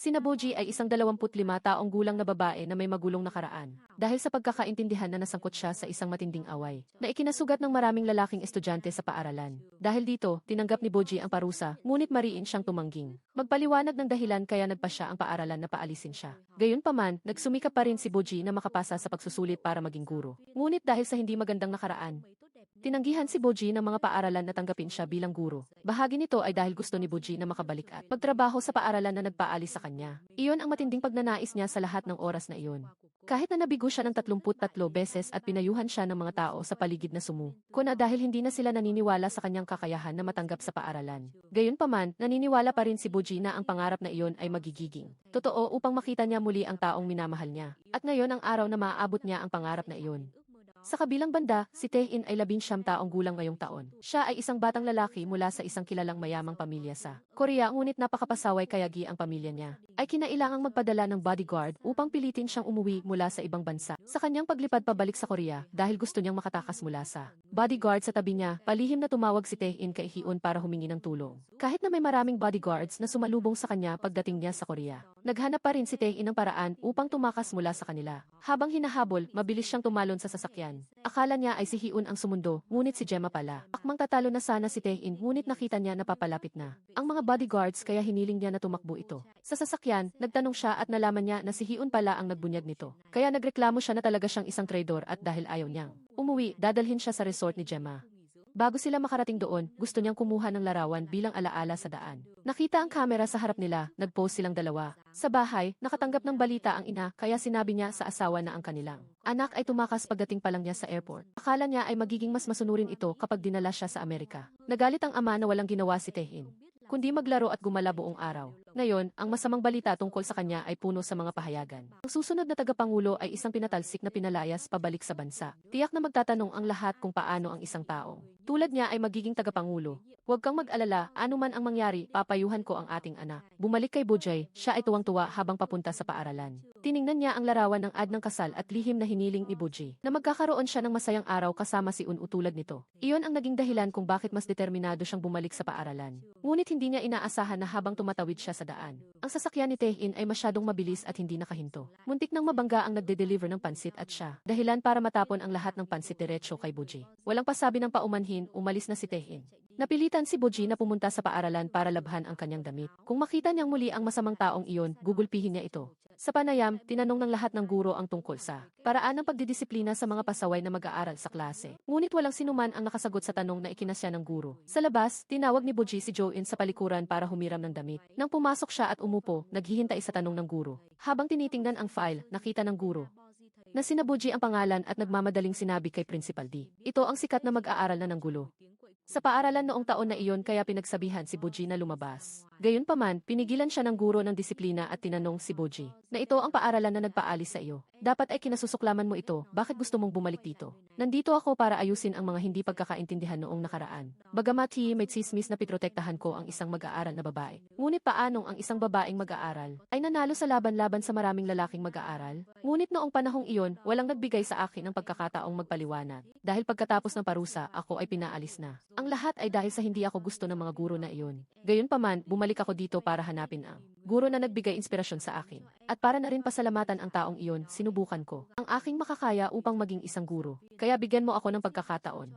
Sina Boji ay isang 25 taong gulang na babae na may magulong nakaraan. Dahil sa pagkakaintindihan na nasangkot siya sa isang matinding away, na ikinasugat ng maraming lalaking estudyante sa paaralan. Dahil dito, tinanggap ni Boji ang parusa, ngunit mariin siyang tumangging. Magpaliwanag ng dahilan kaya nagpa siya ang paaralan na paalisin siya. Gayunpaman, nagsumikap pa rin si Boji na makapasa sa pagsusulit para maging guro. Ngunit dahil sa hindi magandang nakaraan, tinanggihan si Boji ng mga paaralan na tanggapin siya bilang guro. Bahagi nito ay dahil gusto ni Boji na makabalik at magtrabaho sa paaralan na nagpaalis sa kanya. Iyon ang matinding pagnanais niya sa lahat ng oras na iyon. Kahit na nabigo siya ng 33 beses at pinayuhan siya ng mga tao sa paligid na sumuko na dahil hindi na sila naniniwala sa kanyang kakayahan na matanggap sa paaralan. Gayunpaman, naniniwala pa rin si Boji na ang pangarap na iyon ay magiging totoo upang makita niya muli ang taong minamahal niya. At ngayon ang araw na maaabot niya ang pangarap na iyon. Sa kabilang banda, si Tae-in ay 19 taong gulang ngayong taon. Siya ay isang batang lalaki mula sa isang kilalang mayamang pamilya sa Korea, ngunit napakapasaway kaya ang pamilya niya ay kinailangang magpadala ng bodyguard upang pilitin siyang umuwi mula sa ibang bansa sa kanyang paglipad pabalik sa Korea dahil gusto niyang makatakas mula sa bodyguard sa tabi niya. Palihim na tumawag si Tae-in kay Hyun para humingi ng tulong. Kahit na may maraming bodyguards na sumalubong sa kanya pagdating niya sa Korea, naghanap pa rin si Tae-in ng paraan upang tumakas mula sa kanila. Habang hinahabol, mabilis siyang tumalon sa sasakyan. Akala niya ay si Hyun ang sumundo, ngunit si Gemma pala. Akmang tatalo na sana si Tae-in, ngunit nakita niya na papalapit na ang mga bodyguards kaya hiniling niya na tumakbo ito. Sa sasakyan, nagtanong siya at nalaman niya na si Hyun pala ang nagbunyag nito. Kaya nagreklamo siya na talaga siyang isang traidor at dahil ayaw niyang umuwi, dadalhin siya sa resort ni Gemma. Bago sila makarating doon, gusto niyang kumuha ng larawan bilang alaala sa daan. Nakita ang kamera sa harap nila, nag-pose silang dalawa. Sa bahay, nakatanggap ng balita ang ina kaya sinabi niya sa asawa na ang kanilang anak ay tumakas pagdating pa lang niya sa airport. Akala niya ay magiging mas masunurin ito kapag dinala siya sa Amerika. Nagalit ang ama na walang ginawa si Tae-in, kundi maglaro at gumala buong araw. Ngayon, ang masamang balita tungkol sa kanya ay puno sa mga pahayagan. Ang susunod na tagapangulo ay isang pinatalsik na pinalayas pabalik sa bansa. Tiyak na magtatanong ang lahat kung paano ang isang tao tulad niya ay magiging tagapangulo. Huwag kang mag-alala, anuman ang mangyari, papayuhan ko ang ating anak. Bumalik kay Bojay, siya ay tuwang-tuwa habang papunta sa paaralan. Tiningnan niya ang larawan ng ad ng kasal at lihim na hiniling ni Bojay na magkakaroon siya ng masayang araw kasama si Un tulad nito. Iyon ang naging dahilan kung bakit mas determinado siyang bumalik sa paaralan. Ngunit hindi niya inaasahan na habang tumatawid siya sa daan, ang sasakyan ni Tae-in ay masyadong mabilis at hindi nakahinto. Muntik nang mabangga ang nagde-deliver ng pansit at siya dahilan para matapon ang lahat ng pansit diretso kay Bojay. Walang pasabi ng paumanhin, umalis na si Tae-in. Napilitan si Bojay na pumunta sa paaralan para labhan ang kanyang damit. Kung makita niyang muli ang masamang taong iyon, gugulpihin niya ito. Sa panayam, tinanong ng lahat ng guro ang tungkol sa paraan ng pagdidisiplina sa mga pasaway na mag-aaral sa klase. Ngunit walang sinuman ang nakasagot sa tanong na ikinasya ng guro. Sa labas, tinawag ni Bojay si Jo-in sa palikuran para humiram ng damit. Nang pumasok siya at umupo, naghihintay sa tanong ng guro. Habang tinitingnan ang file, nakita ng guro na sina Bojay ang pangalan at nagmamadaling sinabi kay Principal D. Ito ang sikat na mag-aaral na ng gulo sa paaralan noong taon na iyon kaya pinagsabihan si Bojay na lumabas. Gayunpaman, pinigilan siya ng guro ng disiplina at tinanong si Bojay na ito ang paaralan na nagpaalis sa iyo. Dapat ay kinasusuklaman mo ito, bakit gusto mong bumalik dito? Nandito ako para ayusin ang mga hindi pagkakaintindihan noong nakaraan. Bagamat may tsismis na pitrotektahan ko ang isang mag-aaral na babae. Ngunit paanong ang isang babaeng mag-aaral ay nanalo sa laban-laban sa maraming lalaking mag-aaral? Ngunit noong panahong iyon, walang nagbigay sa akin ng pagkakataong magpaliwanag. Dahil pagkatapos ng parusa, ako ay pinaalis na. Ang lahat ay dahil sa hindi ako gusto ng mga guro na iyon. Gayunpaman, bumalik ako dito para hanapin ang guro na nagbigay inspirasyon sa akin. At para na rin pasalamatan ang taong iyon, sinubukan ko ang aking makakaya upang maging isang guro. Kaya bigyan mo ako ng pagkakataon.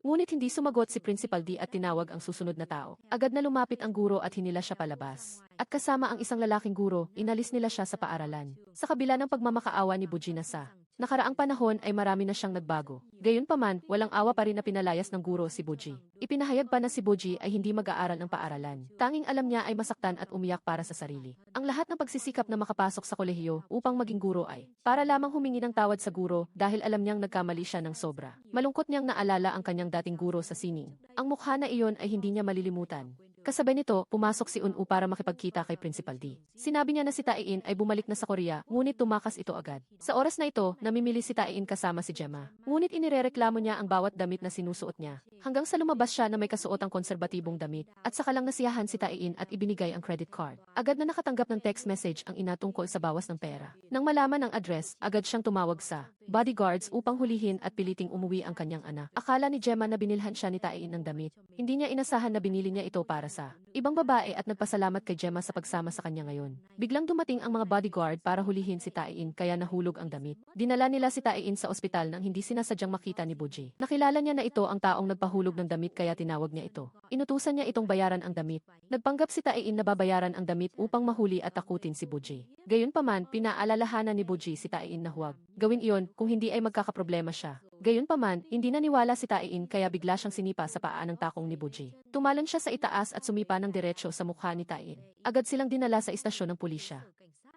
Ngunit hindi sumagot si Principal D at tinawag ang susunod na tao. Agad na lumapit ang guro at hinila siya palabas. At kasama ang isang lalaking guro, inalis nila siya sa paaralan. Sa kabila ng pagmamakaawa ni Bojay na sa nakaraang panahon ay marami na siyang nagbago. Gayunpaman, walang awa pa rin na pinalayas ng guro si Bojay. Ipinahayag pa na si Bojay ay hindi mag-aaral ng paaralan. Tanging alam niya ay masaktan at umiyak para sa sarili. Ang lahat ng pagsisikap na makapasok sa kolehiyo upang maging guro ay para lamang humingi ng tawad sa guro dahil alam niyang nagkamali siya ng sobra. Malungkot niyang naalala ang kanyang dating guro sa sining. Ang mukha na iyon ay hindi niya malilimutan. Kasabay nito, pumasok si Un para makipagkita kay Principal D. Sinabi niya na si Tae-in ay bumalik na sa Korea, ngunit tumakas ito agad. Sa oras na ito, namimili si Tae-in kasama si Gemma. Ngunit inirereklamo niya ang bawat damit na sinusuot niya. Hanggang sa lumabas siya na may kasuotang konserbatibong damit, at saka lang nasiyahan si Tae-in at ibinigay ang credit card. Agad na nakatanggap ng text message ang ina tungkol sa bawas ng pera. Nang malaman ang address, agad siyang tumawag sa bodyguards upang hulihin at piliting umuwi ang kanyang anak. Akala ni Gemma na binilhan siya ni Tae-in ng damit. Hindi niya inasahan na binili niya ito para sa ibang babae at nagpasalamat kay Gemma sa pagsama sa kanya ngayon. Biglang dumating ang mga bodyguard para hulihin si Tae-in kaya nahulog ang damit. Dinala nila si Tae-in sa ospital nang hindi sinasadyang makita ni Buji. Nakilala niya na ito ang taong nagpahulog ng damit kaya tinawag niya ito. Inutusan niya itong bayaran ang damit. Nagpanggap si Tae-in na babayaran ang damit upang mahuli at takutin si Buji. Gayunpaman, pinaalalahanan ni Buji si Tae-in na huwag gawin iyon kung hindi ay magkakaproblema siya. Gayunpaman, hindi naniwala si Tae-in kaya bigla siyang sinipa sa paa ng takong ni Buji. Tumalon siya sa itaas at sumipa ng diretsyo sa mukha ni Tae-in. Agad silang dinala sa istasyon ng pulisya.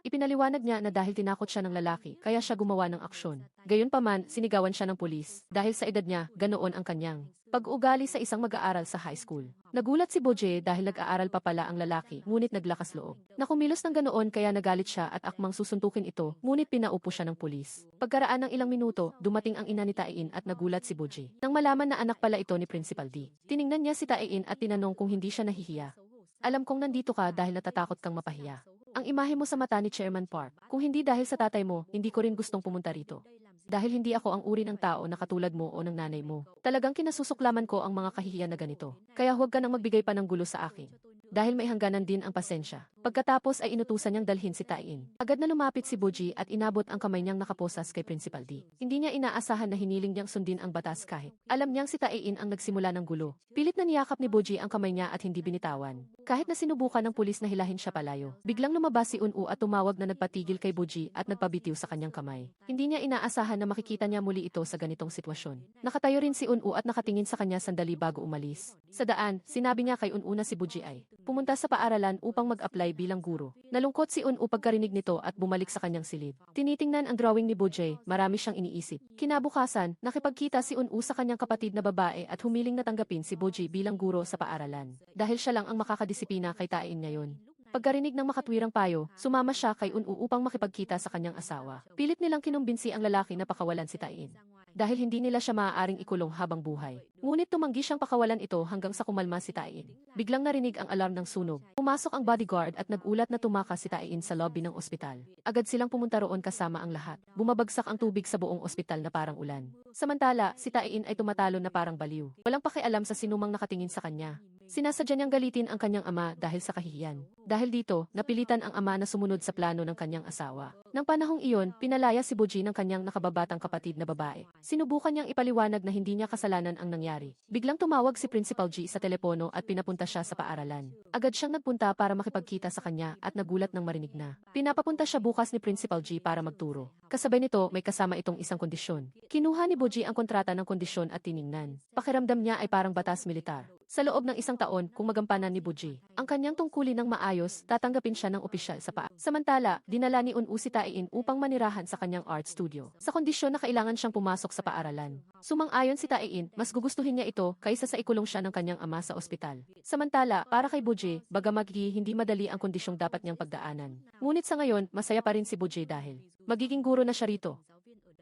Ipinaliwanag niya na dahil tinakot siya ng lalaki, kaya siya gumawa ng aksyon. Gayunpaman, sinigawan siya ng pulis. Dahil sa edad niya, ganoon ang kanyang pag-uugali sa isang mag-aaral sa high school. Nagulat si Boje dahil nag-aaral pa pala ang lalaki, ngunit naglakas loob. Nakumilos ng ganoon kaya nagalit siya at akmang susuntukin ito, ngunit pinaupo siya ng pulis. Pagkaraan ng ilang minuto, dumating ang ina ni Tae-in at nagulat si Boje. Nang malaman na anak pala ito ni Principal D. Tiningnan niya si Tae-in at tinanong kung hindi siya nahihiya. Alam kong nandito ka dahil natatakot kang mapahiya. Ang imahe mo sa mata ni Chairman Park. Kung hindi dahil sa tatay mo, hindi ko rin gustong pumunta rito. Dahil hindi ako ang uri ng tao na katulad mo o ng nanay mo. Talagang kinasusuklaman ko ang mga kahihiyan na ganito. Kaya huwag ka nang magbigay pa ng gulo sa akin. Dahil may hangganan din ang pasensya. Pagkatapos ay inutusan niyang dalhin si Tae-in. Agad na lumapit si Boji at inabot ang kamay niyang nakaposas kay Principal D. Hindi niya inaasahan na hiniling niyang sundin ang batas kahit alam niyang si Tae-in ang nagsimula ng gulo. Pilit na niyakap ni Boji ang kamay niya at hindi binitawan. Kahit na sinubukan ng pulis na hilahin siya palayo. Biglang lumabas si Un-u at tumawag na nagpatigil kay Boji at nagpabitiw sa kanyang kamay. Hindi niya inaasahan na makikita niya muli ito sa ganitong sitwasyon. Nakatayo rin si Un-u at nakatingin sa kanya sandali bago umalis. Sa daan, sinabi niya kay Un-u na si Boji ay pumunta sa paaralan upang mag-apply bilang guro. Nalungkot si Un-u pagkarinig nito at bumalik sa kanyang silid. Tinitingnan ang drawing ni Boji, marami siyang iniisip. Kinabukasan, nakipagkita si Un-u sa kanyang kapatid na babae at humiling na tanggapin si Boji bilang guro sa paaralan. Dahil siya lang ang makakadisiplina kay Tae-in ngayon. Pagkarinig ng makatwirang payo, sumama siya kay Un-u upang makipagkita sa kanyang asawa. Pilit nilang kinumbinsi ang lalaki na pakawalan si Tae-in. Dahil hindi nila siya maaaring ikulong habang buhay. Ngunit tumanggi siyang pakawalan ito hanggang sa kumalma si Tae-in. Biglang narinig ang alarm ng sunog. Pumasok ang bodyguard at nagulat na tumakas si Tae-in sa lobby ng ospital. Agad silang pumunta roon kasama ang lahat. Bumabagsak ang tubig sa buong ospital na parang ulan. Samantala, si Tae-in ay tumatalo na parang baliw. Walang pakialam sa sinumang nakatingin sa kanya. Sinasadya niyang galitin ang kanyang ama dahil sa kahihiyan. Dahil dito, napilitan ang ama na sumunod sa plano ng kanyang asawa. Nang panahong iyon, pinalaya si Boji ng kanyang nakababatang kapatid na babae. Sinubukan niyang ipaliwanag na hindi niya kasalanan ang nangyari. Biglang tumawag si Principal G sa telepono at pinapunta siya sa paaralan. Agad siyang nagpunta para makipagkita sa kanya at nagulat nang marinig na pinapapunta siya bukas ni Principal G para magturo. Kasabay nito, may kasama itong isang kondisyon. Kinuha ni Boji ang kontrata ng kondisyon at tiningnan. Pakiramdam niya ay parang batas militar. Sa loob ng isang taon, kung magampanan ni Boji ang kanyang tungkulin ng maayos, tatanggapin siya ng opisyal sa paa. Samantala, dinala ni Un-u si Tae-in upang manirahan sa kanyang art studio. Sa kondisyon na kailangan siyang pumasok sa paaralan. Sumang-ayon si Tae-in, mas gugustuhin niya ito kaysa sa ikulong siya ng kanyang ama sa ospital. Samantala, para kay Boji, bagamat hindi madali ang kondisyong dapat niyang pagdaanan. Ngunit sa ngayon, masaya pa rin si Boji dahil magiging guro na siya rito.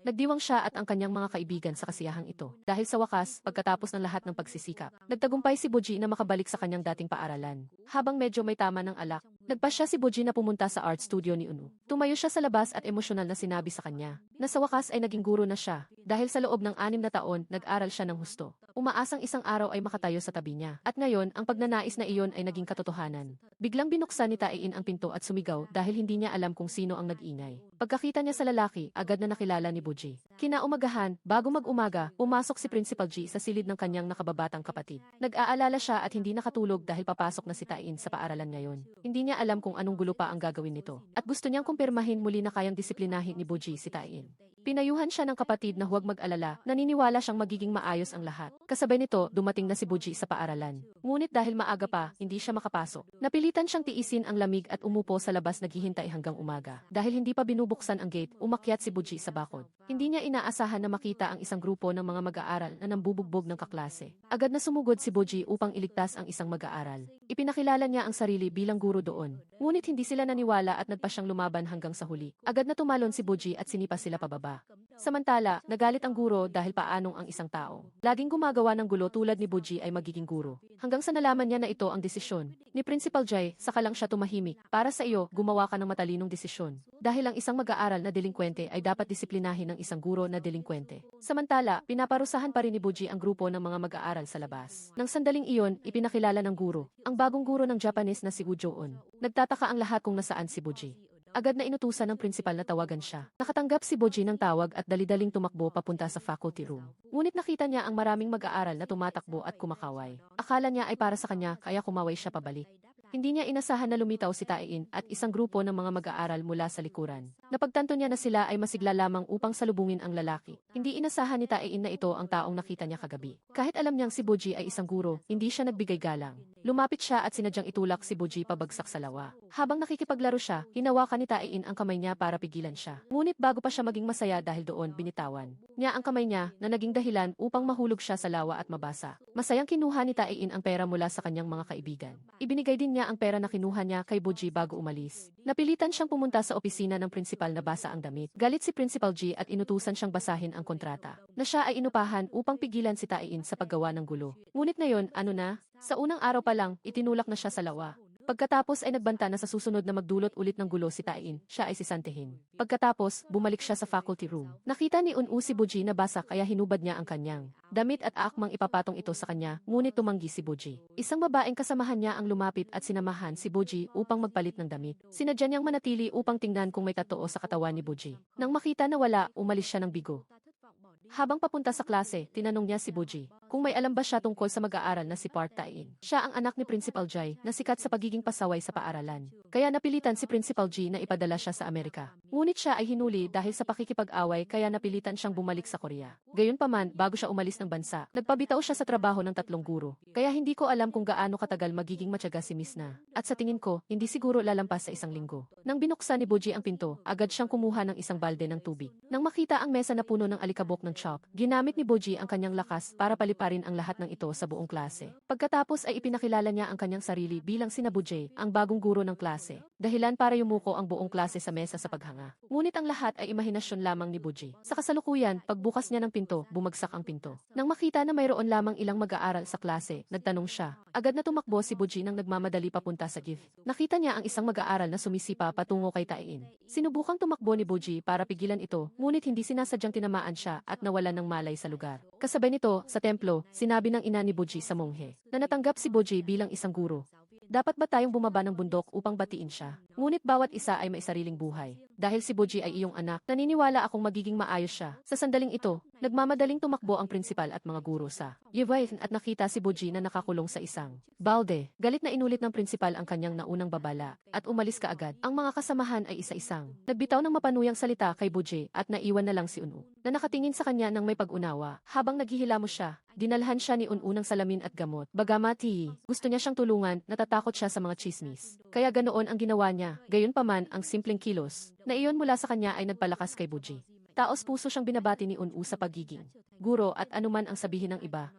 Nagdiwang siya at ang kanyang mga kaibigan sa kasiyahang ito. Dahil sa wakas, pagkatapos ng lahat ng pagsisikap, nagtagumpay si Boji na makabalik sa kanyang dating paaralan. Habang medyo may tama ng alak, nagpasya si Boji na pumunta sa art studio ni Un-u. Tumayo siya sa labas at emosyonal na sinabi sa kanya na sa wakas ay naging guro na siya. Dahil sa loob ng 6 na taon, nag-aral siya ng husto. Umaasang isang araw ay makatayo sa tabi niya. At ngayon, ang pagnanais na iyon ay naging katotohanan. Biglang binuksan ni Tae-in ang pinto at sumigaw dahil hindi niya alam kung sino ang nag-ingay. Pagkakita niya sa lalaki, agad na nakilala ni Boji. Kinaumagahan, bago mag-umaga, pumasok si Principal G sa silid ng kanyang nakababatang kapatid. Nag-aalala siya at hindi nakatulog dahil papasok na si Tae-in sa paaralan ngayon. Hindi niya alam kung anong gulo pa ang gagawin nito. At gusto niyang kumpirmahin muli na kayang disiplinahin ni Boji si Tae-in. Pinayuhan siya ng kapatid na huwag mag-alala, naniniwala siyang magiging maayos ang lahat. Kasabay nito, dumating na si Boji sa paaralan. Ngunit dahil maaga pa, hindi siya makapasok. Napilitan siyang tiisin ang lamig at umupo sa labas naghihintay hanggang umaga. Dahil hindi pa binubuksan ang gate, umakyat si Boji sa bakod. Hindi niya inaasahan na makita ang isang grupo ng mga mag-aaral na nambubugbog ng kaklase. Agad na sumugod si Boji upang iligtas ang isang mag-aaral. Ipinakilala niya ang sarili bilang guro doon. Ngunit hindi sila naniwala at nagpa siyang lumaban hanggang sa huli. Agad na tumalon si Boji at sinipa sila pababa. Samantala, nagalit ang guro dahil paanong ang isang tao laging gumagawa ng gulo tulad ni Buji ay magiging guro. Hanggang sa nalaman niya na ito ang desisyon ni Principal Jay, saka lang siya tumahimik. Para sa iyo, gumawa ka ng matalinong desisyon. Dahil ang isang mag-aaral na delinkwente ay dapat disiplinahin ng isang guro na delinkwente. Samantala, pinaparusahan pa rin ni Buji ang grupo ng mga mag-aaral sa labas. Nang sandaling iyon, ipinakilala ng guro ang bagong guro ng Japanese na si Woo Jo-eun. Nagtataka ang lahat kung nasaan si Buji. Agad na inutusan ng principal na tawagan siya. Nakatanggap si Boji ng tawag at dali-daling tumakbo papunta sa faculty room. Ngunit nakita niya ang maraming mag-aaral na tumatakbo at kumakaway. Akala niya ay para sa kanya kaya kumaway siya pabalik. Hindi niya inasahan na lumitaw si Tae-in at isang grupo ng mga mag-aaral mula sa likuran. Napagtanto niya na sila ay masigla lamang upang salubungin ang lalaki. Hindi inasahan ni Tae-in na ito ang taong nakita niya kagabi. Kahit alam niyang si Boji ay isang guro, hindi siya nagbigay galang. Lumapit siya at sinadyang itulak si Boji pabagsak sa lawa. Habang nakikipaglaro siya, hinawakan ni Tae-in ang kamay niya para pigilan siya. Ngunit bago pa siya maging masaya dahil doon, binitawan niya ang kamay niya na naging dahilan upang mahulog siya sa lawa at mabasa. Masayang kinuha ni Tae-in ang pera mula sa kanyang mga kaibigan. Ibinigay din niya ang pera na kinuha niya kay Boji bago umalis. Napilitan siyang pumunta sa opisina ng principal na basa ang damit. Galit si Principal G at inutusan siyang basahin ang kontrata na siya ay inupahan upang pigilan si Tae-in sa paggawa ng gulo. Ngunit ngayon, ano na? Sa unang araw pa lang, itinulak na siya sa lawa. Pagkatapos ay nagbanta na sa susunod na magdulot ulit ng gulo si Tae-in, siya ay sisantehin. Pagkatapos, bumalik siya sa faculty room. Nakita ni Un-u si Boji na basa kaya hinubad niya ang kanyang damit at aakmang ipapatong ito sa kanya, ngunit tumanggi si Boji. Isang babaeng kasamahan niya ang lumapit at sinamahan si Boji upang magpalit ng damit. Sinadya niyang manatili upang tingnan kung may tattoo sa katawan ni Boji. Nang makita na wala, umalis siya ng bigo. Habang papunta sa klase, tinanong niya si Boji kung may alam ba siya tungkol sa mag-aaral na si Park Tae-in. Siya ang anak ni Principal Jai na sikat sa pagiging pasaway sa paaralan. Kaya napilitan si Principal G na ipadala siya sa Amerika. Ngunit siya ay hinuli dahil sa pakikipag-away kaya napilitan siyang bumalik sa Korea. Gayunpaman, bago siya umalis ng bansa, nagpabitaw siya sa trabaho ng 3 guro. Kaya hindi ko alam kung gaano katagal magiging matyaga si Miss Na. At sa tingin ko, hindi siguro lalampas sa 1 linggo. Nang binuksan ni Boji ang pinto, agad siyang kumuha ng isang balde ng tubig. Nang makita ang mesa na puno ng alikabok ng chalk, ginamit ni Boji ang kanyang lakas para paliparin ang lahat ng ito sa buong klase. Pagkatapos ay ipinakilala niya ang kanyang sarili bilang sina Boji, ang bagong guro ng klase. Dahilan para yumuko ang buong klase sa mesa sa paghanga. Ngunit ang lahat ay imahinasyon lamang ni Boji. Sa kasalukuyan, pagbukas niya ng pinto, bumagsak ang pinto. Nang makita na mayroon lamang ilang mag-aaral sa klase, nagtanong siya. Agad na tumakbo si Boji nang nagmamadali papunta sa gift. Nakita niya ang isang mag-aaral na sumisipa patungo kay Tae-in. Sinubukang tumakbo ni Boji para pigilan ito, ngunit hindi sinasadyang tinamaan siya at nawalan ng malay sa lugar. Kasabay nito, sa templo, sinabi ng ina ni Boji sa monghe na natanggap si Boji bilang isang guro. Dapat ba tayong bumaba ng bundok upang batiin siya? Ngunit bawat isa ay may sariling buhay. Dahil si Boji ay iyong anak, naniniwala akong magiging maayos siya. Sa sandaling ito, nagmamadaling tumakbo ang principal at mga guro sa Yevaith at nakita si Boji na nakakulong sa isang balde. Galit na inulit ng principal ang kanyang naunang babala at umalis kaagad. Ang mga kasamahan ay isa-isang nagbitaw ng mapanuyang salita kay Boji at naiwan na lang si Un-u na nakatingin sa kanya ng may pag-unawa. Habang naghihilamos siya, dinalhan siya ni Un-u ng salamin at gamot. Bagamat gusto niya siyang tulungan, natatakot siya sa mga chismis. Kaya ganoon ang ginawa niya. Gayunpaman, ang simpleng kilos na iyon mula sa kanya ay nagpalakas kay Boji. Taos puso siyang binabati ni Un-u sa pagiging guro at anuman ang sabihin ng iba.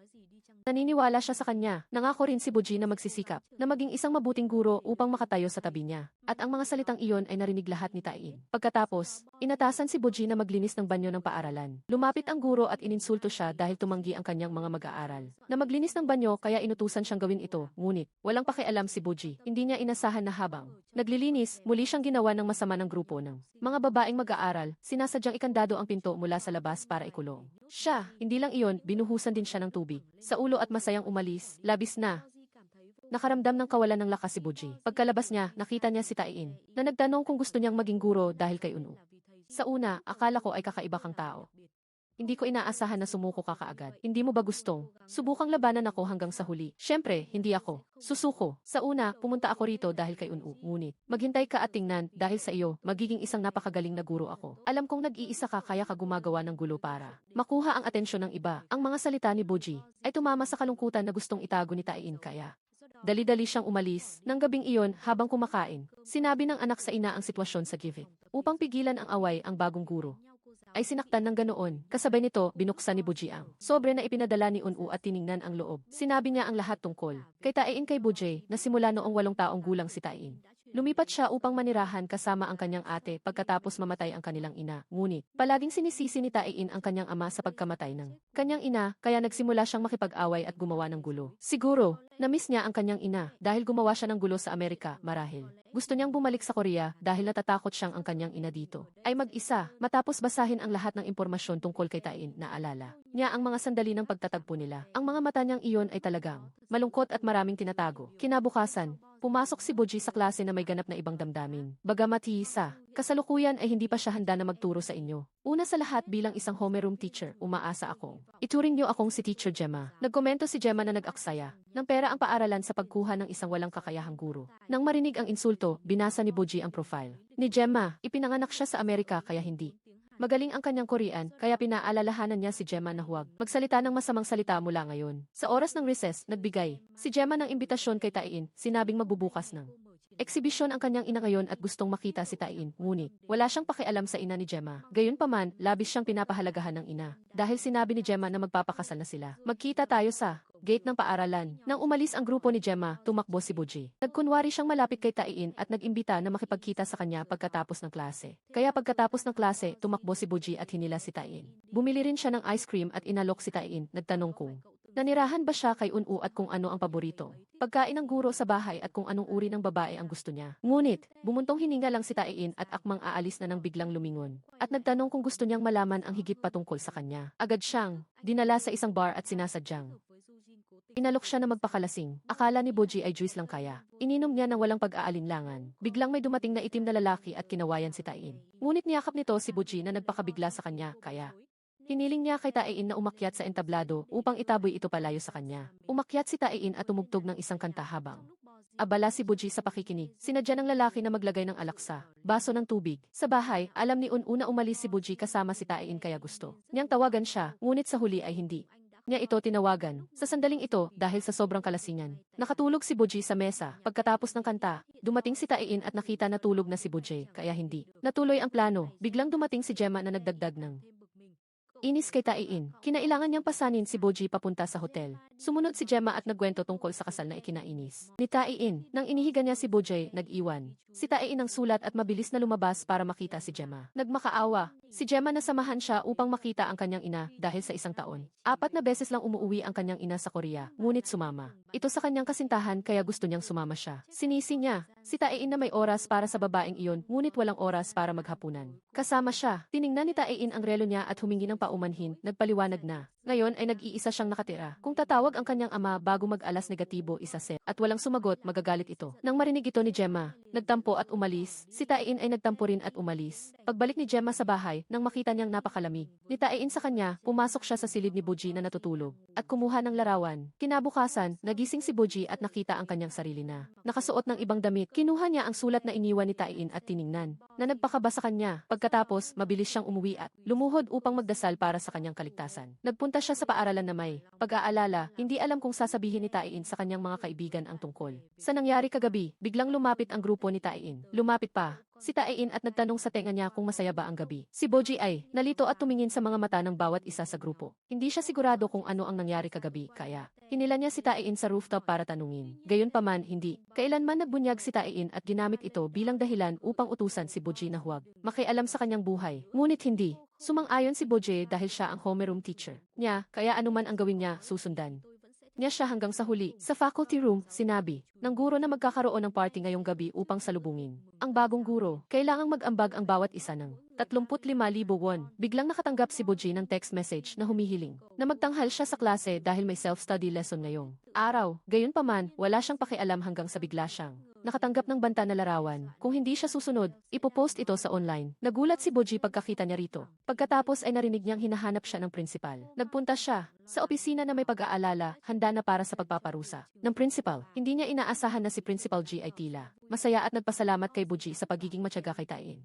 Naniniwala siya sa kanya. Nangako rin si Boji na magsisikap na maging isang mabuting guro upang makatayo sa tabi niya. At ang mga salitang iyon ay narinig lahat ni Tae-in. Pagkatapos, inatasan si Boji na maglinis ng banyo ng paaralan. Lumapit ang guro at ininsulto siya dahil tumanggi ang kanyang mga mag-aaral na maglinis ng banyo kaya inutusan siyang gawin ito. Ngunit, walang pakialam si Boji. Hindi niya inasahan na habang naglilinis, muli siyang ginawa ng masama ng grupo ng mga babaeng mag-aaral. Sinasadyang ikandado ang pinto mula sa labas para ikulong siya. Hindi lang iyon, binuhusan din siya ng tubig sa ulo at masayang umalis. Labis na nakaramdam ng kawalan ng lakas si Boji. Pagkalabas niya, nakita niya si Tae-in na nagtanong kung gusto niyang maging guro dahil kay Un-u. Sa una, akala ko ay kakaiba kang tao. Hindi ko inaasahan na sumuko ka kaagad. Hindi mo ba gustong subukang labanan ako hanggang sa huli? Siyempre, hindi ako susuko. Sa una, pumunta ako rito dahil kay Un-u. Ngunit, maghintay ka at tingnan dahil sa iyo, magiging isang napakagaling na guro ako. Alam kong nag-iisa ka kaya ka gumagawa ng gulo para makuha ang atensyon ng iba. Ang mga salita ni Boji ay tumama sa kalungkutan na gustong itago ni Tae-in kaya dali-dali siyang umalis. Nang gabing iyon, habang kumakain, sinabi ng anak sa ina ang sitwasyon sa Givet. Upang pigilan ang away, ang bagong guro ay sinaktan ng ganoon. Kasabay nito, binuksan ni Boji ang sobre na ipinadala ni Un-u at tiningnan ang loob. Sinabi niya ang lahat tungkol kay Tae-in kay Boji na simula noong 8 taong gulang si Tae-in Lumipat siya upang manirahan kasama ang kanyang ate pagkatapos mamatay ang kanilang ina. Ngunit, palaging sinisisi ni Tae-in ang kanyang ama sa pagkamatay ng kanyang ina, kaya nagsimula siyang makipag-away at gumawa ng gulo. Siguro, na-miss niya ang kanyang ina dahil gumawa siya ng gulo sa Amerika, marahil. Gusto niyang bumalik sa Korea dahil natatakot siyang ang kanyang ina dito ay mag-isa. Matapos basahin ang lahat ng impormasyon tungkol kay Tae-in, naalala niya ang mga sandali ng pagtatagpo nila. Ang mga mata niyang iyon ay talagang malungkot at maraming tinatago. Kinabukasan, pumasok si Boji sa klase na may ganap na ibang damdamin. Bagamat sa kasalukuyan ay hindi pa siya handa na magturo sa inyo. Una sa lahat bilang isang homeroom teacher, umaasa akong ituring niyo akong si Teacher Gemma. Nagkomento si Gemma na nag-aksaya ng pera ang paaralan sa pagkuha ng isang walang kakayahang guro. Nang marinig ang insulto, binasa ni Boji ang profile ni Gemma. Ipinanganak siya sa Amerika kaya hindi magaling ang kanyang Korean, kaya pinaalalahanan niya si Gemma na huwag magsalita ng masamang salita mula ngayon. Sa oras ng recess, nagbigay si Gemma ng imbitasyon kay Tae-in, sinabing magbubukas ng eksibisyon ang kanyang ina ngayon at gustong makita si Tae-in, ngunit wala siyang pakialam sa ina ni Gemma. Gayunpaman, labis siyang pinapahalagahan ng ina dahil sinabi ni Gemma na magpapakasal na sila. Magkita tayo sa gate ng paaralan. Nang umalis ang grupo ni Gemma, tumakbo si Boji. Nagkunwari siyang malapit kay Tae-in at nag-imbita na makipagkita sa kanya pagkatapos ng klase. Kaya pagkatapos ng klase, tumakbo si Boji at hinila si Tae-in. Bumili rin siya ng ice cream at inalok si Tae-in, nagtanong kung nanirahan ba siya kay Unwoo at kung ano ang paborito pagkain ng guro sa bahay at kung anong uri ng babae ang gusto niya. Ngunit, bumuntong hininga lang si Tae-in at akmang aalis na nang biglang lumingon. At nagtanong kung gusto niyang malaman ang higit patungkol sa kanya. Agad siyang dinala sa isang bar at sinasadyang inalok siya na magpakalasing. Akala ni Boji ay juice lang kaya. Ininom niya ng walang pag-aalinlangan. Biglang may dumating na itim na lalaki at kinawayan si Tae-in. Ngunit niyakap nito si Boji na nagpakabigla sa kanya, kaya hiniling niya kay Tae-in na umakyat sa entablado upang itaboy ito palayo sa kanya. Umakyat si Tae-in at tumugtog ng isang kanta habang abala si Boji sa pakikinig. Sinadya ng lalaki na maglagay ng alak sa baso ng tubig. Sa bahay, alam ni Unwoo na umalis si Boji kasama si Tae-in kaya gusto niyang tawagan siya, ngunit sa huli ay hindi niya ito tinawagan. Sa sandaling ito, dahil sa sobrang kalasingan, nakatulog si Boji sa mesa. Pagkatapos ng kanta, dumating si Tae-in at nakita na tulog na si Boji, kaya hindi natuloy ang plano. Biglang dumating si Gemma na nagdagdag ng inis kay Tae-in. Kinailangan niyang pasanin si Boji papunta sa hotel. Sumunod si Gemma at nagkwento tungkol sa kasal na ikinainis ni Tae-in. Nang inihiga niya si Boji, nag-iwan si Tae-in ng sulat at mabilis na lumabas para makita si Gemma. Nagmakaawa si Gemma na samahan siya upang makita ang kanyang ina dahil sa isang taon. 4 na beses lang umuuwi ang kanyang ina sa Korea, ngunit sumama ito sa kanyang kasintahan kaya gusto niyang sumama siya. Sinisi niya si Tae-in na may oras para sa babaeng iyon, ngunit walang oras para maghapunan. Kasama siya, tiningnan ni Tae-in ang relo niya at humingi ng paumanhin, nagpaliwanag na ngayon ay nag-iisa siyang nakatira. Kung tatawag ang kanyang ama bago mag-alas negatibo, isa set at walang sumagot, magagalit ito. Nang marinig ito ni Gemma, nagtampo at umalis. Si Tae-in ay nagtampo rin at umalis. Pagbalik ni Gemma sa bahay, nang makita niyang napakalamig ni Tae-in sa kanya, pumasok siya sa silid ni Boji na natutulog at kumuha ng larawan. Kinabukasan, nagising si Boji at nakita ang kanyang sarili na nakasuot ng ibang damit. Kinuha niya ang sulat na iniwan ni Tae-in at tiningnan na nagpakaba sa kanya. Pagkatapos, mabilis siyang umuwi at lumuhod upang magdasal para sa kanyang kaligtasan. Nagpunta siya sa paaralan na may pag-aalala, hindi alam kung sasabihin ni Tae-in sa kanyang mga kaibigan ang tungkol sa nangyari kagabi. Biglang lumapit ang grupo ni Tae-in. Lumapit pa si Tae-in at nagtanong sa tenga niya kung masaya ba ang gabi. Si Boji ay nalito at tumingin sa mga mata ng bawat isa sa grupo. Hindi siya sigurado kung ano ang nangyari kagabi, kaya hinila niya si Tae-in sa rooftop para tanungin. Gayunpaman, hindi kailanman nagbunyag si Tae-in at ginamit ito bilang dahilan upang utusan si Boji na huwag makialam sa kanyang buhay. Ngunit hindi sumang-ayon si Boji dahil siya ang homeroom teacher niya, kaya anuman ang gawin niya, susundan niya siya hanggang sa huli. Sa faculty room, sinabi ng guro na magkakaroon ng party ngayong gabi upang salubungin ang bagong guro. Kailangang mag-ambag ang bawat isa ng 35,000 won. Biglang nakatanggap si Boji ng text message na humihiling na magtanghal siya sa klase dahil may self-study lesson ngayong araw. Gayunpaman, wala siyang pakialam hanggang sa bigla siyang nakatanggap ng banta na larawan. Kung hindi siya susunod, ipopost ito sa online. Nagulat si Boji pagkakita niya rito. Pagkatapos ay narinig niyang hinahanap siya ng principal. Nagpunta siya sa opisina na may pag-aalala, handa na para sa pagpaparusa ng principal. Hindi niya inaasahan na si Principal G ay tila masaya at nagpasalamat kay Boji sa pagiging matyaga kay Tae-in.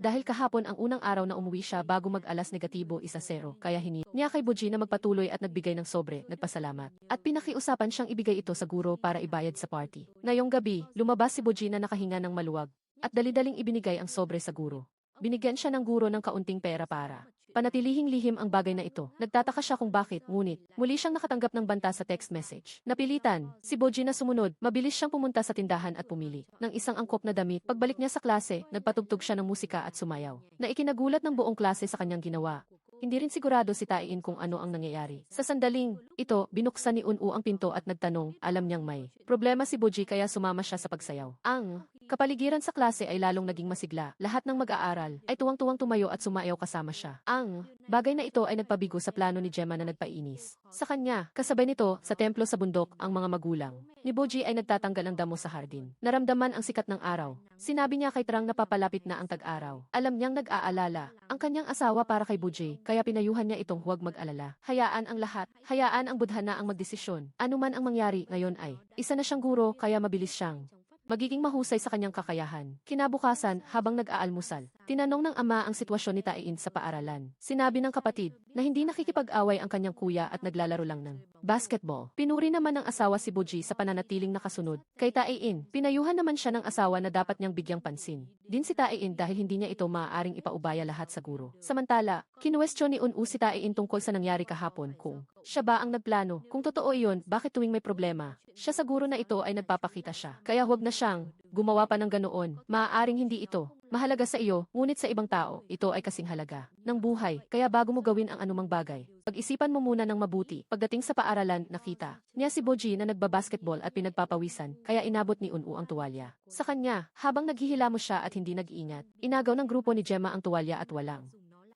Dahil kahapon ang unang araw na umuwi siya bago mag-alas negatibo 1-0, kaya niya kay Boji na magpatuloy at nagbigay ng sobre, nagpasalamat. At pinakiusapan siyang ibigay ito sa guro para ibayad sa party. Ngayong gabi, lumabas si Boji na nakahinga ng maluwag at dali-daling ibinigay ang sobre sa guro. Binigyan siya ng guro ng kaunting pera para Panatilihing lihim ang bagay na ito. Nagtataka siya kung bakit, ngunit, muli siyang nakatanggap ng banta sa text message. Napilitan, si Boji na sumunod, mabilis siyang pumunta sa tindahan at pumili ng isang angkop na damit. Pagbalik niya sa klase, nagpatugtog siya ng musika at sumayaw, na ikinagulat ng buong klase sa kanyang ginawa. Hindi rin sigurado si Tae-in kung ano ang nangyayari. Sa sandaling ito, binuksan ni Un-u ang pinto at nagtanong, alam niyang may problema si Boji kaya sumama siya sa pagsayaw. Ang kapaligiran sa klase ay lalong naging masigla. Lahat ng mag-aaral ay tuwang-tuwang tumayo at sumayaw kasama siya. Ang bagay na ito ay nagpabigo sa plano ni Gemma na nagpainis sa kanya. Kasabay nito, sa templo sa bundok, ang mga magulang ni Boji ay nagtatanggal ng damo sa hardin. Naramdaman ang sikat ng araw. Sinabi niya kay Trang na papalapit na ang tag-araw. Alam niyang nag-aalala ang kanyang asawa para kay Boji, kaya pinayuhan niya itong huwag mag-alala. Hayaan ang lahat. Hayaan ang budhan na ang magdesisyon. Ano man ang mangyari ngayon ay isa na siyang guro kaya mabilis siyang magiging mahusay sa kanyang kakayahan. Kinabukasan, habang nag-aalmusal, tinanong ng ama ang sitwasyon ni Tae-in sa paaralan. Sinabi ng kapatid na hindi nakikipag-away ang kanyang kuya at naglalaro lang ng basketball. Pinuri naman ng asawa si Boji sa pananatiling nakasunod kay Tae-in. Pinayuhan naman siya ng asawa na dapat niyang bigyang pansin din si Tae-in dahil hindi niya ito maaaring ipaubaya lahat sa guro. Samantala, kinuwestiyon ni Un-u si Tae-in tungkol sa nangyari kahapon kung siya ba ang nagplano. Kung totoo iyon, bakit tuwing may problema siya sa guro na ito ay nagpapakita siya? Kaya huwag na siyang gumawa pa ng ganoon. Maaaring hindi ito mahalaga sa iyo, ngunit sa ibang tao, ito ay kasing halaga ng buhay. Kaya bago mo gawin ang anumang bagay, pag-isipan mo muna ng mabuti. Pagdating sa paaralan, nakita niya si Boji na nagbabasketball at pinagpapawisan, kaya inabot ni Un-u ang tuwalya sa kanya. Habang naghihilamos siya at hindi nag-iingat, inagaw ng grupo ni Gemma ang tuwalya at walang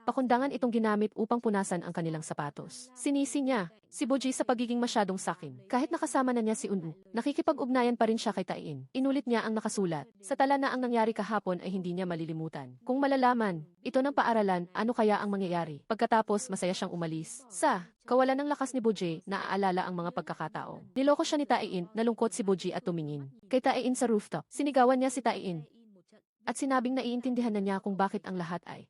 pakundangan itong ginamit upang punasan ang kanilang sapatos. Sinisi niya si Boji sa pagiging masyadong sakim. Kahit nakasama na niya si Un-u, nakikipag-ugnayan pa rin siya kay Tae-in. Inulit niya ang nakasulat sa tala na ang nangyari kahapon ay hindi niya malilimutan. Kung malalaman ito ng paaralan, ano kaya ang mangyayari? Pagkatapos, masaya siyang umalis. Sa kawalan ng lakas ni Boji, naaalala ang mga pagkakataon. Niloko siya ni Tae-in, nalungkot si Boji at tumingin kay Tae-in sa rooftop. Sinigawan niya si Tae-in at sinabing naiintindihan na niya kung bakit ang lahat ay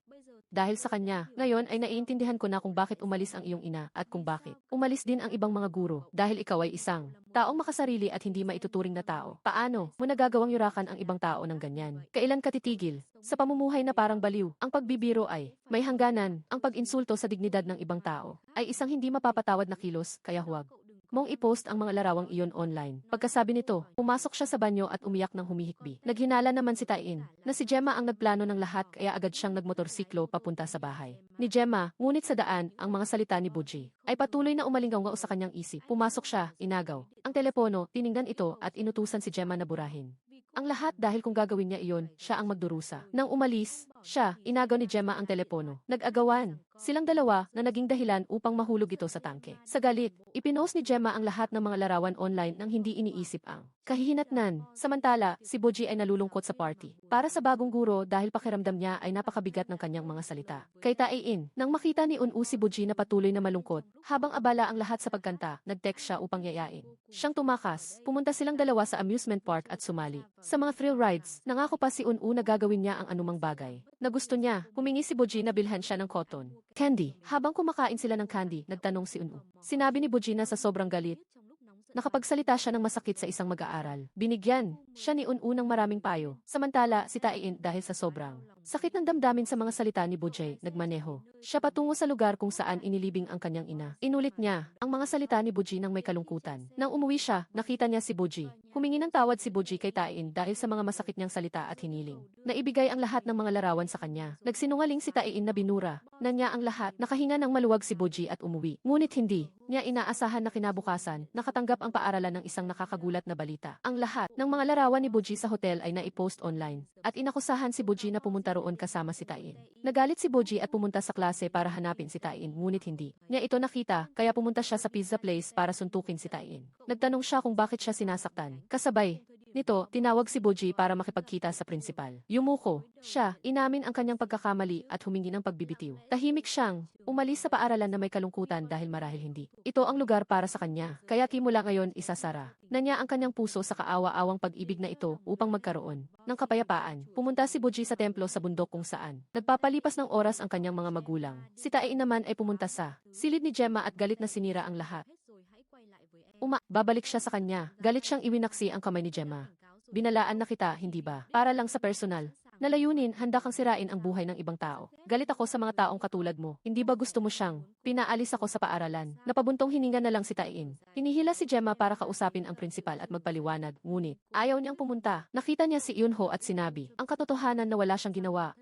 dahil sa kanya. Ngayon ay naiintindihan ko na kung bakit umalis ang iyong ina at kung bakit umalis din ang ibang mga guro dahil ikaw ay isang taong makasarili at hindi maituturing na tao. Paano mo nagagawang yurakan ang ibang tao ng ganyan? Kailan ka titigil sa pamumuhay na parang baliw? Ang pagbibiro ay may hangganan. Ang pag-insulto sa dignidad ng ibang tao ay isang hindi mapapatawad na kilos, kaya huwag mong i-post ang mga larawang iyon online. Pagkasabi nito, pumasok siya sa banyo at umiyak ng humihikbi. Naghinala naman si Tae-in na si Gemma ang nagplano ng lahat kaya agad siyang nagmotorsiklo papunta sa bahay ni Gemma, ngunit sa daan, ang mga salita ni Boji ay patuloy na umalingaw sa kanyang isip. Pumasok siya, inagaw ang telepono, tiningnan ito at inutusan si Gemma na burahin ang lahat dahil kung gagawin niya iyon, siya ang magdurusa. Nang umalis siya, inagaw ni Gemma ang telepono. Nag-agawan silang dalawa na naging dahilan upang mahulog ito sa tangke. Sa galit, ipinost ni Gemma ang lahat ng mga larawan online nang hindi iniisip ang kahihinatnan. Samantala, si Boji ay nalulungkot sa party para sa bagong guro dahil pakiramdam niya ay napakabigat ng kanyang mga salita. Kay Tae-in, nang makita ni Un-u si Boji na patuloy na malungkot, habang abala ang lahat sa pagkanta, nag-text siya upang yayain siyang tumakas. Pumunta silang dalawa sa amusement park at sumali sa mga thrill rides. Nangako pa si Un-u na gagawin niya ang anumang bagay na gusto niya. Humingi si Boji na bilhan siya ng cotton candy. Habang kumakain sila ng candy, nagtanong si Un-u. Sinabi ni Boji na sa sobrang galit, nakapagsalita siya ng masakit sa isang mag-aaral. Binigyan siya ni Un-u ng maraming payo. Samantala, si Tae-in dahil sa sobrang sakit ng damdamin sa mga salita ni Boji, nagmaneho siya patungo sa lugar kung saan inilibing ang kanyang ina. Inulit niya ang mga salita ni Boji nang may kalungkutan. Nang umuwi siya, nakita niya si Boji. Humingi ng tawad si Boji kay Tae-in dahil sa mga masakit niyang salita at hiniling. Naibigay ang lahat ng mga larawan sa kanya. Nagsinungaling si Tae-in na binura na niya ang lahat. Nakahinga ng maluwag si Boji at umuwi. Ngunit hindi niya inaasahan na kinabukasan, nakatanggap ang paaralan ng isang nakakagulat na balita. Ang lahat ng mga larawan ni Boji sa hotel ay naipost online at inakusahan si Boji na pumunta roon kasama si Tae-in. Nagalit si Boji at pumunta sa klase para hanapin si Tae-in, ngunit hindi niya ito nakita, kaya pumunta siya sa pizza place para suntukin si Tae-in. Nagtanong siya kung bakit siya sinasaktan. Kasabay nito, tinawag si Boji para makipagkita sa prinsipal. Yumuko siya, inamin ang kanyang pagkakamali at humingi ng pagbibitiw. Tahimik siyang umalis sa paaralan na may kalungkutan dahil marahil hindi ito ang lugar para sa kanya. Kaya kimula ngayon isasara na niya ang kanyang puso sa kaawa-awang pag-ibig na ito upang magkaroon ng kapayapaan. Pumunta si Boji sa templo sa bundok kung saan nagpapalipas ng oras ang kanyang mga magulang. Si Tae naman ay pumunta sa silid ni Gemma at galit na sinira ang lahat. Babalik siya sa kanya. Galit siyang iwinaksi ang kamay ni Gemma. Binalaan na kita, hindi ba? Para lang sa personal Na layunin, handa kang sirain ang buhay ng ibang tao. Galit ako sa mga taong katulad mo. Hindi ba gusto mo siyang? Pinaalis ako sa paaralan. Napabuntong hininga na lang si Tain. Hinihila si Gemma para kausapin ang prinsipal at magpaliwanag, ngunit ayaw niyang pumunta. Nakita niya si Yunho at sinabi, ang katotohanan na wala siyang ginawa.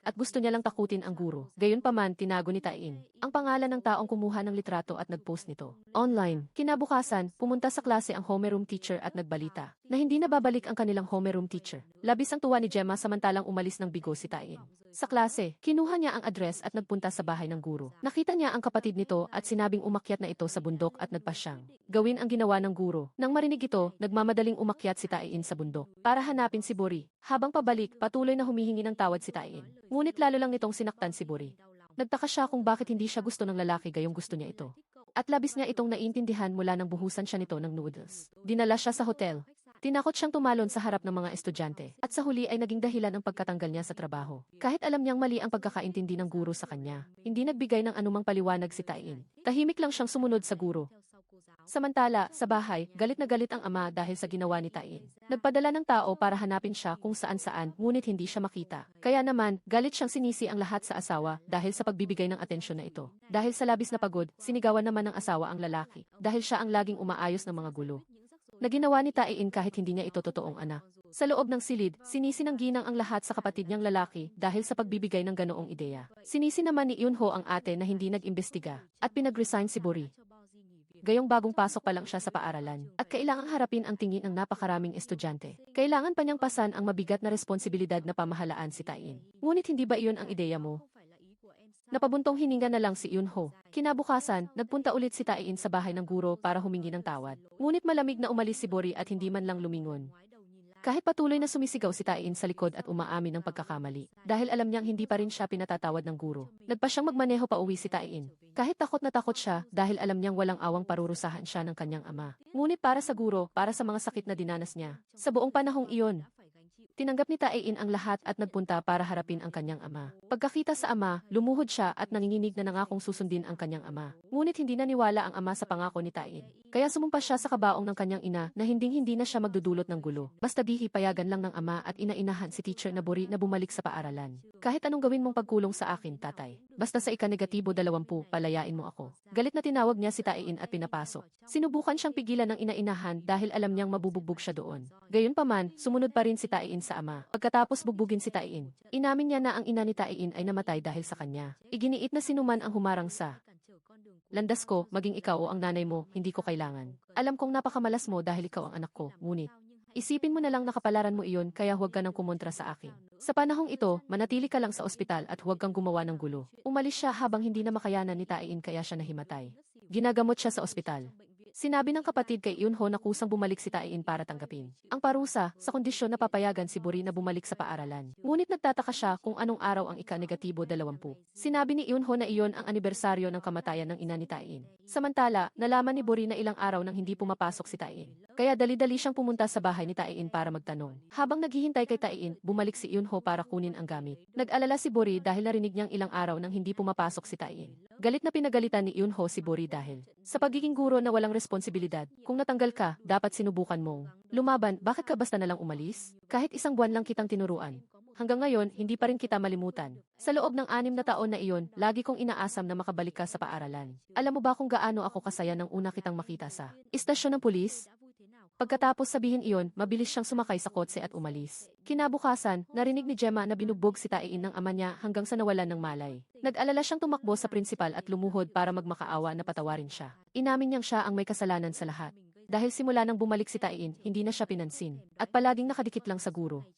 At gusto niya lang takutin ang guro. Gayunpaman, tinago ni Tain ang pangalan ng taong kumuha ng litrato at nagpost nito online. Kinabukasan, pumunta sa klase ang homeroom teacher at nagbalita na hindi na babalik ang kanilang homeroom teacher. Labis ang tuwa ni Gemma samantalang umalis ng bigo si Tain. Sa klase, kinuha niya ang address at nagpunta sa bahay ng guro. Nakita niya ang kapatid nito at sinabing umakyat na ito sa bundok at nagpasyang gawin ang ginawa ng guro. Nang marinig ito, nagmamadaling umakyat si Tain sa bundok para hanapin si Bori. Habang pabalik, patuloy na humihingi ng tawad si Tain. Ngunit lalo lang nitong sinaktan si Bori. Nagtaka siya kung bakit hindi siya gusto ng lalaki gayong gusto niya ito. At labis niya itong naiintindihan mula nang buhusan siya nito ng noodles. Dinala siya sa hotel. Tinakot siyang tumalon sa harap ng mga estudyante. At sa huli ay naging dahilan ang pagkatanggal niya sa trabaho. Kahit alam niyang mali ang pagkakaintindi ng guro sa kanya, hindi nagbigay ng anumang paliwanag si Tain. Tahimik lang siyang sumunod sa guro. Samantala, sa bahay, galit na galit ang ama dahil sa ginawa ni Tain. Nagpadala ng tao para hanapin siya kung saan-saan, ngunit hindi siya makita. Kaya naman, galit siyang sinisi ang lahat sa asawa dahil sa pagbibigay ng atensyon na ito. Dahil sa labis na pagod, sinigawan naman ng asawa ang lalaki dahil siya ang laging umaayos ng mga gulo na ginawa ni Tain kahit hindi niya ito totoong anak. Sa loob ng silid, sinisi ng ginang ang lahat sa kapatid niyang lalaki dahil sa pagbibigay ng ganoong ideya. Sinisi naman ni Yunho ang ate na hindi nag-imbestiga at pinag-resign si Bori. Gayong bagong pasok pa lang siya sa paaralan at kailangang harapin ang tingin ng napakaraming estudyante. Kailangan pa niyang pasan ang mabigat na responsibilidad na pamahalaan si Tain. Ngunit hindi ba iyon ang ideya mo? Napabuntong hininga na lang si Yunho. Kinabukasan, nagpunta ulit si Tain sa bahay ng guro para humingi ng tawad. Ngunit malamig na umalis si Bori at hindi man lang lumingon. Kahit patuloy na sumisigaw si Tain sa likod at umaamin ng pagkakamali. Dahil alam niyang hindi pa rin siya pinatatawad ng guro. Nagpa siyang magmaneho pa uwi si Tain. Kahit takot na takot siya dahil alam niyang walang awang parurusahan siya ng kanyang ama. Ngunit para sa guro, para sa mga sakit na dinanas niya. Sa buong panahong iyon, tinanggap ni Tain ang lahat at nagpunta para harapin ang kanyang ama. Pagkakita sa ama, lumuhod siya at nanginginig na nangakong susundin ang kanyang ama. Ngunit hindi naniwala ang ama sa pangako ni Tain. Kaya sumumpa siya sa kabaong ng kanyang ina na hinding-hindi na siya magdudulot ng gulo. Basta bihi payagan lang ng ama at inainahan si teacher na Bori na bumalik sa paaralan. Kahit anong gawin mong pagkulong sa akin, tatay. Basta sa ika-negatibo 20, palayain mo ako. Galit na tinawag niya si Tain at pinapasok. Sinubukan siyang pigilan ng inainahan dahil alam niyang mabubugbog siya doon. Gayunpaman, sumunod pa rin si Tain sa ama. Pagkatapos bugbugin si Tain, inamin niya na ang ina ni Tain ay namatay dahil sa kanya. Iginiit na sinuman ang humarang sa landas ko, maging ikaw o ang nanay mo, hindi ko kailangan. Alam kong napakamalas mo dahil ikaw ang anak ko, ngunit isipin mo na lang nakapalaran mo iyon kaya huwag ka nang kumontra sa akin. Sa panahong ito, manatili ka lang sa ospital at huwag kang gumawa ng gulo. Umalis siya habang hindi na makayanan ni Tain kaya siya nahimatay. Ginagamot siya sa ospital. Sinabi ng kapatid kay Yunho na kusang bumalik si Tain para tanggapin ang parusa sa kondisyon na papayagan si Bori na bumalik sa paaralan. Ngunit nagtataka siya kung anong araw ang ika-negatibo 20. Sinabi ni Yunho na iyon ang anibersaryo ng kamatayan ng ina ni Tain. Samantala, nalaman ni Bori na ilang araw nang hindi pumapasok si Tain. Kaya dali-dali siyang pumunta sa bahay ni Tain para magtanong. Habang naghihintay kay Tain, bumalik si Yunho para kunin ang gamit. Nag-alala si Bori dahil narinig niyang ilang araw nang hindi pumapasok si Tain. Galit na pinagalitan ni Yunho si Bori dahil sa pagiging guro na walang responsibilidad. Kung natanggal ka, dapat sinubukan mong lumaban, bakit ka basta na lang umalis? Kahit isang buwan lang kitang tinuruan. Hanggang ngayon, hindi pa rin kita malimutan. Sa loob ng 6 na taon na iyon, lagi kong inaasam na makabalik ka sa paaralan. Alam mo ba kung gaano ako kasaya nang una kitang makita sa istasyon ng pulis? Pagkatapos sabihin iyon, mabilis siyang sumakay sa kotse at umalis. Kinabukasan, narinig ni Gemma na binugbog si Tain ng ama niya hanggang sa nawalan ng malay. Nag-alala siyang tumakbo sa prinsipal at lumuhod para magmakaawa na patawarin siya. Inamin niyang siya ang may kasalanan sa lahat. Dahil simula nang bumalik si Tain, hindi na siya pinansin. At palaging nakadikit lang sa guro.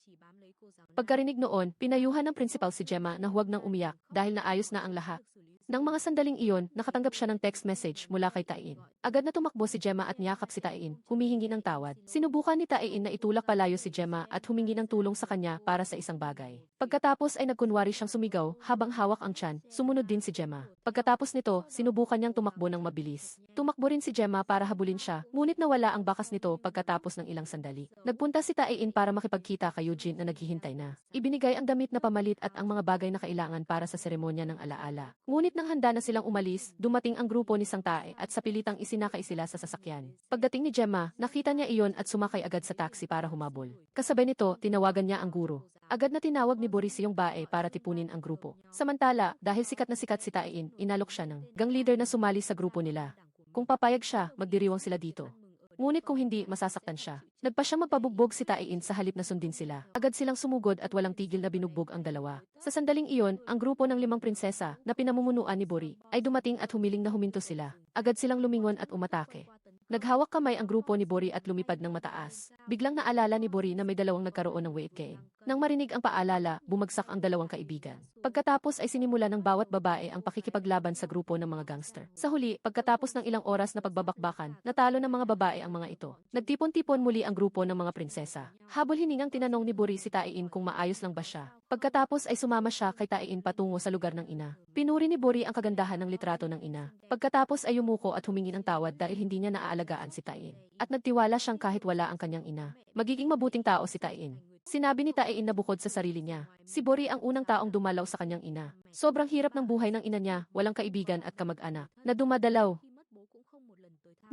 Pagkarinig noon, pinayuhan ng prinsipal si Gemma na huwag nang umiyak dahil naayos na ang lahat. Nang mga sandaling iyon, nakatanggap siya ng text message mula kay Tain. Agad na tumakbo si Gemma at niyakap si Tain, humihingi ng tawad. Sinubukan ni Tain na itulak palayo si Gemma at humingi ng tulong sa kanya para sa isang bagay. Pagkatapos ay nagkunwari siyang sumigaw habang hawak ang tiyan, sumunod din si Gemma. Pagkatapos nito, sinubukan niyang tumakbo ng mabilis. Tumakbo rin si Gemma para habulin siya, ngunit nawala ang bakas nito pagkatapos ng ilang sandali. Nagpunta si Tain para makipagkita kay Eugene na naghihintay na. Ibinigay ang damit na pamalit at ang mga bagay na kailangan para sa seremonya ng alaala. Ngunit Ngunit nang handa na silang umalis, dumating ang grupo ni Sang Tae at sa pilitang isinakay sila sa sasakyan. Pagdating ni Gemma, nakita niya iyon at sumakay agad sa taxi para humabol. Kasabay nito, tinawagan niya ang guro. Agad na tinawag ni Boris yung bae para tipunin ang grupo. Samantala, dahil sikat na sikat si Taein, inalok siya ng gang leader na sumali sa grupo nila. Kung papayag siya, magdiriwang sila dito. Ngunit kung hindi, masasaktan siya. Nagpa siyang magpabugbog si Taein sa halip na sundin sila. Agad silang sumugod at walang tigil na binugbog ang dalawa. Sa sandaling iyon, ang grupo ng 5 prinsesa na pinamumunuan ni Bori ay dumating at humiling na huminto sila. Agad silang lumingon at umatake. Naghawak kamay ang grupo ni Bori at lumipad ng mataas. Biglang naalala ni Bori na may dalawang nagkaroon ng weight gain. Nang marinig ang paalala, bumagsak ang dalawang kaibigan. Pagkatapos ay sinimula ng bawat babae ang pakikipaglaban sa grupo ng mga gangster. Sa huli, pagkatapos ng ilang oras na pagbabakbakan, natalo ng mga babae ang mga ito. Nagtipon-tipon muli ang grupo ng mga prinsesa. Habol hiningang tinanong ni Bori si Taein kung maayos lang ba siya. Pagkatapos ay sumama siya kay Taein patungo sa lugar ng ina. Pinuri ni Bori ang kagandahan ng litrato ng ina. Pagkatapos ay yumuko at humingi ng tawad dahil hindi niya naaalagaan si Taein. At nagtiwala siyang kahit wala ang kanyang ina. Magiging mabuting tao si Taein. Sinabi ni Taein na bukod sa sarili niya, si Bori ang unang taong dumalaw sa kanyang ina. Sobrang hirap ng buhay ng ina niya, walang kaibigan at kamag-anak, na dumadalaw.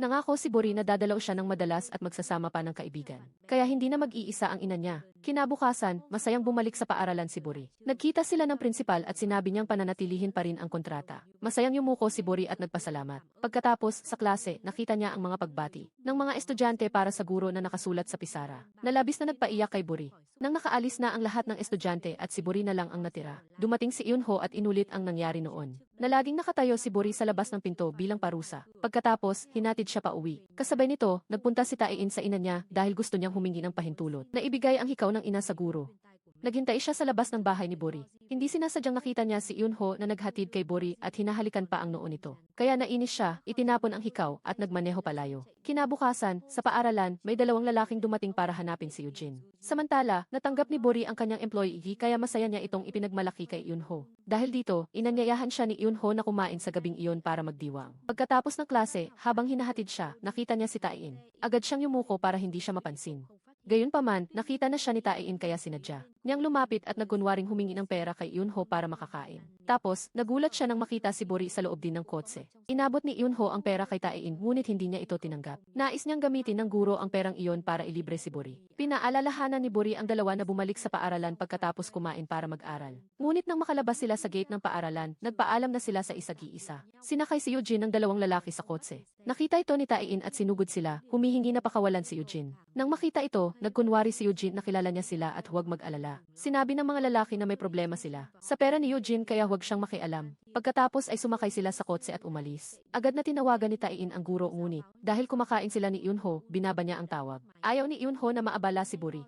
Nangako si Bori na dadalaw siya ng madalas at magsasama pa ng kaibigan. Kaya hindi na mag-iisa ang ina niya. Kinabukasan, masayang bumalik sa paaralan si Bori. Nagkita sila ng prinsipal at sinabi niyang pananatilihin pa rin ang kontrata. Masayang yumuko si Bori at nagpasalamat. Pagkatapos, sa klase, nakita niya ang mga pagbati ng mga estudyante para sa guro na nakasulat sa pisara. Nalabis na nagpaiyak kay Bori. Nang nakaalis na ang lahat ng estudyante at si Bori na lang ang natira, dumating si Eunho at inulit ang nangyari noon. Na laging nakatayo si Bori sa labas ng pinto bilang parusa. Pagkatapos, hinatid siya pa uwi. Kasabay nito, nagpunta si Taein sa ina niya dahil gusto niyang humingi ng pahintulot. Naibigay ang hikaw ng ina sa guro. Naghintay siya sa labas ng bahay ni Bori. Hindi sinasadyang nakita niya si Eunho na naghatid kay Bori at hinahalikan pa ang noo nito. Kaya nainis siya, itinapon ang hikaw at nagmaneho palayo. Kinabukasan, sa paaralan, may dalawang lalaking dumating para hanapin si Eugene. Samantala, natanggap ni Bori ang kanyang employee kaya masaya niya itong ipinagmalaki kay Eunho. Dahil dito, inanyayahan siya ni Eunho na kumain sa gabing iyon para magdiwang. Pagkatapos ng klase, habang hinahatid siya, nakita niya si Taein. Agad siyang yumuko para hindi siya mapansin. Gayunpaman, nakita na siya ni Taein kaya sinadya niyang lumapit at nagkunwaring humingi ng pera kay Eunho para makakain. Tapos, nagulat siya nang makita si Bori sa loob din ng kotse. Inabot ni Eunho ang pera kay Taein ngunit hindi niya ito tinanggap. Nais niyang gamitin ng guro ang perang iyon para ilibre si Bori. Pinaalalahanan ni Bori ang dalawa na bumalik sa paaralan pagkatapos kumain para mag-aral. Ngunit nang makalabas sila sa gate ng paaralan, nagpaalam na sila sa isag-iisa. Sinakay si Eugene ng dalawang lalaki sa kotse. Nakita ito ni Taein at sinugod sila, humihingi na pakawalan si Eugene. Nang makita ito, nagkunwari si Eugene na kilala niya sila at huwag mag-alala. Sinabi ng mga lalaki na may problema sila sa pera ni Eugene kaya huwag siyang makialam. Pagkatapos ay sumakay sila sa kotse at umalis. Agad na tinawagan ni Taein ang guro ngunit dahil kumakain sila ni Eunho, binaba niya ang tawag. Ayaw ni Eunho na maabala si Bori.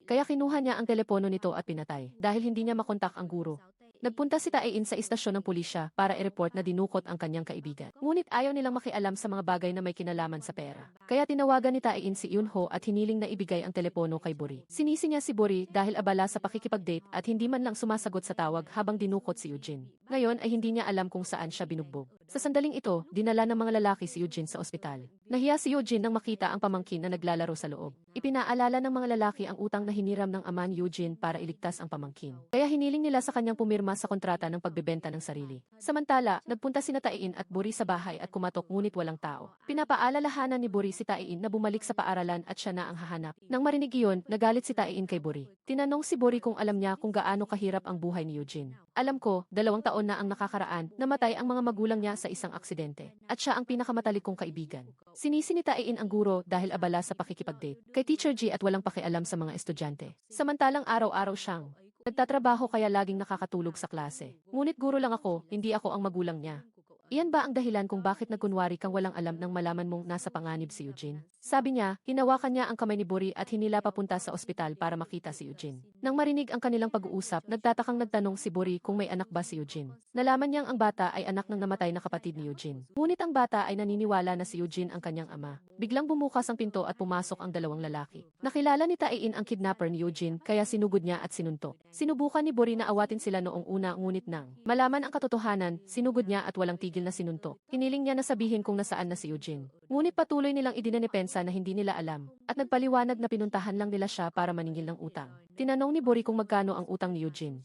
Kaya kinuha niya ang telepono nito at pinatay dahil hindi niya makontak ang guro. Nagpunta si Taein sa istasyon ng pulisya para i-report na dinukot ang kanyang kaibigan. Ngunit ayaw nilang makialam sa mga bagay na may kinalaman sa pera. Kaya tinawagan ni Taein si Eunho at hiniling na ibigay ang telepono kay Bori. Sinisi niya si Bori dahil abala sa pakikipag-date at hindi man lang sumasagot sa tawag habang dinukot si Eugene. Ngayon ay hindi niya alam kung saan siya binugbog. Sa sandaling ito, dinala ng mga lalaki si Eugene sa ospital. Nahiya si Eugene nang makita ang pamangkin na naglalaro sa loob. Ipinaalala ng mga lalaki ang utang na hiniram ng ama ni Eugene para iligtas ang pamangkin. Kaya hiniling nila sa kanyang pumirma sa kontrata ng pagbebenta ng sarili. Samantala, nagpunta si Taein at Bori sa bahay at kumatok ngunit walang tao. Pinapaalalahanan ni Bori si Taein na bumalik sa paaralan at siya na ang hahanap. Nang marinig iyon, nagalit si Taein kay Bori. Tinanong si Bori kung alam niya kung gaano kahirap ang buhay ni Eugene. Alam ko, 2 taon na ang nakakaraan, namatay ang mga magulang niya sa isang aksidente. At siya ang pinakamatalik kong kaibigan. Sinisi ni Taein ang guro dahil abala sa pakikipag-date kay Teacher G at walang pakialam sa mga estudyante. Samantalang araw-araw siyang nagtatrabaho kaya laging nakakatulog sa klase. Ngunit guro lang ako, hindi ako ang magulang niya. Iyan ba ang dahilan kung bakit nagkunwari kang walang alam nang malaman mong nasa panganib si Eugene? Sabi niya, hinawakan niya ang kamay ni Bori at hinila papunta sa ospital para makita si Eugene. Nang marinig ang kanilang pag-uusap, nagtatakang nagtanong si Bori kung may anak ba si Eugene. Nalaman niyang ang bata ay anak ng namatay na kapatid ni Eugene. Ngunit ang bata ay naniniwala na si Eugene ang kanyang ama. Biglang bumukas ang pinto at pumasok ang 2 lalaki. Nakilala ni Taein ang kidnapper ni Eugene kaya sinugod niya at sinuntok. Sinubukan ni Bori na awatin sila noong una ngunit nang malaman ang katotohanan, sinugod niya at walang tigil na sinuntok. Hiniling niya na sabihin kung nasaan na si Eugene. Ngunit patuloy nilang idininepensa na hindi nila alam at nagpaliwanag na pinuntahan lang nila siya para maningil ng utang. Tinanong ni Bori kung magkano ang utang ni Eugene.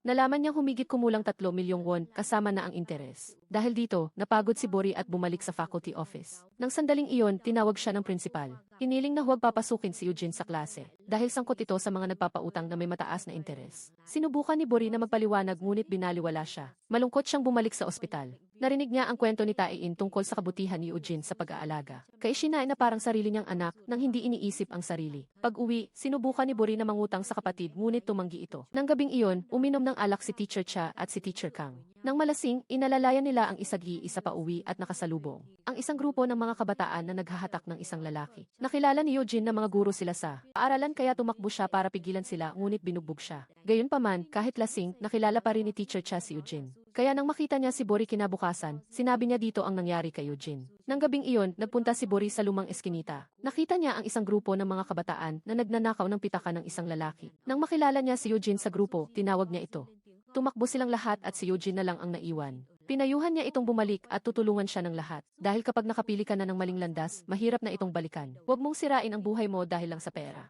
Nalaman niyang humigit kumulang 3 milyong won kasama na ang interes. Dahil dito, napagod si Bori at bumalik sa faculty office. Nang sandaling iyon, tinawag siya ng principal. Hiniling na huwag papasukin si Eugene sa klase dahil sangkot ito sa mga nagpapautang na may mataas na interes. Sinubukan ni Bori na magpaliwanag ngunit binaliwala siya. Malungkot siyang bumalik sa ospital. Narinig niya ang kwento ni Tae-in tungkol sa kabutihan ni Eugene sa pag-aalaga. Kay Shinai na parang sarili niyang anak nang hindi iniisip ang sarili. Pag-uwi, sinubukan ni Bori na mangutang sa kapatid ngunit tumanggi ito. Nang gabing iyon, uminom ng alak si Teacher Cha at si Teacher Kang. Nang malasing, inalalayan nila ang isa pa uwi at nakasalubong. Ang isang grupo ng mga kabataan na naghahatak ng isang lalaki. Nakilala ni Eugene na mga guro sila sa paaralan kaya tumakbo siya para pigilan sila ngunit binugbog siya. Gayunpaman, kahit lasing, nakilala pa rin ni Teacher Cha si Eugene. Kaya nang makita niya si Bori kinabukasan, sinabi niya dito ang nangyari kay Eugene. Nang gabing iyon, nagpunta si Bori sa lumang eskinita. Nakita niya ang isang grupo ng mga kabataan na nagnanakaw ng pitaka ng isang lalaki. Nang makilala niya si Eugene sa grupo, tinawag niya ito. Tumakbo silang lahat at si Eugene na lang ang naiwan. Pinayuhan niya itong bumalik at tutulungan siya ng lahat. Dahil kapag nakapili ka na ng maling landas, mahirap na itong balikan. Huwag mong sirain ang buhay mo dahil lang sa pera.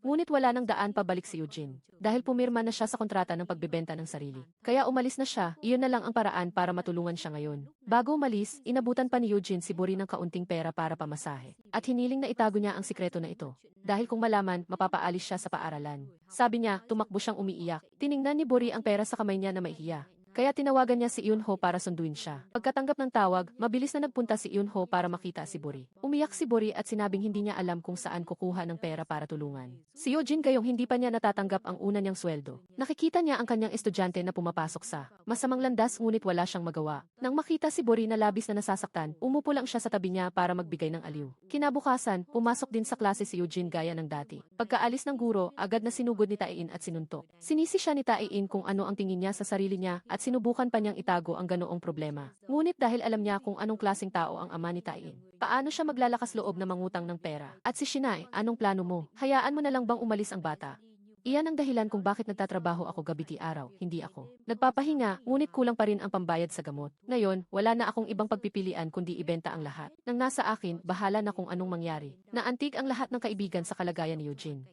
Ngunit wala nang daan pabalik si Eugene. Dahil pumirma na siya sa kontrata ng pagbebenta ng sarili. Kaya umalis na siya, iyon na lang ang paraan para matulungan siya ngayon. Bago umalis, inabutan pa ni Eugene si Bori ng kaunting pera para pamasahe. At hiniling na itago niya ang sikreto na ito. Dahil kung malaman, mapapaalis siya sa paaralan. Sabi niya, tumakbo siyang umiiyak. Tiningnan ni Bori ang pera sa kamay niya na maihiya. Kaya tinawagan niya si Eun-ho para sunduin siya. Pagkatanggap ng tawag, mabilis na nagpunta si Eun-ho para makita si Bori. Umiyak si Bori at sinabing hindi niya alam kung saan kukuha ng pera para tulungan. Si Eugene gayong hindi pa niya natatanggap ang una niyang sweldo. Nakikita niya ang kanyang estudyante na pumapasok sa masamang landas ngunit wala siyang magawa. Nang makita si Bori na labis na nasasaktan, umupo lang siya sa tabi niya para magbigay ng aliw. Kinabukasan, pumasok din sa klase si Eugene gaya ng dati. Pagkaalis ng guro, agad na sinugod ni Tae-in at sinuntok. Sinisi siya ni Tae-in kung ano ang tingin niya sa sarili niya at sinubukan pa niyang itago ang ganoong problema. Ngunit dahil alam niya kung anong klaseng tao ang ama ni Tae-in, paano siya maglalakas loob na mangutang ng pera? At si Shinai, anong plano mo? Hayaan mo na lang bang umalis ang bata? Iyan ang dahilan kung bakit nagtatrabaho ako gabi araw, hindi ako. Nagpapahinga, ngunit kulang pa rin ang pambayad sa gamot. Ngayon, wala na akong ibang pagpipilian kundi ibenta ang lahat. Nang nasa akin, bahala na kung anong mangyari. Naantig ang lahat ng kaibigan sa kalagayan ni Eugene.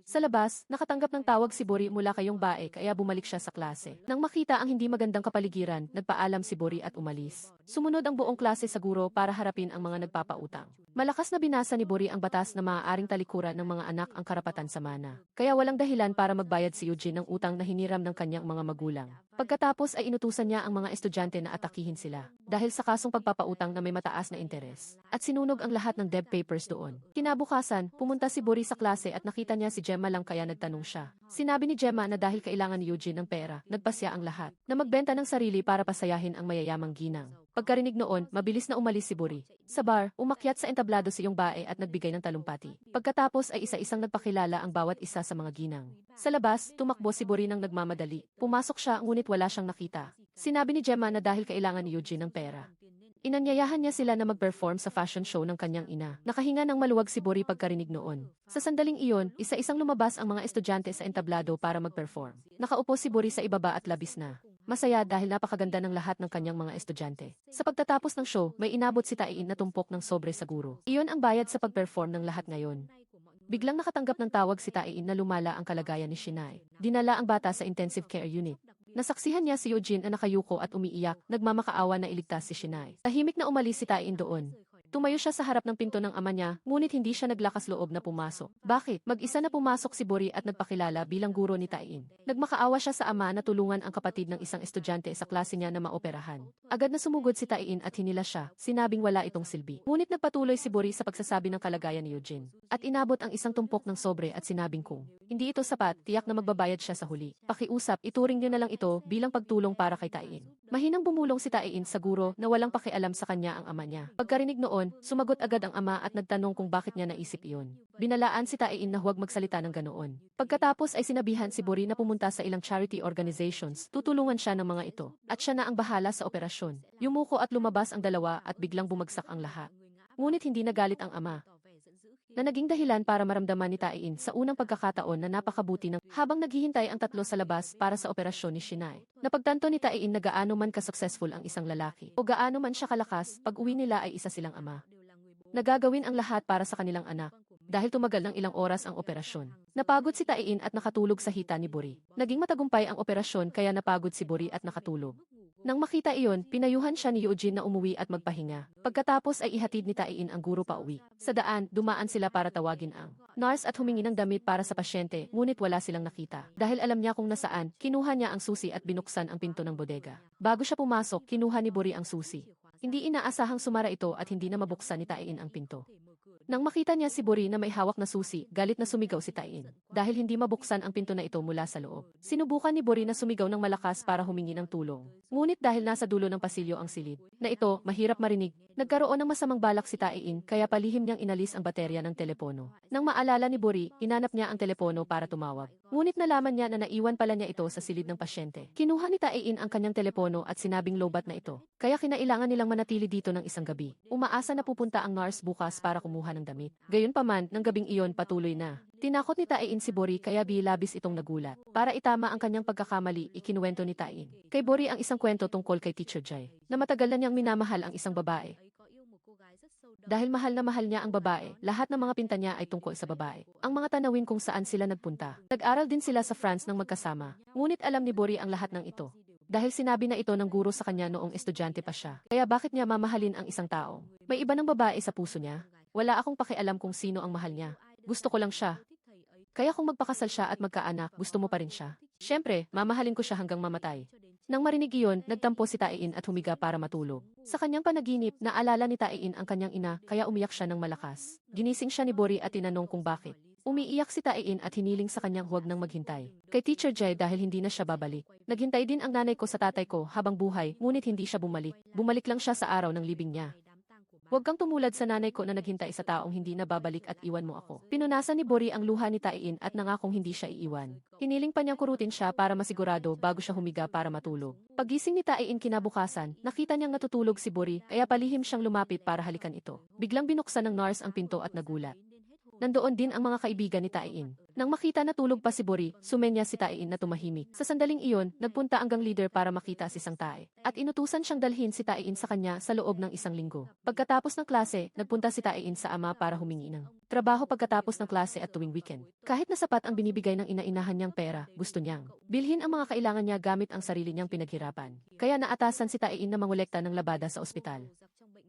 Sa labas, nakatanggap ng tawag si Bori mula kayong bae kaya bumalik siya sa klase. Nang makita ang hindi magandang kapaligiran, nagpaalam si Bori at umalis. Sumunod ang buong klase sa guro para harapin ang mga nagpapautang. Malakas na binasa ni Bori ang batas na maaaring talikuran ng mga anak ang karapatan sa mana. Kaya walang dahilan para magbayad si Eugene ng utang na hiniram ng kanyang mga magulang. Pagkatapos ay inutusan niya ang mga estudyante na atakihin sila dahil sa kasong pagpapautang na may mataas na interes. At sinunog ang lahat ng debt papers doon. Kinabukasan, pumunta si Bori sa klase at nakita niya si Gemma lang kaya nagtanong siya. Sinabi ni Gemma na dahil kailangan ni Eugene ng pera, nagpasya ang lahat na magbenta ng sarili para pasayahin ang mayayamang ginang. Pagkarinig noon, mabilis na umalis si Bori. Sa bar, umakyat sa entablado si yung bae at nagbigay ng talumpati. Pagkatapos ay isa-isang nagpakilala ang bawat isa sa mga ginang. Sa labas, tumakbo si Bori nang nagmamadali. Pumasok siya ngunit wala siyang nakita. Sinabi ni Gemma na dahil kailangan ni Eugene ng pera. Inanyayahan niya sila na mag-perform sa fashion show ng kanyang ina. Nakahinga ng maluwag si Bori pagkarinig noon. Sa sandaling iyon, isa-isang lumabas ang mga estudyante sa entablado para mag-perform. Nakaupo si Bori sa ibaba at labis na masaya dahil napakaganda ng lahat ng kanyang mga estudyante. Sa pagtatapos ng show, may inabot si Tae-in na tumpok ng sobre sa guro. Iyon ang bayad sa pag-perform ng lahat ngayon. Biglang nakatanggap ng tawag si Tae-in na lumala ang kalagayan ni Shinai. Dinala ang bata sa intensive care unit. Nasaksihan niya si Eugene na nakayuko at umiiyak, nagmamakaawa na iligtas si Shinai. Tahimik na umalis si Tae-in doon. Tumayo siya sa harap ng pinto ng ama niya, ngunit hindi siya naglakas loob na pumasok. Bakit? Mag-isa na pumasok si Bori at nagpakilala bilang guro ni Tae-in. Nagmakaawa siya sa ama na tulungan ang kapatid ng isang estudyante sa klase niya na maoperahan. Agad na sumugod si Tae-in at hinila siya, sinabing wala itong silbi. Ngunit nagpatuloy si Bori sa pagsasabi ng kalagayan ni Eugene. At inabot ang isang tumpok ng sobre at sinabing kung hindi ito sapat, tiyak na magbabayad siya sa huli. Pakiusap, ituring niyo na lang ito bilang pagtulong para kay Tae-in. Mahinang bumulong si Tae-in sa guro na walang pakialam sa kanya ang ama niya. Pagkarinig noon, sumagot agad ang ama at nagtanong kung bakit niya naisip iyon. Binalaan si Tae-in na huwag magsalita ng ganoon. Pagkatapos ay sinabihan si Bori na pumunta sa ilang charity organizations, tutulungan siya ng mga ito. At siya na ang bahala sa operasyon. Yumuko at lumabas ang dalawa at biglang bumagsak ang lahat. Ngunit hindi nagalit ang ama, na naging dahilan para maramdaman ni Tae-in sa unang pagkakataon na napakabuti ng habang naghihintay ang tatlo sa labas para sa operasyon ni Shinai. Napagtanto ni Tae-in na gaano man ka-successful ang isang lalaki o gaano man siya kalakas, pag uwi nila ay isa silang ama. Nagagawin ang lahat para sa kanilang anak. dahil tumagal ng ilang oras ang operasyon. Napagod si Taiin at nakatulog sa hita ni Buri. Naging matagumpay ang operasyon kaya napagod si Buri at nakatulog. Nang makita iyon, pinayuhan siya ni Eugene na umuwi at magpahinga. Pagkatapos ay ihatid ni Taiin ang guro pa uwi. Sa daan, dumaan sila para tawagin ang nurse at humingi ng damit para sa pasyente, ngunit wala silang nakita. Dahil alam niya kung nasaan, kinuha niya ang susi at binuksan ang pinto ng bodega. Bago siya pumasok, kinuha ni Buri ang susi. Hindi inaasahang sumara ito at hindi na mabuksan ni Taiin ang pinto. Nang makita niya si Buri na may hawak na susi, galit na sumigaw si Taiin. Dahil hindi mabuksan ang pinto na ito mula sa loob. Sinubukan ni Buri na sumigaw ng malakas para humingi ng tulong. Ngunit dahil nasa dulo ng pasilyo ang silid, na ito, mahirap marinig, nagkaroon ng masamang balak si Taiin kaya palihim niyang inalis ang baterya ng telepono. Nang maalala ni Buri, inanap niya ang telepono para tumawag. Ngunit nalaman niya na naiwan pala niya ito sa silid ng pasyente. Kinuha ni Taiin ang kanyang telepono at sinabing lowbat na ito. Kaya kinailangan nilang manatili dito ng isang gabi. Umaasa na pupunta ang nurse bukas para kumuha ng damit. Gayunpaman, ng gabing iyon patuloy na. Tinakot ni Taiin si Buri kaya bilabis itong nagulat. Para itama ang kanyang pagkakamali, ikinuwento ni Taiin kay Buri ang isang kwento tungkol kay Teacher Jai, na matagal na niyang minamahal ang isang babae. Dahil mahal na mahal niya ang babae, lahat ng mga pinta niya ay tungkol sa babae. Ang mga tanawin kung saan sila nagpunta. Nag-aral din sila sa France nang magkasama. Ngunit alam ni Buri ang lahat ng ito. Dahil sinabi na ito ng guro sa kanya noong estudyante pa siya. Kaya bakit niya mamahalin ang isang tao? May iba ng babae sa puso niya? Wala akong pakialam kung sino ang mahal niya. Gusto ko lang siya. Kaya kung magpakasal siya at magkaanak, gusto mo pa rin siya? Siyempre, mamahalin ko siya hanggang mamatay. Nang marinig iyon, nagtampo si Taiin at humiga para matulog. Sa kanyang panaginip, naalala ni Taiin ang kanyang ina, kaya umiyak siya ng malakas. Ginising siya ni Buri at tinanong kung bakit. Umiiyak si Taiin at hiniling sa kanyang huwag nang maghintay. Kay Teacher Jai dahil hindi na siya babalik. Naghintay din ang nanay ko sa tatay ko habang buhay, ngunit hindi siya bumalik. Bumalik lang siya sa araw ng libing niya. Huwag kang tumulad sa nanay ko na naghintay sa taong hindi na babalik at iwan mo ako. Pinunasan ni Buri ang luha ni Taiin at nangakong hindi siya iiwan. Hiniling pa niyang kurutin siya para masigurado bago siya humiga para matulog. Pagising ni Taiin kinabukasan, nakita niyang natutulog si Buri kaya palihim siyang lumapit para halikan ito. Biglang binuksan ng nurse ang pinto at nagulat. Nandoon din ang mga kaibigan ni Taiin. Nang makita na tulog pa si Buri, sumenya si Taiin na tumahimik. Sa sandaling iyon, nagpunta ang gang leader para makita si Sang Tae. At inutusan siyang dalhin si Taiin sa kanya sa loob ng isang linggo. Pagkatapos ng klase, nagpunta si Taiin sa ama para humingi ng trabaho pagkatapos ng klase at tuwing weekend. Kahit na sapat ang binibigay ng ina-inahan niyang pera, gusto niyang bilhin ang mga kailangan niya gamit ang sarili niyang pinaghirapan. Kaya naatasan si Taiin na mangolekta ng labada sa ospital.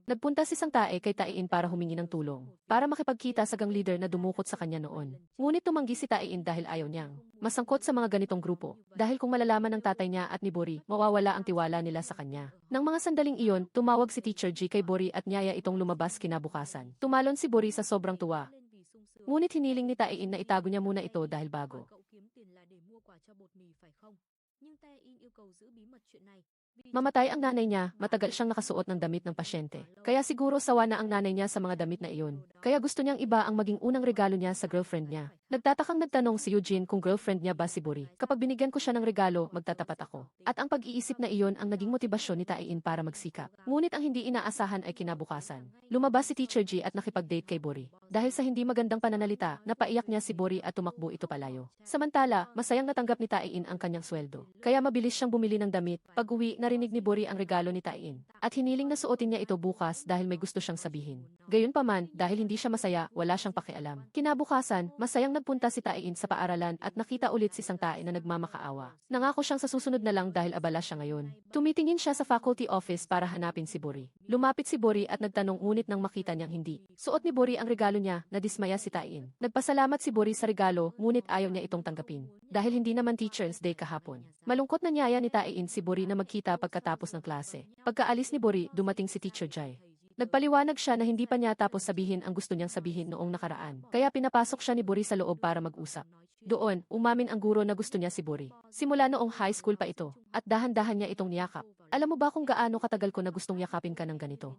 Nagpunta si Sang Tae kay Taiin para humingi ng tulong, para makipagkita sa gang leader na dumukot sa kanya noon. Ngunit tumanggi si Taiin dahil ayaw niyang masangkot sa mga ganitong grupo, dahil kung malalaman ng tatay niya at ni Buri, mawawala ang tiwala nila sa kanya. Nang mga sandaling iyon, tumawag si Teacher G kay Buri at niyaya itong lumabas kinabukasan. Tumalon si Buri sa sobrang tuwa. Ngunit hiniling ni Taiin na itago niya muna ito dahil bago. Mamatay ang nanay niya, matagal siyang nakasuot ng damit ng pasyente. Kaya siguro sawa na ang nanay niya sa mga damit na iyon. Kaya gusto niyang iba ang maging unang regalo niya sa girlfriend niya. Nagtatakang nagtanong si Eugene kung girlfriend niya ba si Buri. Kapag binigyan ko siya ng regalo, magtatapat ako. At ang pag-iisip na iyon ang naging motibasyon ni Taiin para magsikap. Ngunit ang hindi inaasahan ay kinabukasan. Lumabas si Teacher G at nakipag-date kay Buri. Dahil sa hindi magandang pananalita, napaiyak niya si Buri at tumakbo ito palayo. Samantala, masayang natanggap ni Taiin ang kanyang sweldo. Kaya mabilis siyang bumili ng damit. Pag-uwi, narinig ni Buri ang regalo ni Taiin. At hiniling na suotin niya ito bukas dahil may gusto siyang sabihin. Gayunpaman, dahil hindi siya masaya, wala siyang pakialam. Kinabukasan, masayang nagpunta si Taiin sa paaralan at nakita ulit si Sang Tae na nagmamakaawa. Nangako siyang sa susunod na lang dahil abala siya ngayon. Tumitingin siya sa faculty office para hanapin si Buri. Lumapit si Buri at nagtanong ngunit nang makita niyang hindi. Suot ni Buri ang regalo niya, nadismaya si Taiin. Nagpasalamat si Buri sa regalo ngunit ayaw niya itong tanggapin. Dahil hindi naman Teacher's Day kahapon. Malungkot na niyaya ni Taiin si Buri na magkita pagkatapos ng klase. Pagkaalis ni Buri, dumating si Teacher Jai. Nagpaliwanag siya na hindi pa niya tapos sabihin ang gusto niyang sabihin noong nakaraan. Kaya pinapasok siya ni Buri sa loob para mag-usap. Doon, umamin ang guro na gusto niya si Buri. Simula noong high school pa ito, at dahan-dahan niya itong niyakap. Alam mo ba kung gaano katagal ko na gustong yakapin ka ng ganito?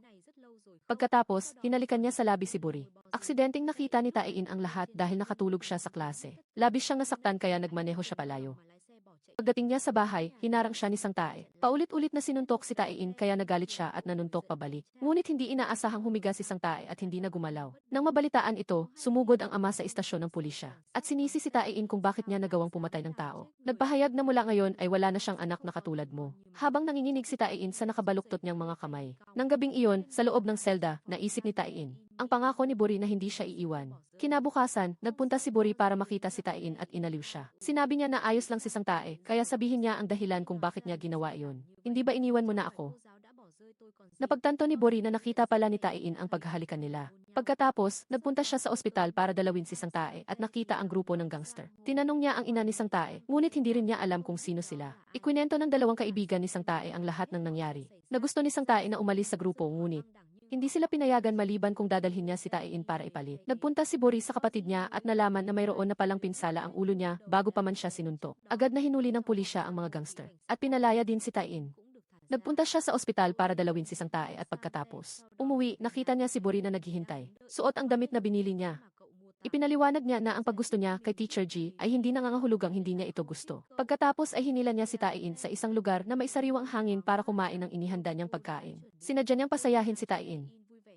Pagkatapos, hinalikan niya sa labi si Buri. Aksidenteng nakita ni Taiin ang lahat dahil nakatulog siya sa klase. Labis siyang nasaktan kaya nagmaneho siya palayo. Pagdating niya sa bahay, hinarang siya ni Sang Tae. Paulit-ulit na sinuntok si Taiin kaya nagalit siya at nanuntok pabalik. Ngunit hindi inaasahang humiga si Sang Tae at hindi na gumalaw. Nang mabalitaan ito, sumugod ang ama sa istasyon ng pulisya. At sinisi si Taiin kung bakit niya nagawang pumatay ng tao. Nagpahayag na mula ngayon ay wala na siyang anak na katulad mo. Habang nanginginig si Taiin sa nakabaluktot niyang mga kamay. Nang gabing iyon, sa loob ng selda, naisip ni Taiin. ang pangako ni Buri na hindi siya iiwan. Kinabukasan, nagpunta si Buri para makita si Tae-in at inaliw siya. Sinabi niya na ayos lang si Sang Tae, kaya sabihin niya ang dahilan kung bakit niya ginawa iyon. Hindi ba iniwan mo na ako? Napagtanto ni Buri na nakita pala ni Tae-in ang paghahalikan nila. Pagkatapos, nagpunta siya sa ospital para dalawin si Sang Tae at nakita ang grupo ng gangster. Tinanong niya ang ina ni Sang Tae, ngunit hindi rin niya alam kung sino sila. Ikwinento ng dalawang kaibigan ni Sang Tae ang lahat ng nangyari. Nagusto ni Sang Tae na umalis sa grupo ngunit hindi sila pinayagan maliban kung dadalhin niya si Tae-in para ipalit. Nagpunta si Buri sa kapatid niya at nalaman na mayroon na palang pinsala ang ulo niya bago pa man siya sinuntok. Agad na hinuli ng pulisya ang mga gangster at pinalaya din si Tae-in. Nagpunta siya sa ospital para dalawin si Sang Tae at pagkatapos umuwi, nakita niya si Buri na naghihintay. Suot ang damit na binili niya. Ipinaliwanag niya na ang paggusto niya kay Teacher G ay hindi nangangahulugang hindi niya ito gusto. Pagkatapos ay hinila niya si Tae-in sa isang lugar na may sariwang hangin para kumain ng inihanda niyang pagkain. Sinadya niyang pasayahin si Tae-in.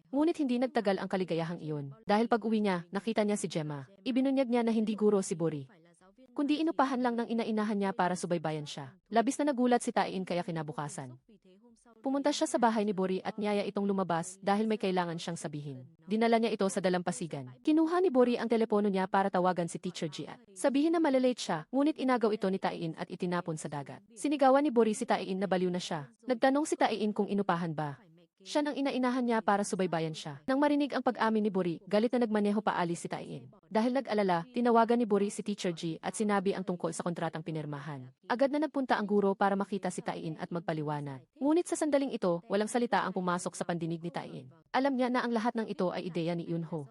Ngunit hindi nagtagal ang kaligayahang iyon. Dahil pag-uwi niya, nakita niya si Gemma. Ibinunyag niya na hindi guro si Buri, kundi inupahan lang ng ina-inahan niya para subaybayan siya. Labis na nagulat si Tae-in kaya kinabukasan pumunta siya sa bahay ni Buri at niyaya itong lumabas dahil may kailangan siyang sabihin. Dinala niya ito sa dalampasigan. Kinuha ni Buri ang telepono niya para tawagan si Teacher G at sabihin na malilate siya, ngunit inagaw ito ni Tae-in at itinapon sa dagat. Sinigawan ni Buri si Tae-in na baliw na siya. Nagtanong si Tae-in kung inupahan ba siya nang ina-inahan niya para subaybayan siya. Nang marinig ang pag-amin ni Buri, galit na nagmaneho paalis si Tae-in. Dahil nag-alala, tinawagan ni Buri si Teacher G at sinabi ang tungkol sa kontratang pinirmahan. Agad na nagpunta ang guro para makita si Tae-in at magpaliwanag. Ngunit sa sandaling ito, walang salita ang pumasok sa pandinig ni Tae-in. Alam niya na ang lahat ng ito ay ideya ni Yunho.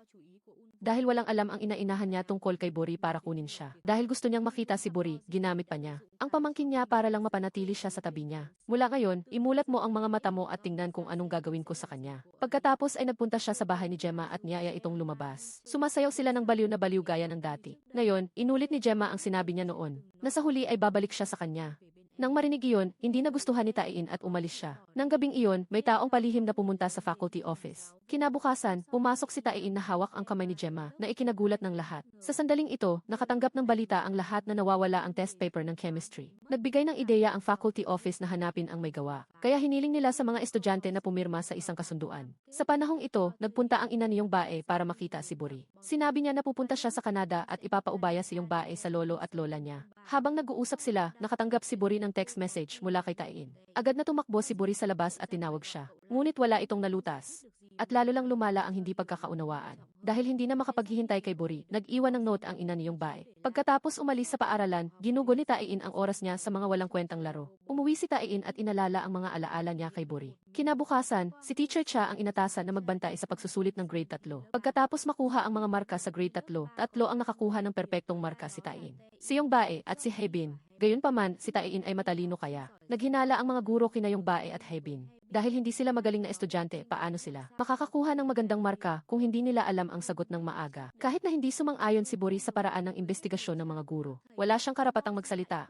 Dahil walang alam ang ina-inahan niya tungkol kay Buri para kunin siya. Dahil gusto niyang makita si Buri, ginamit pa niya ang pamangkin niya para lang mapanatili siya sa tabi niya. Mula ngayon, imulat mo ang mga mata mo at tingnan kung anong gagawin ko sa kanya. Pagkatapos ay nagpunta siya sa bahay ni Gemma at niyaya itong lumabas. Sumasayaw sila ng baliw na baliw gaya ng dati. Ngayon, inulit ni Gemma ang sinabi niya noon, na sa huli ay babalik siya sa kanya. Nang marinig iyon, hindi nagustuhan ni Tae-in at umalis siya. Nang gabing iyon, may taong palihim na pumunta sa faculty office. Kinabukasan, pumasok si Tae-in na hawak ang kamay ni Gemma na ikinagulat ng lahat. Sa sandaling ito, nakatanggap ng balita ang lahat na nawawala ang test paper ng chemistry. Nagbigay ng ideya ang faculty office na hanapin ang may gawa. Kaya hiniling nila sa mga estudyante na pumirma sa isang kasunduan. Sa panahong ito, nagpunta ang ina ni Yongbae para makita si Buri. Sinabi niya na pupunta siya sa Canada at ipapaubaya si Yongbae sa lolo at lola niya. Habang nag-uusap sila, nakatanggap si Buri ng text message mula kay Tae-in. Agad na tumakbo si Buri sa labas at tinawag siya. Ngunit wala itong nalutas. At lalo lang lumala ang hindi pagkakaunawaan. Dahil hindi na makapaghihintay kay Buri, nag-iwan ng note ang ina ni Yongbae. Pagkatapos umalis sa paaralan, ginugo ni Tae-in ang oras niya sa mga walang kwentang laro. Umuwi si Tae-in at inalala ang mga alaala niya kay Buri. Kinabukasan, si Teacher Cha ang inatasan na magbantay sa pagsusulit ng grade 3. Pagkatapos makuha ang mga marka sa grade 3, tatlo ang nakakuha ng perpektong marka si Tae-in, si Yongbae at si Haebin. Gayunpaman, si Tae-in ay matalino kaya. Naghinala ang mga guro kina Yongbae at Haebin. Dahil hindi sila magaling na estudyante, paano sila makakakuha ng magandang marka kung hindi nila alam ang sagot ng maaga? Kahit na hindi sumang-ayon si Buri sa paraan ng investigasyon ng mga guro, wala siyang karapatang magsalita.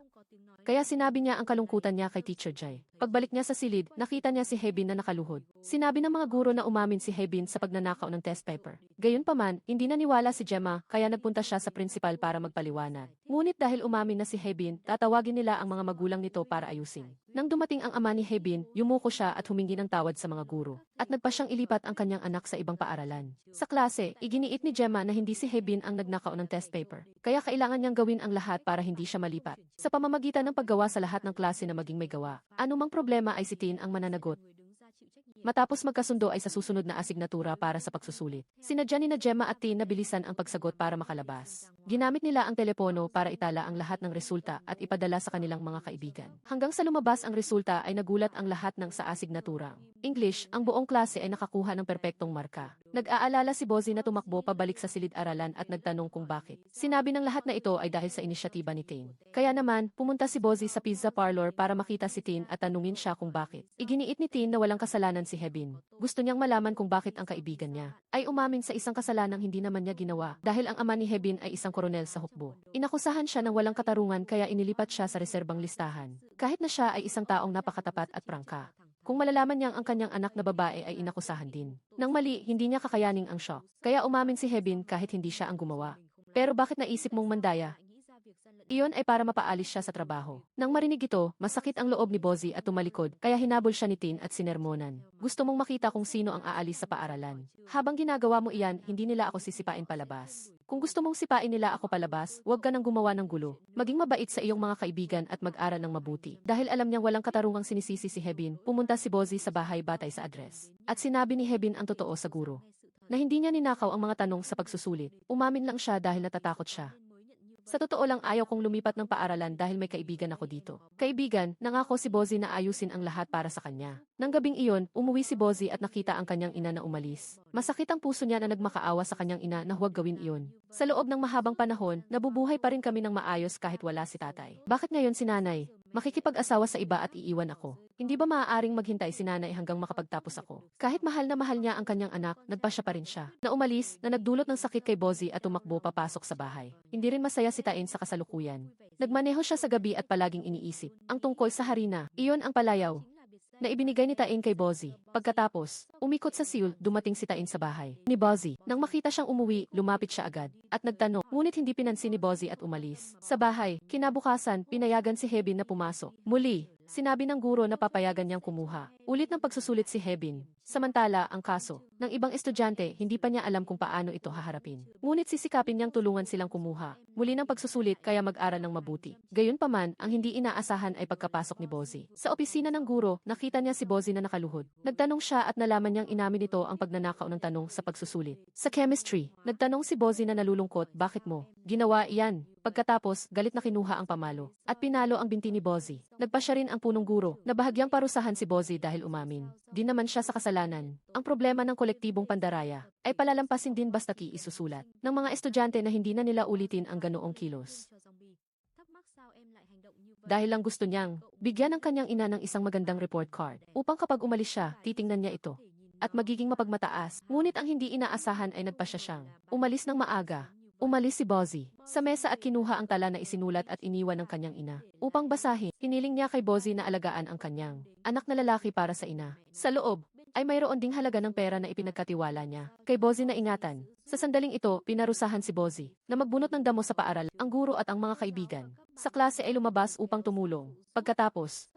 Kaya sinabi niya ang kalungkutan niya kay Teacher Jai. Pagbalik niya sa silid, nakita niya si Haebin na nakaluhod. Sinabi ng mga guro na umamin si Haebin sa pagnanakaw ng test paper. Gayunpaman, hindi naniwala si Gemma kaya nagpunta siya sa principal para magpaliwanag. Ngunit dahil umamin na si Haebin, tatawagin nila ang mga magulang nito para ayusin. Nang dumating ang ama ni Haebin, yumuko siya at humingi ng tawad sa mga guro. At nagpa siyang ilipat ang kanyang anak sa ibang paaralan. Sa klase, iginiit ni Gemma na hindi si Haebin ang nagnakaw ng test paper. Kaya kailangan niyang gawin ang lahat para hindi siya malipat. Sa pamamagitan ng paggawa sa lahat ng klase na maging may gawa. Anumang problema ay si Tin ang mananagot. Matapos magkasundo ay sa susunod na asignatura para sa pagsusulit. Sinadya ni na Gemma at Tin na bilisan ang pagsagot para makalabas. Ginamit nila ang telepono para itala ang lahat ng resulta at ipadala sa kanilang mga kaibigan. Hanggang sa lumabas ang resulta ay nagulat ang lahat ng sa asignatura. English, ang buong klase ay nakakuha ng perpektong marka. Nag-aalala si Bozy na tumakbo pabalik sa silid-aralan at nagtanong kung bakit. Sinabi ng lahat na ito ay dahil sa inisyatiba ni Tin. Kaya naman, pumunta si Bozy sa pizza parlor para makita si Tin at tanungin siya kung bakit. Iginiit ni Tin na walang kasalanan si Haebin. Gusto niyang malaman kung bakit ang kaibigan niya ay umamin sa isang kasalanang hindi naman niya ginawa dahil ang ama ni Haebin ay isang koronel sa hukbo. Inakusahan siya ng walang katarungan kaya inilipat siya sa reserbang listahan. Kahit na siya ay isang taong napakatapat at prangka. Kung malalaman niyang ang kanyang anak na babae ay inakusahan din. Nang mali, hindi niya kakayaning ang shock. Kaya umamin si Haebin kahit hindi siya ang gumawa. Pero bakit naisip mong mandaya Iyon ay para mapaalis siya sa trabaho. Nang marinig ito, masakit ang loob ni Bozy at tumalikod, kaya hinabol siya ni Tin at sinermonan. Gusto mong makita kung sino ang aalis sa paaralan. Habang ginagawa mo iyan, hindi nila ako sisipain palabas. Kung gusto mong sipain nila ako palabas, huwag ka nang gumawa ng gulo. Maging mabait sa iyong mga kaibigan at mag-aral ng mabuti. Dahil alam niyang walang katarungang sinisisi si Hebin, pumunta si Bozy sa bahay batay sa address. At sinabi ni Hebin ang totoo sa guro. Na hindi niya ninakaw ang mga tanong sa pagsusulit. Umamin lang siya dahil natatakot siya. Sa totoo lang ayaw kong lumipat ng paaralan dahil may kaibigan ako dito. Kaibigan, nangako si Bozy na ayusin ang lahat para sa kanya. Nang gabing iyon, umuwi si Bozy at nakita ang kanyang ina na umalis. Masakit ang puso niya na nagmakaawa sa kanyang ina na huwag gawin iyon. Sa loob ng mahabang panahon, nabubuhay pa rin kami ng maayos kahit wala si tatay. Bakit ngayon si nanay? Makikipag-asawa sa iba at iiwan ako. Hindi ba maaaring maghintay si nanay hanggang makapagtapos ako? Kahit mahal na mahal niya ang kanyang anak, nagpasya pa rin siya. Na umalis, na nagdulot ng sakit kay Bozy at tumakbo papasok sa bahay. Hindi rin masaya si Tain sa kasalukuyan. Nagmaneho siya sa gabi at palaging iniisip. Ang tungkol sa harina, iyon ang palayaw na ibinigay ni Tain kay Bozy. Pagkatapos, umikot sa Seoul, dumating si Tain sa bahay ni Bozy. Nang makita siyang umuwi, lumapit siya agad at nagtanong, ngunit hindi pinansin ni Bozy at umalis. Sa bahay, kinabukasan, pinayagan si Hebin na pumasok. Muli, sinabi ng guro na papayagan niyang kumuha. Ulit ng pagsusulit si Hebin. Samantala, ang kaso ng ibang estudyante, hindi pa niya alam kung paano ito haharapin. Ngunit sisikapin niyang tulungan silang kumuha. Muli ng pagsusulit kaya mag-aral ng mabuti. Gayunpaman, ang hindi inaasahan ay pagkapasok ni Bozy. Sa opisina ng guro, nakita niya si Bozy na nakaluhod. Nagtanong siya at nalaman niyang inamin nito ang pagnanakaw ng tanong sa pagsusulit. Sa chemistry, nagtanong si Bozy na nalulungkot, bakit mo ginawa iyan? Pagkatapos, galit na kinuha ang pamalo at pinalo ang binti ni Bozy. Nagpasya rin ang punong guro na bahagyang parusahan si Bozy dahil umamin. Di naman siya sa kasalanan. Ang problema ng kolektibong pandaraya ay palalampasin din basta't isusulat ng mga estudyante na hindi na nila ulitin ang ganoong kilos. Dahil lang gusto niyang bigyan ng kanyang ina ng isang magandang report card upang kapag umalis siya, titingnan niya ito at magiging mapagmataas. Ngunit ang hindi inaasahan ay nagpasya siyang umalis ng maaga. Umalis si Bozy sa mesa at kinuha ang tala na isinulat at iniwan ng kanyang ina. Upang basahin, hiniling niya kay Bozy na alagaan ang kanyang anak na lalaki para sa ina. Sa loob, ay mayroon ding halaga ng pera na ipinagkatiwala niya kay Bozy na ingatan. Sa sandaling ito, pinarusahan si Bozy na magbunot ng damo sa paaralan, ang guro at ang mga kaibigan. Sa klase ay lumabas upang tumulong. Pagkatapos,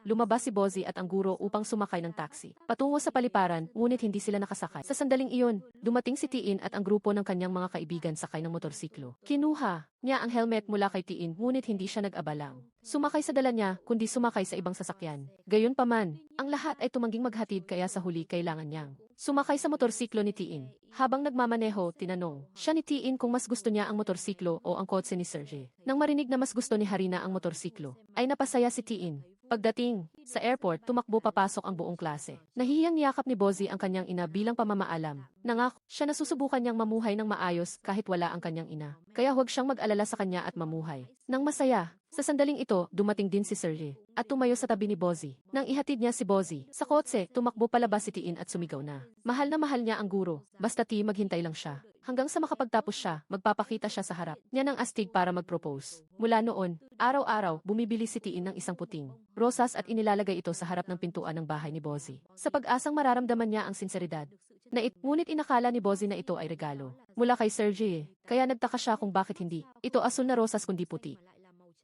lumabas si Bozy at ang guro upang sumakay ng taxi patungo sa paliparan, ngunit hindi sila nakasakay. Sa sandaling iyon, dumating si Tiin at ang grupo ng kanyang mga kaibigan sakay ng motorsiklo. Kinuha niya ang helmet mula kay Tiin, ngunit hindi siya nag-abalang sumakay sa dala niya, kundi sumakay sa ibang sasakyan. Gayunpaman, ang lahat ay tumangging maghatid kaya sa huli kailangan niyang sumakay sa motorsiklo ni Tiin. Habang nagmamaneho, tinanong siya ni Tiin kung mas gusto niya ang motorsiklo o ang kotse ni Sergey. Nang marinig na mas gusto ni Harina ang motorsiklo, ay napasaya si Tiin. Pagdating sa airport, tumakbo papasok ang buong klase. Nahihiyang niyakap ni Bozy ang kanyang ina bilang pamamaalam. Nangako, siya na susubukan niyang mamuhay ng maayos kahit wala ang kanyang ina. Kaya huwag siyang mag-alala sa kanya at mamuhay nang masaya. Sa sandaling ito, dumating din si Sergey at tumayo sa tabi ni Bozy. Nang ihatid niya si Bozy sa kotse, tumakbo palabas si Tiin at sumigaw na mahal niya ang guro. Basta maghintay lang siya. Hanggang sa makapagtapos siya, magpapakita siya sa harap niya ng astig para mag-propose. Mula noon, araw-araw, bumibili si Tiin ng isang puting rosas at inilalagay ito sa harap ng pintuan ng bahay ni Bozy. Sa pag-asang mararamdaman niya ang sinseridad. Ngunit inakala ni Bozy na ito ay regalo mula kay Sergey. Kaya nagtaka siya kung bakit hindi ito asul na rosas kundi puti.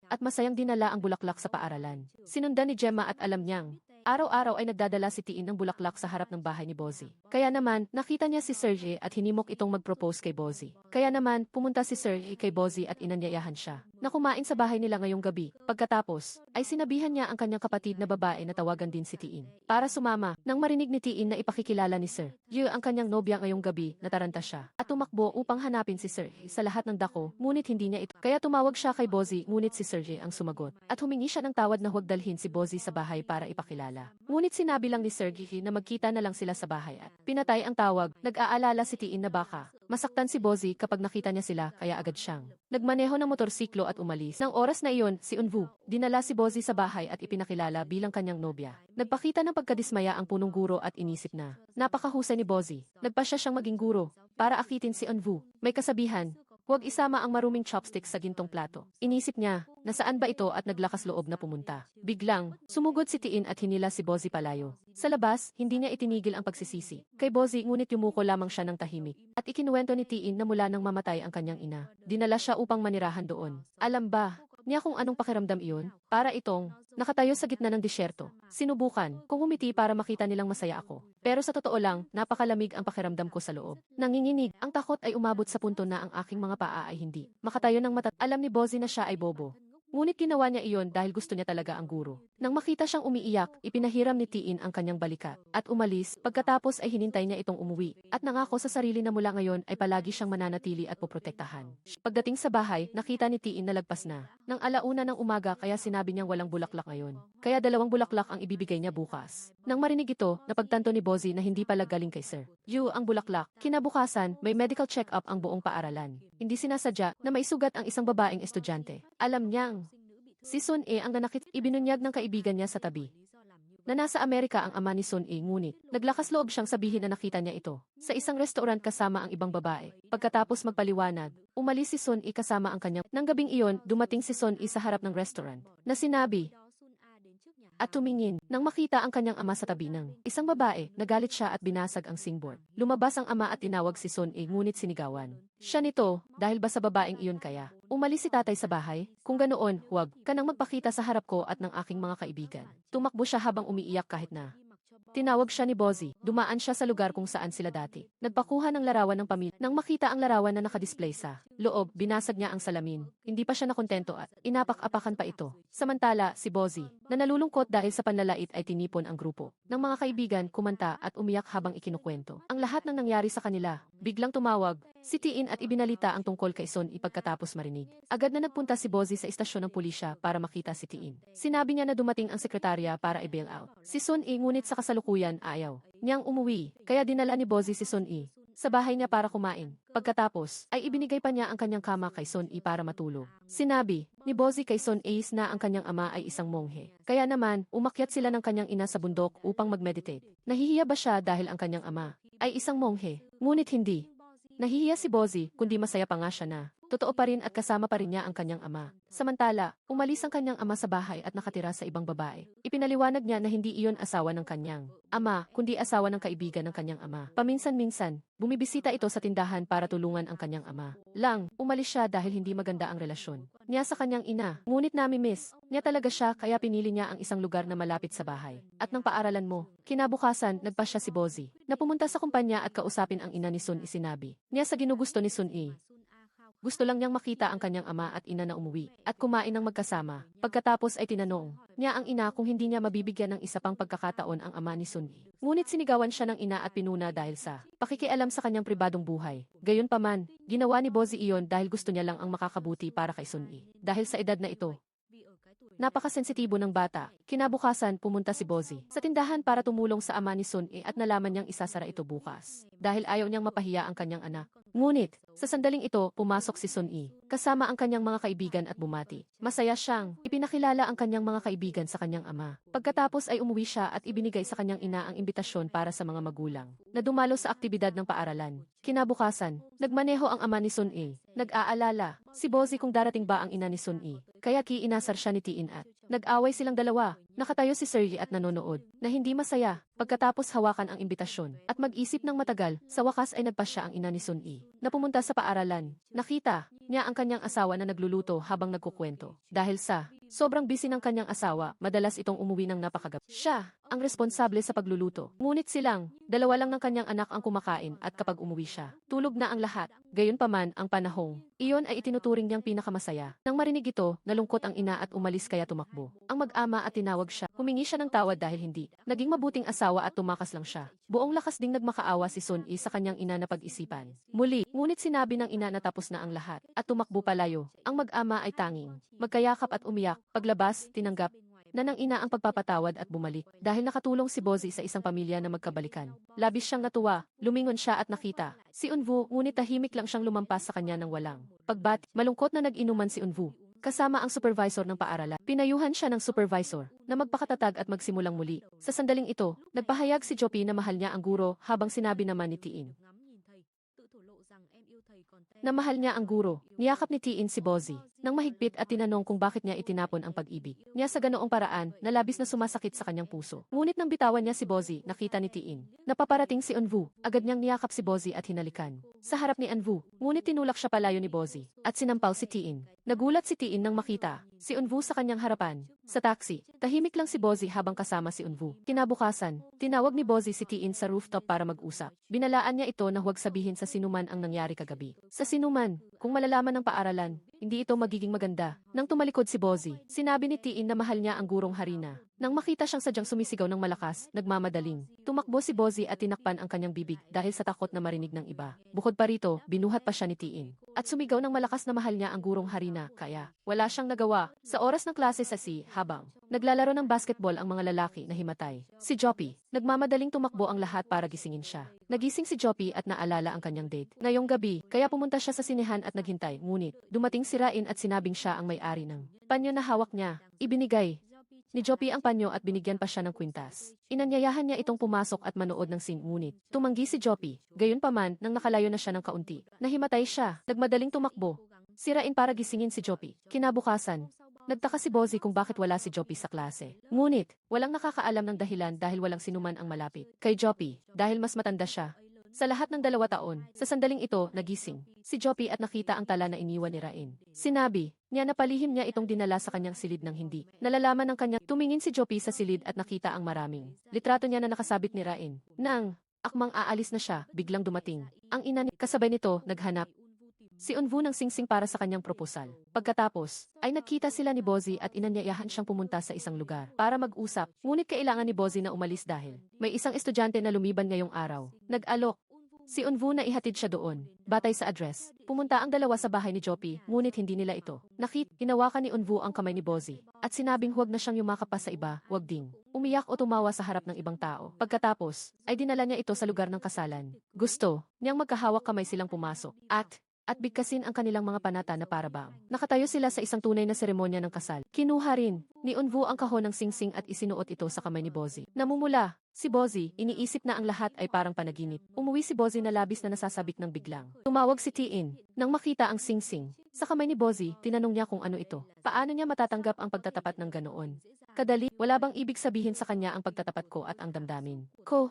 At masayang dinala ang bulaklak sa paaralan. Sinundan ni Gemma at alam niyang araw-araw ay nagdadala si Tiin ng bulaklak sa harap ng bahay ni Bozy. Kaya naman, nakita niya si Sergey at hinimok itong mag-propose kay Bozy. Kaya naman, pumunta si Sergey kay Bozy at inanyayahan siya na kumain sa bahay nila ngayong gabi. Pagkatapos, ay sinabihan niya ang kanyang kapatid na babae na tawagan din si Tiin para sumama. Nang marinig ni Tiin na ipakikilala ni Sir Yu ang kanyang nobya ngayong gabi, nataranta siya at tumakbo upang hanapin si Sergey sa lahat ng dako, ngunit hindi niya ito. Kaya tumawag siya kay Bozy, ngunit si Sergey ang sumagot at humingi siya ng tawad na huwag dalhin si Bozy sa bahay para ipakilala. Ngunit sinabi lang ni Sergey na magkita na lang sila sa bahay at pinatay ang tawag. Nag-aalala si Tiin na baka masaktan si Bozy kapag nakita niya sila, kaya agad siyang nagmaneho ng motorsiklo at umalis. Nang oras na iyon, si Eunwoo dinala si Bozy sa bahay at ipinakilala bilang kanyang nobya. Nagpakita ng pagkadismaya ang punong guro at inisip na napakahusay ni Bozy. Nagpasya siyang maging guro para akitin si Eunwoo. May kasabihan, huwag isama ang maruming chopsticks sa gintong plato. Inisip niya, nasaan ba ito at naglakas loob na pumunta. Biglang, sumugod si Tiin at hinila si Bozy palayo. Sa labas, hindi niya itinigil ang pagsisisi kay Bozy, ngunit yumuko lamang siya ng tahimik. At ikinuwento ni Tiin na mula nang mamatay ang kanyang ina, dinala siya upang manirahan doon. Alam ba niya kung anong pakiramdam iyon, para itong nakatayo sa gitna ng disyerto. Sinubukan kung umiti para makita nilang masaya ako. Pero sa totoo lang, napakalamig ang pakiramdam ko sa loob. Nanginginig, ang takot ay umabot sa punto na ang aking mga paa ay hindi makatayo ng mata. Alam ni Bozy na siya ay bobo. Ngunit ginawa niya iyon dahil gusto niya talaga ang guro. Nang makita siyang umiiyak, ipinahiram ni Tiin ang kanyang balikat at umalis. Pagkatapos ay hinintay niya itong umuwi at nangako sa sarili na mula ngayon ay palagi siyang mananatili at poprotektahan. Pagdating sa bahay, nakita ni Tiin na lagpas na nang alauna ng umaga kaya sinabi niyang walang bulaklak ngayon. Kaya 2 bulaklak ang ibibigay niya bukas. Nang marinig ito, napagtanto ni Bozy na hindi pala galing kay Sir Yu ang bulaklak. Kinabukasan, may medical check-up ang buong paaralan. Hindi sinasadya na maisugat ang isang babaeng estudyante. Alam niyang si Sun E ang nanakit, ibinunyag ng kaibigan niya sa tabi na nasa Amerika ang ama ni Sun E, ngunit naglakas loob siyang sabihin na nakita niya ito sa isang restaurant kasama ang ibang babae. Pagkatapos magpaliwanag, umalis si Sun E kasama ang kanyang. Nang gabing iyon, dumating si Sun E sa harap ng restaurant na sinabi at tumingin. Nang makita ang kanyang ama sa tabi ng isang babae, nagalit siya at binasag ang singboard. Lumabas ang ama at tinawag si Sun E, ngunit sinigawan siya nito dahil ba sa babaeng iyon kaya umalis si tatay sa bahay? Kung ganoon, huwag ka nang magpakita sa harap ko at ng aking mga kaibigan. Tumakbo siya habang umiiyak kahit na tinawag siya ni Bozy. Dumaan siya sa lugar kung saan sila dati nagpakuha ng larawan ng pamilya. Nang makita ang larawan na nakadisplay sa loob, binasag niya ang salamin. Hindi pa siya nakontento at inapak-apakan pa ito. Samantala, si Bozy, na nalulungkot dahil sa panlalait ay tinipon ang grupo ng mga kaibigan, kumanta at umiyak habang ikinukwento ang lahat ng nangyari sa kanila. Biglang tumawag si Tiin at ibinalita ang tungkol kay Sun E pagkatapos marinig. Agad na nagpunta si Bozy sa istasyon ng pulisya para makita si Tiin. Sinabi niya na dumating ang sekretarya para i-bail out si Sun E, ngunit sa kasalukuyan ayaw niyang umuwi, kaya dinala ni Bozy si Sun E sa bahay niya para kumain. Pagkatapos, ay ibinigay pa niya ang kanyang kama kay Sun E para matulog. Sinabi ni Bozy kay Sun E na ang kanyang ama ay isang monghe. Kaya naman, umakyat sila ng kanyang ina sa bundok upang mag-meditate. Nahihiya ba siya dahil ang kanyang ama ay isang monghe? Ngunit hindi nahihiya si Bozy, kundi masaya pa nga siya na totoo pa rin at kasama pa rin niya ang kanyang ama. Samantala, umalis ang kanyang ama sa bahay at nakatira sa ibang babae. Ipinaliwanag niya na hindi iyon asawa ng kanyang ama, kundi asawa ng kaibigan ng kanyang ama. Paminsan-minsan, bumibisita ito sa tindahan para tulungan ang kanyang ama. Umalis siya dahil hindi maganda ang relasyon niya sa kanyang ina. Ngunit nami-miss niya talaga siya kaya pinili niya ang isang lugar na malapit sa bahay. At ng paaralan mo, kinabukasan, nagpa siya si Bozy na pumunta sa kumpanya at kausapin ang ina ni Sun E. Sinabi niya sa ginugusto ni Sun E. Gusto lang niyang makita ang kanyang ama at ina na umuwi at kumain ng magkasama. Pagkatapos ay tinanong niya ang ina kung hindi niya mabibigyan ng isa pang pagkakataon ang ama ni Sun E. Ngunit sinigawan siya ng ina at pinuna dahil sa pakikialam sa kanyang pribadong buhay. Gayunpaman, ginawa ni Bozy iyon dahil gusto niya lang ang makakabuti para kay Sun E. Dahil sa edad na ito, napakasensitibo ng bata. Kinabukasan, pumunta si Bozy sa tindahan para tumulong sa ama ni Sun E at nalaman niyang isasara ito bukas dahil ayaw niyang mapahiya ang kanyang anak. Ngunit, sa sandaling ito, pumasok si Sun E kasama ang kanyang mga kaibigan at bumati. Masaya siyang ipinakilala ang kanyang mga kaibigan sa kanyang ama. Pagkatapos ay umuwi siya at ibinigay sa kanyang ina ang imbitasyon para sa mga magulang na dumalo sa aktibidad ng paaralan. Kinabukasan, nagmaneho ang ama ni Sun E. Nag-aalala si Bozy kung darating ba ang ina ni Sun E. Kaya kiinasar siya ni Tiin at nag-away silang dalawa. Nakatayo si Sergi at nanonood na hindi masaya. Pagkatapos hawakan ang imbitasyon at mag-isip ng matagal, sa wakas ay nagpasya ang ina ni Sun E na pumunta sa paaralan. Nakita niya ang kanyang asawa na nagluluto habang nagkukwento. Dahil sa sobrang busy ng kanyang asawa, madalas itong umuwi ng napakagabi. Siya ang responsable sa pagluluto. Ngunit silang dalawa lang ng kanyang anak ang kumakain at kapag umuwi siya, tulog na ang lahat. Gayunpaman ang panahong iyon ay itinuturing niyang pinakamasaya. Nang marinig ito, nalungkot ang ina at umalis kaya tumakbo ang mag-ama at tinawag siya. Humingi siya ng tawad dahil hindi naging mabuting asawa at tumakas lang siya. Buong lakas ding nagmakaawa si Sun E sa kanyang ina na pag-isipan. Muli, ngunit sinabi ng ina na tapos na ang lahat at tumakbo palayo. Ang mag-ama ay tanging magkayakap at umiyak. Paglabas, tinanggap na ng ina ang pagpapatawad at bumalik dahil nakatulong si Bozy sa isang pamilya na magkabalikan. Labis siyang natuwa, lumingon siya at nakita si Unvu, ngunit tahimik lang siyang lumampas sa kanya ng walang pagbati. Malungkot na nag-inuman si Unvu kasama ang supervisor ng paaralan. Pinayuhan siya ng supervisor na magpakatatag at magsimulang muli. Sa sandaling ito, nagpahayag si Jopi na mahal niya ang guro habang sinabi naman ni Tiin na mahal niya ang guro. Niyakap ni Tiin si Bozy ng mahigpit at tinanong kung bakit niya itinapon ang pag-ibig niya sa ganoong paraan na labis na sumasakit sa kanyang puso. Ngunit nang bitawan niya si Bozi, nakita ni Tiin. Napaparating si Eunwoo, agad niyang niyakap si Bozi at hinalikan. Sa harap ni Eunwoo, ngunit tinulak siya palayo ni Bozi at sinampal si Tiin. Nagulat si Tiin nang makita si Eunwoo sa kanyang harapan. Sa taxi, tahimik lang si Bozi habang kasama si Eunwoo. Kinabukasan, tinawag ni Bozi si Tiin sa rooftop para mag-usap. Binalaan niya ito na huwag sabihin sa sinuman ang nangyari kagabi. Sa sinuman, kung malalaman ng paaralan, hindi ito magiging maganda. Nang tumalikod si Bozi, sinabi ni Tiin na mahal niya ang gurong Harina. Nang makita siyang sadyang sumisigaw ng malakas, nagmamadaling. Tumakbo si Bozi at tinakpan ang kanyang bibig dahil sa takot na marinig ng iba. Bukod pa rito, binuhat pa siya ni Tiin. At sumigaw ng malakas na mahal niya ang gurong Harina, kaya wala siyang nagawa. Sa oras ng klase sa habang naglalaro ng basketball ang mga lalaki na himatay. Si Joppy, nagmamadaling tumakbo ang lahat para gisingin siya. Nagising si Joppy at naalala ang kanyang date. Ngayong gabi, kaya pumunta siya sa sinehan at naghintay, ngunit dumating si Rain at sinabing siya ang may-ari ng panyo na hawak niya. Ibinigay ni Joppy ang panyo at binigyan pa siya ng kwintas. Inanyayahan niya itong pumasok at manood ng scene, ngunit tumanggi si Joppy. Gayunpaman, nang nakalayo na siya ng kaunti, nahimatay siya. Nagmadaling tumakbo si Rain para gisingin si Joppy. Kinabukasan, nagtaka si Bozi kung bakit wala si Joppy sa klase. Ngunit, walang nakakaalam ng dahilan dahil walang sinuman ang malapit kay Joppy dahil mas matanda siya. Sa lahat ng 2 taon, sa sandaling ito, nagising si Joppy at nakita ang tala na iniwan ni Rain. Sinabi niya na palihim niya itong dinala sa kanyang silid ng hindi nalalaman ng kanya. Tumingin si Joppy sa silid at nakita ang maraming litrato niya na nakasabit ni Rain. Nang akmang aalis na siya, biglang dumating ang ina ni kasabay nito, naghanap si Eunwoo ng singsing para sa kanyang proposal. Pagkatapos, ay nagkita sila ni Bozi at inanyayahan siyang pumunta sa isang lugar para mag-usap. Ngunit kailangan ni Bozi na umalis dahil may isang estudyante na lumiban ngayong araw. Nag-alok si Eunwoo na ihatid siya doon. Batay sa address, pumunta ang dalawa sa bahay ni Joppy, ngunit hindi nila ito hinawakan ni Eunwoo ang kamay ni Bozi at sinabing huwag na siyang yumakap pa sa iba, huwag ding umiyak o tumawa sa harap ng ibang tao. Pagkatapos, ay dinala niya ito sa lugar ng kasalan. Gusto niyang magkahawak kamay silang pumasok at bigkasin ang kanilang mga panata na parabang nakatayo sila sa isang tunay na seremonya ng kasal. Kinuha rin ni Eunwoo ang kahon ng singsing at isinuot ito sa kamay ni Bozi. Namumula si Bozi, iniisip na ang lahat ay parang panaginip. Umuwi si Bozi na labis na nasasabik ng biglang. Tumawag si Tiin. Nang makita ang singsing sa kamay ni Bozi, tinanong niya kung ano ito. Paano niya matatanggap ang pagtatapat ng ganoon? Kadali, wala bang ibig sabihin sa kanya ang pagtatapat ko at ang damdamin ko?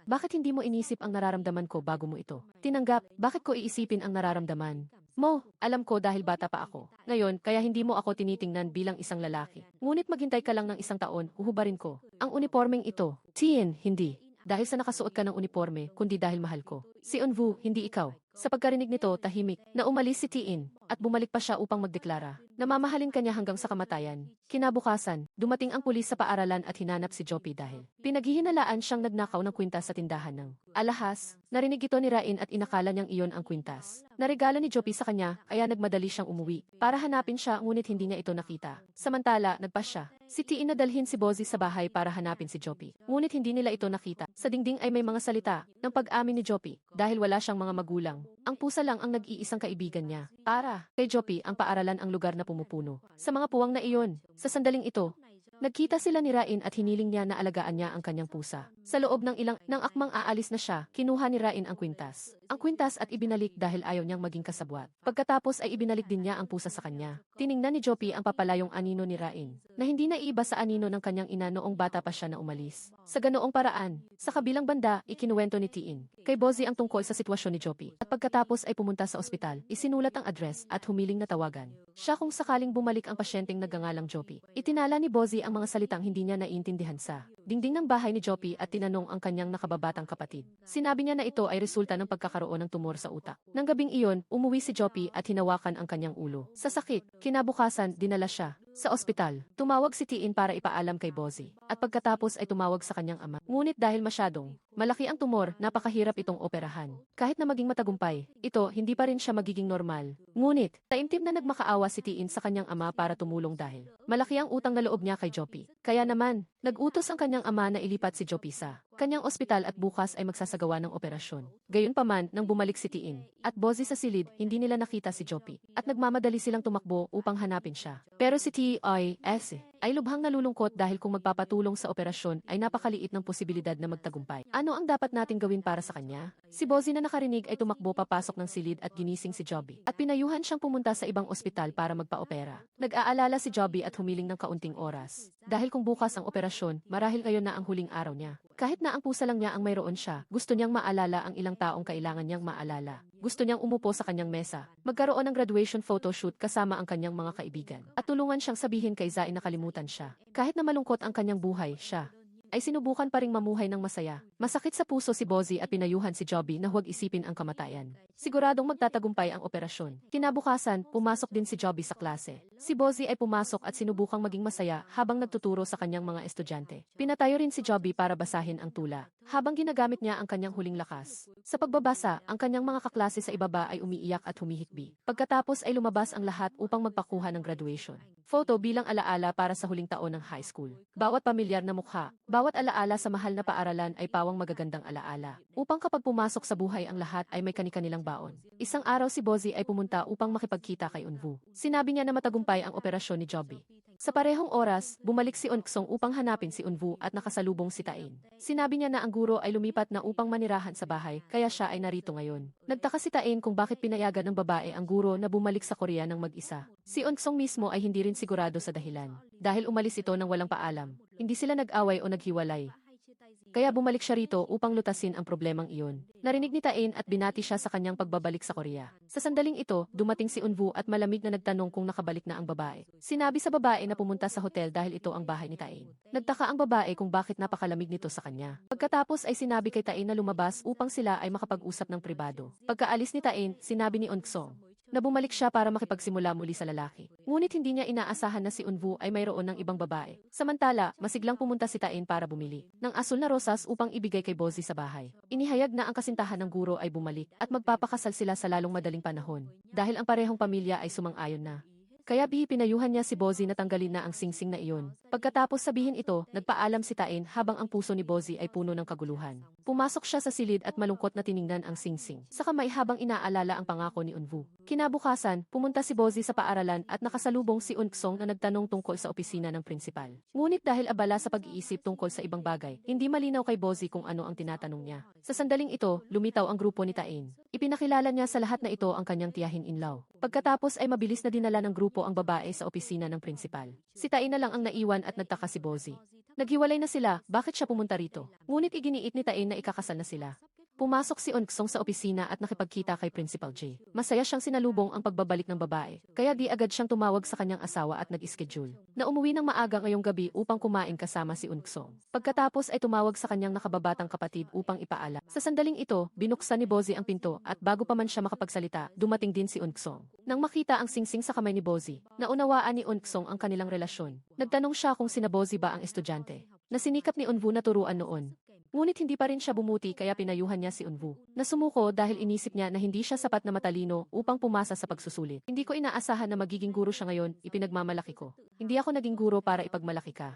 Bakit hindi mo inisip ang nararamdaman ko bago mo ito tinanggap? Bakit ko iisipin ang nararamdaman mo? Alam ko dahil bata pa ako. Ngayon, kaya hindi mo ako tinitingnan bilang isang lalaki. Ngunit maghintay ka lang ng 1 taon, huhubarin ko ang uniformeng ito. Tien, hindi dahil sa nakasuot ka ng uniforme, kundi dahil mahal ko si Eunwoo, hindi ikaw. Sa pagkarinig nito, tahimik na umalis si Tiin at bumalik pa siya upang magdeklara na mamahalin kanya hanggang sa kamatayan. Kinabukasan, dumating ang pulis sa paaralan at hinanap si Joppy dahil pinaghihinalaan siyang nagnakaw ng kwintas sa tindahan ng alahas. Narinig ito ni Rain at inakala niyang iyon ang kwintas naregalo ni Joppy sa kanya, kaya nagmadali siyang umuwi para hanapin siya, ngunit hindi niya ito nakita. Samantala, nagpa siya si Tiin na dalhin si Bozi sa bahay para hanapin si Joppy, ngunit hindi nila ito nakita. Sa dingding ay may mga salita ng pag-amin ni Joppy dahil wala siyang mga magulang. Ang pusa lang ang nag-iisang kaibigan niya. Para kay Joppy, ang paaralan ang lugar na pumupuno sa mga puwang na iyon. Sa sandaling ito, nagkita sila ni Rain at hiniling niya na alagaan niya ang kanyang pusa. Sa loob ng ilang nang akmang aalis na siya, kinuha ni Rain ang kwintas. Ang kwintas at ibinalik dahil ayaw niyang maging kasabwat. Pagkatapos ay ibinalik din niya ang pusa sa kanya. Tiningnan ni Joppy ang papalayong anino ni Rain, na hindi naiiba sa anino ng kanyang ina noong bata pa siya na umalis. Sa ganoong paraan, sa kabilang banda, ikinuwento ni Tiin kay Bozi ang tungkol sa sitwasyon ni Joppy. At pagkatapos ay pumunta sa ospital, isinulat ang address at humiling na tawagan siya kung sakaling bumalik ang pasyenteng nagngangalang Joppy. Itinala ni Bozi ang mga salitang hindi niya naiintindihan sa dingding ng bahay ni Joppy at tinanong ang kanyang nakababatang kapatid. Sinabi niya na ito ay resulta ng pagkakaroon ng tumor sa utak. Nang gabing iyon, umuwi si Joppy at hinawakan ang kanyang ulo. Sa sakit, kinabukasan, dinala siya sa ospital. Tumawag si Tiin para ipaalam kay Bozi. At pagkatapos ay tumawag sa kanyang ama. Ngunit dahil masyadong malaki ang tumor, napakahirap itong operahan. Kahit na maging matagumpay, ito hindi pa rin siya magiging normal. Ngunit, taimtim na nagmakaawa si Tiin sa kanyang ama para tumulong dahil malaki ang utang na loob niya kay Joppy. Kaya naman, nag-utos ang kanyang ama na ilipat si Joppy sa kanyang ospital at bukas ay magsasagawa ng operasyon. Gayunpaman, nang bumalik si Tiin at Bozi sa silid, hindi nila nakita si Joppy at nagmamadali silang tumakbo upang hanapin siya. Pero si T.I.S. ay lubhang nalulungkot dahil kung magpapatulong sa operasyon ay napakaliit ng posibilidad na magtagumpay. Ano ang dapat nating gawin para sa kanya? Si Bozy na nakarinig ay tumakbo papasok ng silid at ginising si Joby. At pinayuhan siyang pumunta sa ibang ospital para magpa-opera. Nag-aalala si Joby at humiling ng kaunting oras. Dahil kung bukas ang operasyon, marahil ngayon na ang huling araw niya. Kahit na ang pusa lang niya ang mayroon siya, gusto niyang maalala ang ilang taong kailangan niyang maalala. Gusto niyang umupo sa kanyang mesa, magkaroon ng graduation photoshoot kasama ang kanyang mga kaibigan, at tulungan siyang sabihin kay Zai na kalimutan siya. Kahit na malungkot ang kanyang buhay, siya ay sinubukan pa ring mamuhay ng masaya. Masakit sa puso si Bozy at pinayuhan si Joby na huwag isipin ang kamatayan. Siguradong magtatagumpay ang operasyon. Kinabukasan, pumasok din si Joby sa klase. Si Bozy ay pumasok at sinubukang maging masaya habang nagtuturo sa kanyang mga estudyante. Pinatayo rin si Joby para basahin ang tula, habang ginagamit niya ang kanyang huling lakas. Sa pagbabasa, ang kanyang mga kaklase sa ibaba ay umiiyak at humihikbi. Pagkatapos ay lumabas ang lahat upang magpakuha ng graduation photo bilang alaala para sa huling taon ng high school. Bawat pamilyar na mukha, bawat alaala sa mahal na paaralan ay pawang magagandang alaala. Upang kapag pumasok sa buhay ang lahat ay may kani-kanilang baon. Isang araw si Bozy ay pumunta upang makipagkita kay Eunwoo. Sinabi niya na matagumpay ang operasyon ni Joby. Sa parehong oras, bumalik si Eunksong upang hanapin si Eunwoo at nakasalubong si Tae-in. Sinabi niya na ang guro ay lumipat na upang manirahan sa bahay, kaya siya ay narito ngayon. Nagtaka si Tae-in kung bakit pinayagan ng babae ang guro na bumalik sa Korea ng mag-isa. Si Eunksong mismo ay hindi rin sigurado sa dahilan. Dahil umalis ito nang walang paalam. Hindi sila nag-away o naghiwalay. Kaya bumalik siya rito upang lutasin ang problemang iyon. Narinig ni Tae-in at binati siya sa kanyang pagbabalik sa Korea. Sa sandaling ito, dumating si Eunwoo at malamig na nagtanong kung nakabalik na ang babae. Sinabi sa babae na pumunta sa hotel dahil ito ang bahay ni Tae-in. Nagtaka ang babae kung bakit napakalamig nito sa kanya. Pagkatapos ay sinabi kay Tae-in na lumabas upang sila ay makapag-usap ng pribado. Pagkaalis ni Tae-in, sinabi ni Eunksong na bumalik siya para makipagsimula muli sa lalaki. Ngunit hindi niya inaasahan na si Eunwoo ay mayroon ng ibang babae. Samantala, masiglang pumunta si Tae-in para bumili ng asul na rosas upang ibigay kay Bozy sa bahay. Inihayag na ang kasintahan ng guro ay bumalik at magpapakasal sila sa lalong madaling panahon dahil ang parehong pamilya ay sumang-ayon na. Kaya pinayuhan niya si Bozy na tanggalin na ang singsing na iyon. Pagkatapos sabihin ito, nagpaalam si Tae-in habang ang puso ni Bozy ay puno ng kaguluhan. Pumasok siya sa silid at malungkot na tiningnan ang singsing sa kamay habang inaalala ang pangako ni Eunwoo. Kinabukasan, pumunta si Bozy sa paaralan at nakasalubong si Eunksong na nagtanong tungkol sa opisina ng prinsipal. Ngunit dahil abala sa pag-iisip tungkol sa ibang bagay, hindi malinaw kay Bozy kung ano ang tinatanong niya. Sa sandaling ito, lumitaw ang grupo ni Tae-in. Ipinakilala niya sa lahat na ito ang kanyang tiyahin-in-law. Pagkatapos ay mabilis na dinala ng grupo ang babae sa opisina ng prinsipal. Si Tae-in na lang ang naiwan at nagtaka si Bozy. Naghiwalay na sila, bakit siya pumunta rito? Ngunit iginiit ni Tae-in na ikakasal na sila. Pumasok si Eunksong sa opisina at nakipagkita kay Principal J. Masaya siyang sinalubong ang pagbabalik ng babae, kaya di agad siyang tumawag sa kanyang asawa at nag-schedule na umuwi ng maaga ngayong gabi upang kumain kasama si Eunksong. Pagkatapos ay tumawag sa kanyang nakababatang kapatid upang ipaalam. Sa sandaling ito, binuksan ni Bozy ang pinto at bago pa man siya makapagsalita, dumating din si Eunksong. Nang makita ang singsing sa kamay ni Bozy, naunawaan ni Eunksong ang kanilang relasyon. Nagtanong siya kung sina Bozy ba ang estudyante na sinikap ni Eunwoo na turuan noon. Ngunit hindi pa rin siya bumuti kaya pinayuhan niya si Eunwoo. Nasumuko dahil inisip niya na hindi siya sapat na matalino upang pumasa sa pagsusulit. Hindi ko inaasahan na magiging guro siya ngayon, ipinagmamalaki ko. Hindi ako naging guro para ipagmalaki ka.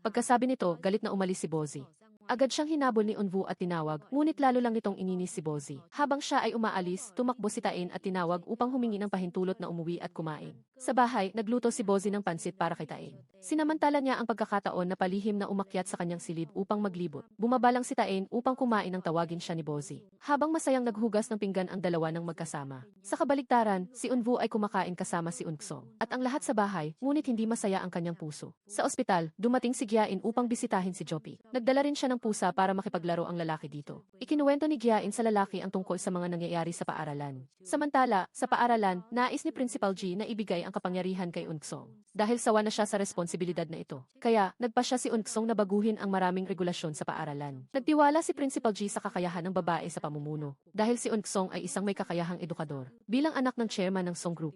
Pagkasabi nito, galit na umalis si Bozy. Agad siyang hinabol ni Eunwoo at tinawag, ngunit lalo lang nitong ininis si Bozy. Habang siya ay umaalis, tumakbo si Tae-in at tinawag upang humingi ng pahintulot na umuwi at kumain. Sa bahay, nagluto si Bozy ng pansit para kay Tae-in. Sinamantala niya ang pagkakataon na palihim na umakyat sa kanyang silid upang maglibot. Bumaba lang si Tae-in upang kumain nang tawagin siya ni Bozy. Habang masayang naghugas ng pinggan ang dalawa ng magkasama. Sa kabaligtaran, si Eunwoo ay kumakain kasama si Eunksong. At ang lahat sa bahay, ngunit hindi masaya ang kanyang puso. Sa ospital, dumating si Gyain upang bisitahin si Joby. Nagdala rin siya ng pusa para makipaglaro ang lalaki dito. Ikinuwento ni Gyain sa lalaki ang tungkol sa mga nangyayari sa paaralan. Samantala, sa paaralan, nais ni Principal G na ibigay ang kapangyarihan kay Eunksong. Dahil sawa na siya sa responsibilidad na ito. Kaya, nagpa siya si Eunksong na baguhin ang maraming regulasyon sa paaralan. Nagtiwala si Principal G sa kakayahan ng babae sa pamumuno. Dahil si Eunksong ay isang may kakayahang edukador. Bilang anak ng chairman ng Song Group.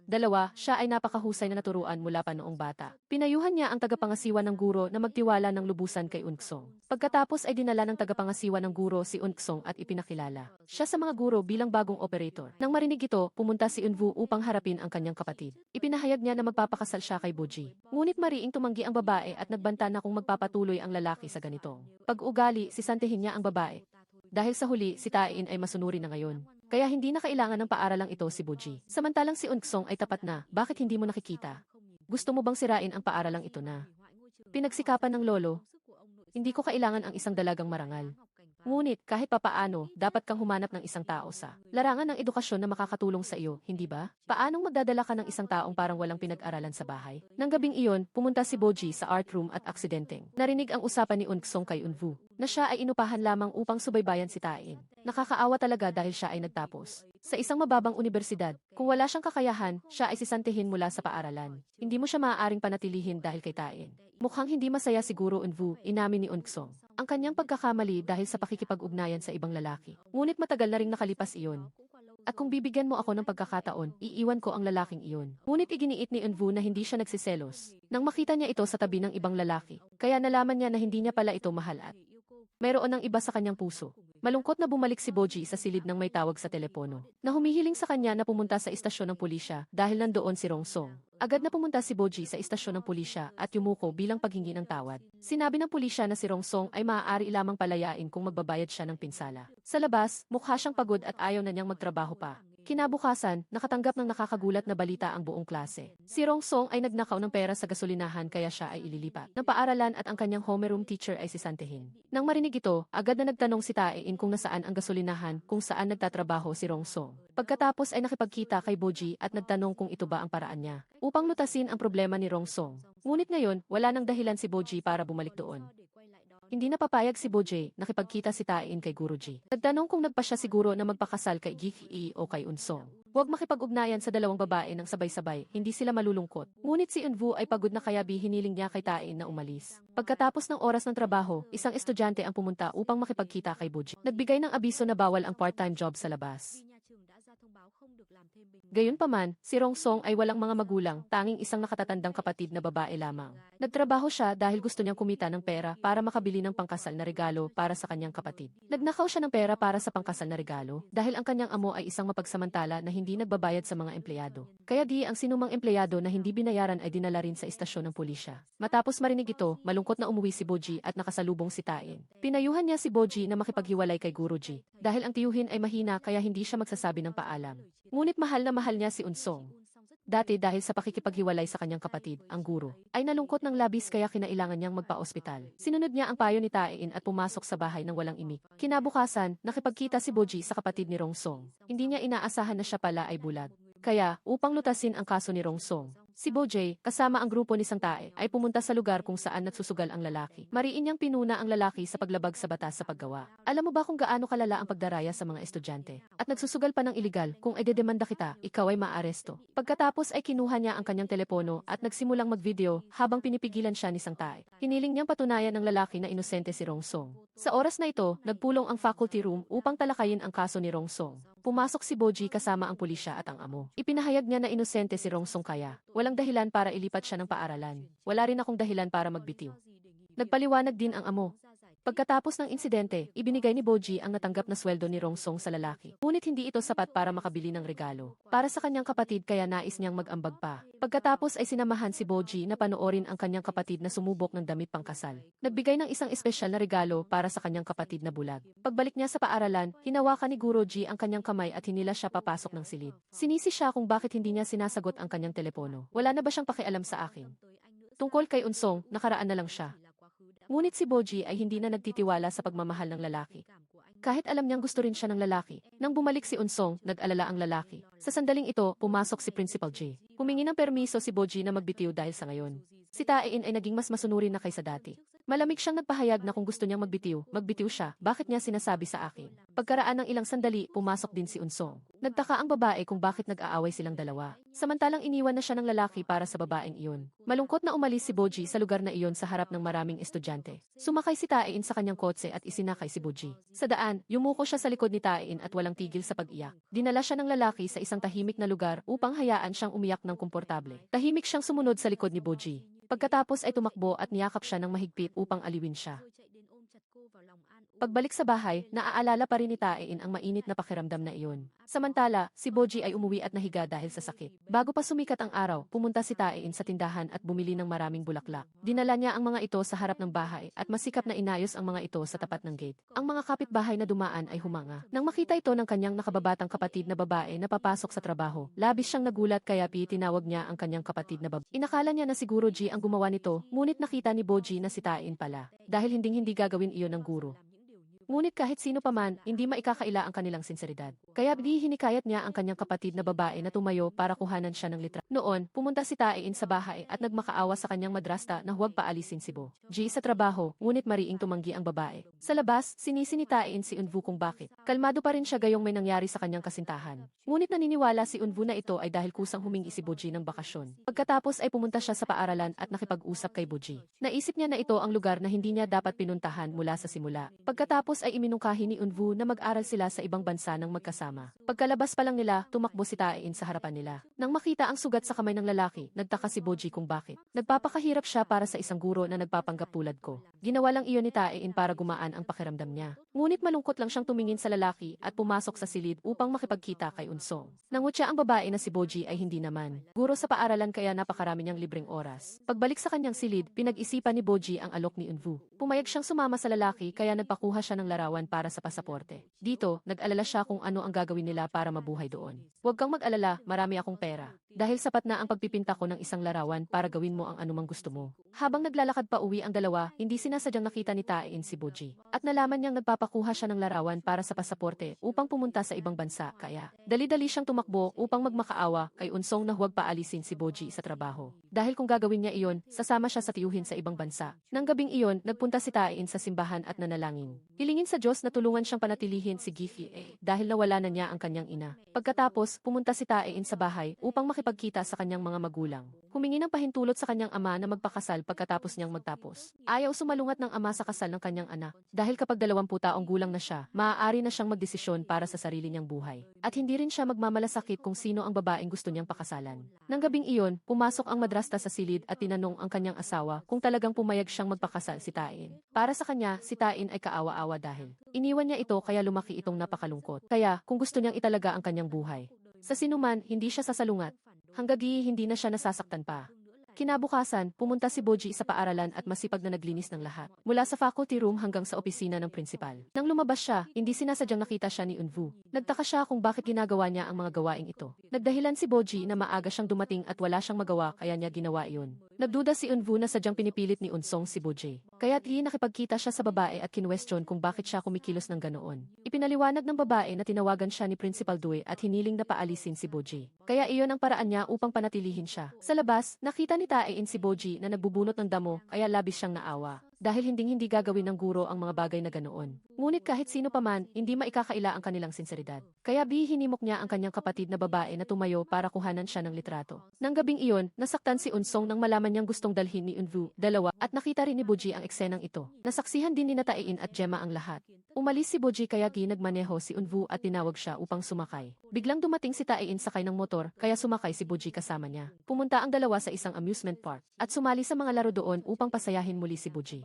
Dalawa, siya ay napakahusay na naturuan mula pa noong bata. Pinayuhan niya ang tagapangasiwa ng guro na magtiwala ng lubusan kay Eunksong. Pagkatapos ay dinala ng tagapangasiwa ng guro si Eunksong at ipinakilala siya sa mga guro bilang bagong operator. Nang marinig ito, pumunta si Eunwoo upang harapin ang kanyang kapatid. Ipinahayag niya na magpapakasal siya kay Boji. Ngunit mariing tumanggi ang babae at nagbanta na kung magpapatuloy ang lalaki sa ganitong pag-ugali, sisantihin niya ang babae. Dahil sa huli, si Tae-in ay masunuri na ngayon. Kaya hindi na kailangan ng paaralang ito si Boji. Samantalang si Eunksong ay tapat na, bakit hindi mo nakikita? Gusto mo bang sirain ang paaralang ito na pinagsikapan ng lolo? Hindi ko kailangan ang isang dalagang marangal. Ngunit kahit papaano, dapat kang humanap ng isang tao sa larangan ng edukasyon na makakatulong sa iyo, hindi ba? Paanong magdadala ka ng isang taong parang walang pinag-aralan sa bahay? Nang gabing iyon, pumunta si Boji sa art room at aksidenteng narinig ang usapan ni Unsong kay Unvu, na siya ay inupahan lamang upang subaybayan si Tain. Nakakaawa talaga dahil siya ay nagtapos sa isang mababang universidad. Kung wala siyang kakayahan, siya ay sisantihin mula sa paaralan. Hindi mo siya maaaring panatilihin dahil kay Tain. Mukhang hindi masaya siguro Unvu, inamin ni Unsong ang kanyang pagkakamali dahil sa pakikipag-ugnayan sa ibang lalaki. Ngunit matagal na ring nakalipas iyon. At kung bibigyan mo ako ng pagkakataon, iiwan ko ang lalaking iyon. Ngunit iginiit ni Unvu na hindi siya nagsiselos nang makita niya ito sa tabi ng ibang lalaki. Kaya nalaman niya na hindi niya pala ito mahal at mayroon ng iba sa kanyang puso. Malungkot na bumalik si Boji sa silid ng may tawag sa telepono, na humihiling sa kanya na pumunta sa istasyon ng pulisya dahil nandoon si Rongsong. Agad na pumunta si Boji sa istasyon ng pulisya at yumuko bilang paghingi ng tawad. Sinabi ng pulisya na si Rongsong ay maaari lamang palayain kung magbabayad siya ng pinsala. Sa labas, mukha siyang pagod at ayaw na niyang magtrabaho pa. Kinabukasan, nakatanggap ng nakakagulat na balita ang buong klase. Si Rongsong ay nagnakaw ng pera sa gasolinahan kaya siya ay ililipat ng paaralan at ang kanyang homeroom teacher ay sisantihin. Nang marinig ito, agad na nagtanong si Taein kung nasaan ang gasolinahan kung saan nagtatrabaho si Rongsong. Pagkatapos ay nakipagkita kay Boji at nagtanong kung ito ba ang paraan niya upang lutasin ang problema ni Rongsong. Ngunit ngayon, wala nang dahilan si Boji para bumalik doon. Hindi napapayag si Boji, nakipagkita si Tain kay Guruji. Nagtanong kung nagpa siya siguro na magpakasal kay Giki o kay Unsong. Huwag makipag-ugnayan sa dalawang babae ng sabay-sabay, hindi sila malulungkot. Ngunit si Unvu ay pagod na kaya hiniling niya kay Tain na umalis. Pagkatapos ng oras ng trabaho, isang estudyante ang pumunta upang makipagkita kay Boji. Nagbigay ng abiso na bawal ang part-time job sa labas. Gayunpaman, si Rongsong ay walang mga magulang, tanging isang nakatatandang kapatid na babae lamang. Nagtrabaho siya dahil gusto niyang kumita ng pera para makabili ng pangkasal na regalo para sa kanyang kapatid. Nagnakaw siya ng pera para sa pangkasal na regalo dahil ang kanyang amo ay isang mapagsamantala na hindi nagbabayad sa mga empleyado. Kaya di ang sinumang empleyado na hindi binayaran ay dinala rin sa istasyon ng pulisya. Matapos marinig ito, malungkot na umuwi si Boji at nakasalubong si Tain. Pinayuhan niya si Boji na makipaghiwalay kay Guruji dahil ang tiyuhin ay mahina kaya hindi siya magsasabi ng paalam. Ngunit mahal na mahal niya si Unsong. Dati dahil sa pakikipaghiwalay sa kanyang kapatid, ang guro, ay nalungkot ng labis kaya kinailangan niyang magpa-ospital. Sinunod niya ang payo ni Tain at pumasok sa bahay ng walang imik. Kinabukasan, nakipagkita si Boji sa kapatid ni Rongsong. Hindi niya inaasahan na siya pala ay bulag. Kaya, upang lutasin ang kaso ni Rongsong, si Boji, kasama ang grupo ni Sang Tae, ay pumunta sa lugar kung saan nagsusugal ang lalaki. Mariin niyang pinuna ang lalaki sa paglabag sa batas sa paggawa. Alam mo ba kung gaano kalala ang pagdaraya sa mga estudyante? At nagsusugal pa ng iligal, kung idedemanda kita, ikaw ay maaresto. Pagkatapos ay kinuha niya ang kanyang telepono at nagsimulang mag-video habang pinipigilan siya ni Sang Tae. Hiniling niyang patunayan ng lalaki na inosente si Rongsong. Sa oras na ito, nagpulong ang faculty room upang talakayin ang kaso ni Rongsong. Pumasok si Boji kasama ang pulisya at ang amo. Ipinahayag niya na inosente si Rongsong kaya walang dahilan para ilipat siya ng paaralan. Wala rin akong dahilan para magbitiw. Nagpaliwanag din ang amo. Pagkatapos ng insidente, ibinigay ni Boji ang natanggap na sweldo ni Rongsong sa lalaki. Ngunit hindi ito sapat para makabili ng regalo para sa kanyang kapatid kaya nais niyang mag-ambag pa. Pagkatapos ay sinamahan si Boji na panoorin ang kanyang kapatid na sumubok ng damit pangkasal. Nagbigay ng isang espesyal na regalo para sa kanyang kapatid na bulag. Pagbalik niya sa paaralan, hinawakan ni Guruji ang kanyang kamay at hinila siya papasok ng silid. Sinisi siya kung bakit hindi niya sinasagot ang kanyang telepono. Wala na ba siyang pakialam sa akin? Tungkol kay Unsong, nakaraan na lang siya. Ngunit si Boji ay hindi na nagtitiwala sa pagmamahal ng lalaki. Kahit alam niyang gusto rin siya ng lalaki. Nang bumalik si Unsong, nag-alala ang lalaki. Sa sandaling ito, pumasok si Principal J. Humingi ng permiso si Boji na magbitiw dahil sa ngayon. Si Taein ay naging mas masunurin na kaysa dati. Malamig siyang nagpahayag na kung gusto niyang magbitiw siya, bakit niya sinasabi sa akin? Pagkaraan ng ilang sandali, pumasok din si Unsong. Nagtaka ang babae kung bakit nag-aaway silang dalawa. Samantalang iniwan na siya ng lalaki para sa babaeng iyon. Malungkot na umalis si Boji sa lugar na iyon sa harap ng maraming estudyante. Sumakay si Taein sa kanyang kotse at isinakay si Boji. Sa daan, yumuko siya sa likod ni Taein at walang tigil sa pag-iyak. Dinala siya ng lalaki sa isang tahimik na lugar upang hayaan siyang umiyak ng komportable. Tahimik siyang sumunod sa likod ni Boji. Pagkatapos ay tumakbo at niyakap siya ng mahigpit upang aliwin siya. Pagbalik sa bahay, naaalala pa rin ni Taein ang mainit na pakiramdam na iyon. Samantala, si Boji ay umuwi at nahiga dahil sa sakit. Bago pa sumikat ang araw, pumunta si Taein sa tindahan at bumili ng maraming bulaklak. Dinala niya ang mga ito sa harap ng bahay at masikap na inayos ang mga ito sa tapat ng gate. Ang mga kapitbahay na dumaan ay humanga. Nang makita ito ng kanyang nakababatang kapatid na babae na papasok sa trabaho, labis siyang nagulat kaya tinawag niya ang kanyang kapatid na babae. Inakala niya na siguro G ang gumawa nito, ngunit nakita ni Boji na si Taein pala. Dahil hindi gagawin iyon ng guro. Ngunit kahit sino pa man, hindi maikakaila ang kanilang sinseridad. Kaya hinikayat niya ang kanyang kapatid na babae na tumayo para kuhanan siya ng litra. Noon, pumunta si Taein sa bahay at nagmakaawa sa kanyang madrasta na huwag paalisin si Bo Ji sa trabaho, ngunit mariing tumanggi ang babae. Sa labas, sinisi ni Taein si Unvu kung bakit. Kalmado pa rin siya gayong may nangyari sa kanyang kasintahan. Ngunit naniniwala si Unvu na ito ay dahil kusang humingi si Bo Ji ng bakasyon. Pagkatapos ay pumunta siya sa paaralan at nakipag-usap kay Bo Ji. Naisip niya na ito ang lugar na hindi niya dapat pinuntahan mula sa simula. Pagkatapos ay iminungkahi ni Unvu na mag-aral sila sa ibang bansa ng magkasama. Pagkalabas pa lang nila, tumakbo si Taein sa harapan nila. Nang makita ang sugat sa kamay ng lalaki, nagtaka si Boji kung bakit. Nagpapakahirap siya para sa isang guro na nagpapanggap tulad ko. Ginawa lang iyon ni Taein para gumaan ang pakiramdam niya. Ngunit malungkot lang siyang tumingin sa lalaki at pumasok sa silid upang makipagkita kay Unsong. Nangutya ang babae na si Boji ay hindi naman. Guro sa paaralan kaya napakarami niyang libreng oras. Pagbalik sa kanyang silid, pinag-isipan ni Boji ang alok ni Unvu. Pumayag siyang sumama sa lalaki kaya nagpakuha siya ng larawan para sa pasaporte. Dito, nag-alala siya kung ano ang gagawin nila para mabuhay doon. Huwag kang mag-alala, marami akong pera. Dahil sapat na ang pagpipinta ko ng isang larawan para gawin mo ang anumang gusto mo. Habang naglalakad pa uwi ang dalawa, hindi sinasadyang nakita ni Taein si Boji. At nalaman niyang nagpapakuha siya ng larawan para sa pasaporte upang pumunta sa ibang bansa. Kaya, dali-dali siyang tumakbo upang magmakaawa kay Unsong na huwag paalisin si Boji sa trabaho. Dahil kung gagawin niya iyon, sasama siya sa tiyuhin sa ibang bansa. Nang gabing iyon, nagpunta si Taein sa simbahan at nanalangin. Hilingin sa Diyos na tulungan siyang panatilihin si Gifi dahil nawala na niya ang kanyang ina. Pagkatapos, pumunta si Taein sa bahay upang makipagkita sa kanyang mga magulang. Humingi ng pahintulot sa kanyang ama na magpakasal pagkatapos niyang magtapos. Ayaw sumalungat ng ama sa kasal ng kanyang anak. Dahil kapag 20 taong gulang na siya, maaari na siyang magdesisyon para sa sarili niyang buhay. At hindi rin siya magmamalasakit kung sino ang babaeng gusto niyang pakasalan. Nang gabing iyon, pumasok ang madrasta sa silid at tinanong ang kanyang asawa kung talagang pumayag siyang magpakasal si Taein. Para sa kanya, si Taein ay kaawa-awa dahil iniwan niya ito kaya lumaki itong napakalungkot. Kaya, kung gusto niyang italaga ang kanyang buhay. Sa sinuman, hindi siya sasalungat. Hanggang hindi na siya nasasaktan pa. Kinabukasan, pumunta si Boji sa paaralan at masipag na naglinis ng lahat. Mula sa faculty room hanggang sa opisina ng principal. Nang lumabas siya, hindi sinasadyang nakita siya ni Unvu. Nagtaka siya kung bakit ginagawa niya ang mga gawaing ito. Nagdahilan si Boji na maaga siyang dumating at wala siyang magawa kaya niya ginawa iyon. Nagduda si Unvu na sadyang pinipilit ni Unsong si Boji. Kaya't nakipagkita siya sa babae at kinwestiyon kung bakit siya kumikilos ng ganoon. Ipinaliwanag ng babae na tinawagan siya ni Principal Due at hiniling na paalisin si Boji. Kaya iyon ang paraan niya upang panatilihin siya. Sa labas, nakita ni Taein si Boji na nagbubunot ng damo kaya labis siyang naawa. Dahil hindi gagawin ng guro ang mga bagay na ganoon. Ngunit kahit sino pa man, hindi maikakaila ang kanilang sinseridad. Kaya hinimok niya ang kanyang kapatid na babae na tumayo para kuhanan siya ng litrato. Nang gabing iyon, nasaktan si Unsong nang malaman niyang gustong dalhin ni Unvu, dalawa, at nakita rin ni Boji ang eksenang ito. Nasaksihan din ni Taein at Gemma ang lahat. Umalis si Boji kaya nagmaneho si Unvu at tinawag siya upang sumakay. Biglang dumating si Taein sakay ng motor kaya sumakay si Boji kasama niya. Pumunta ang dalawa sa isang amusement park at sumali sa mga laro doon upang pasayahin muli si Boji.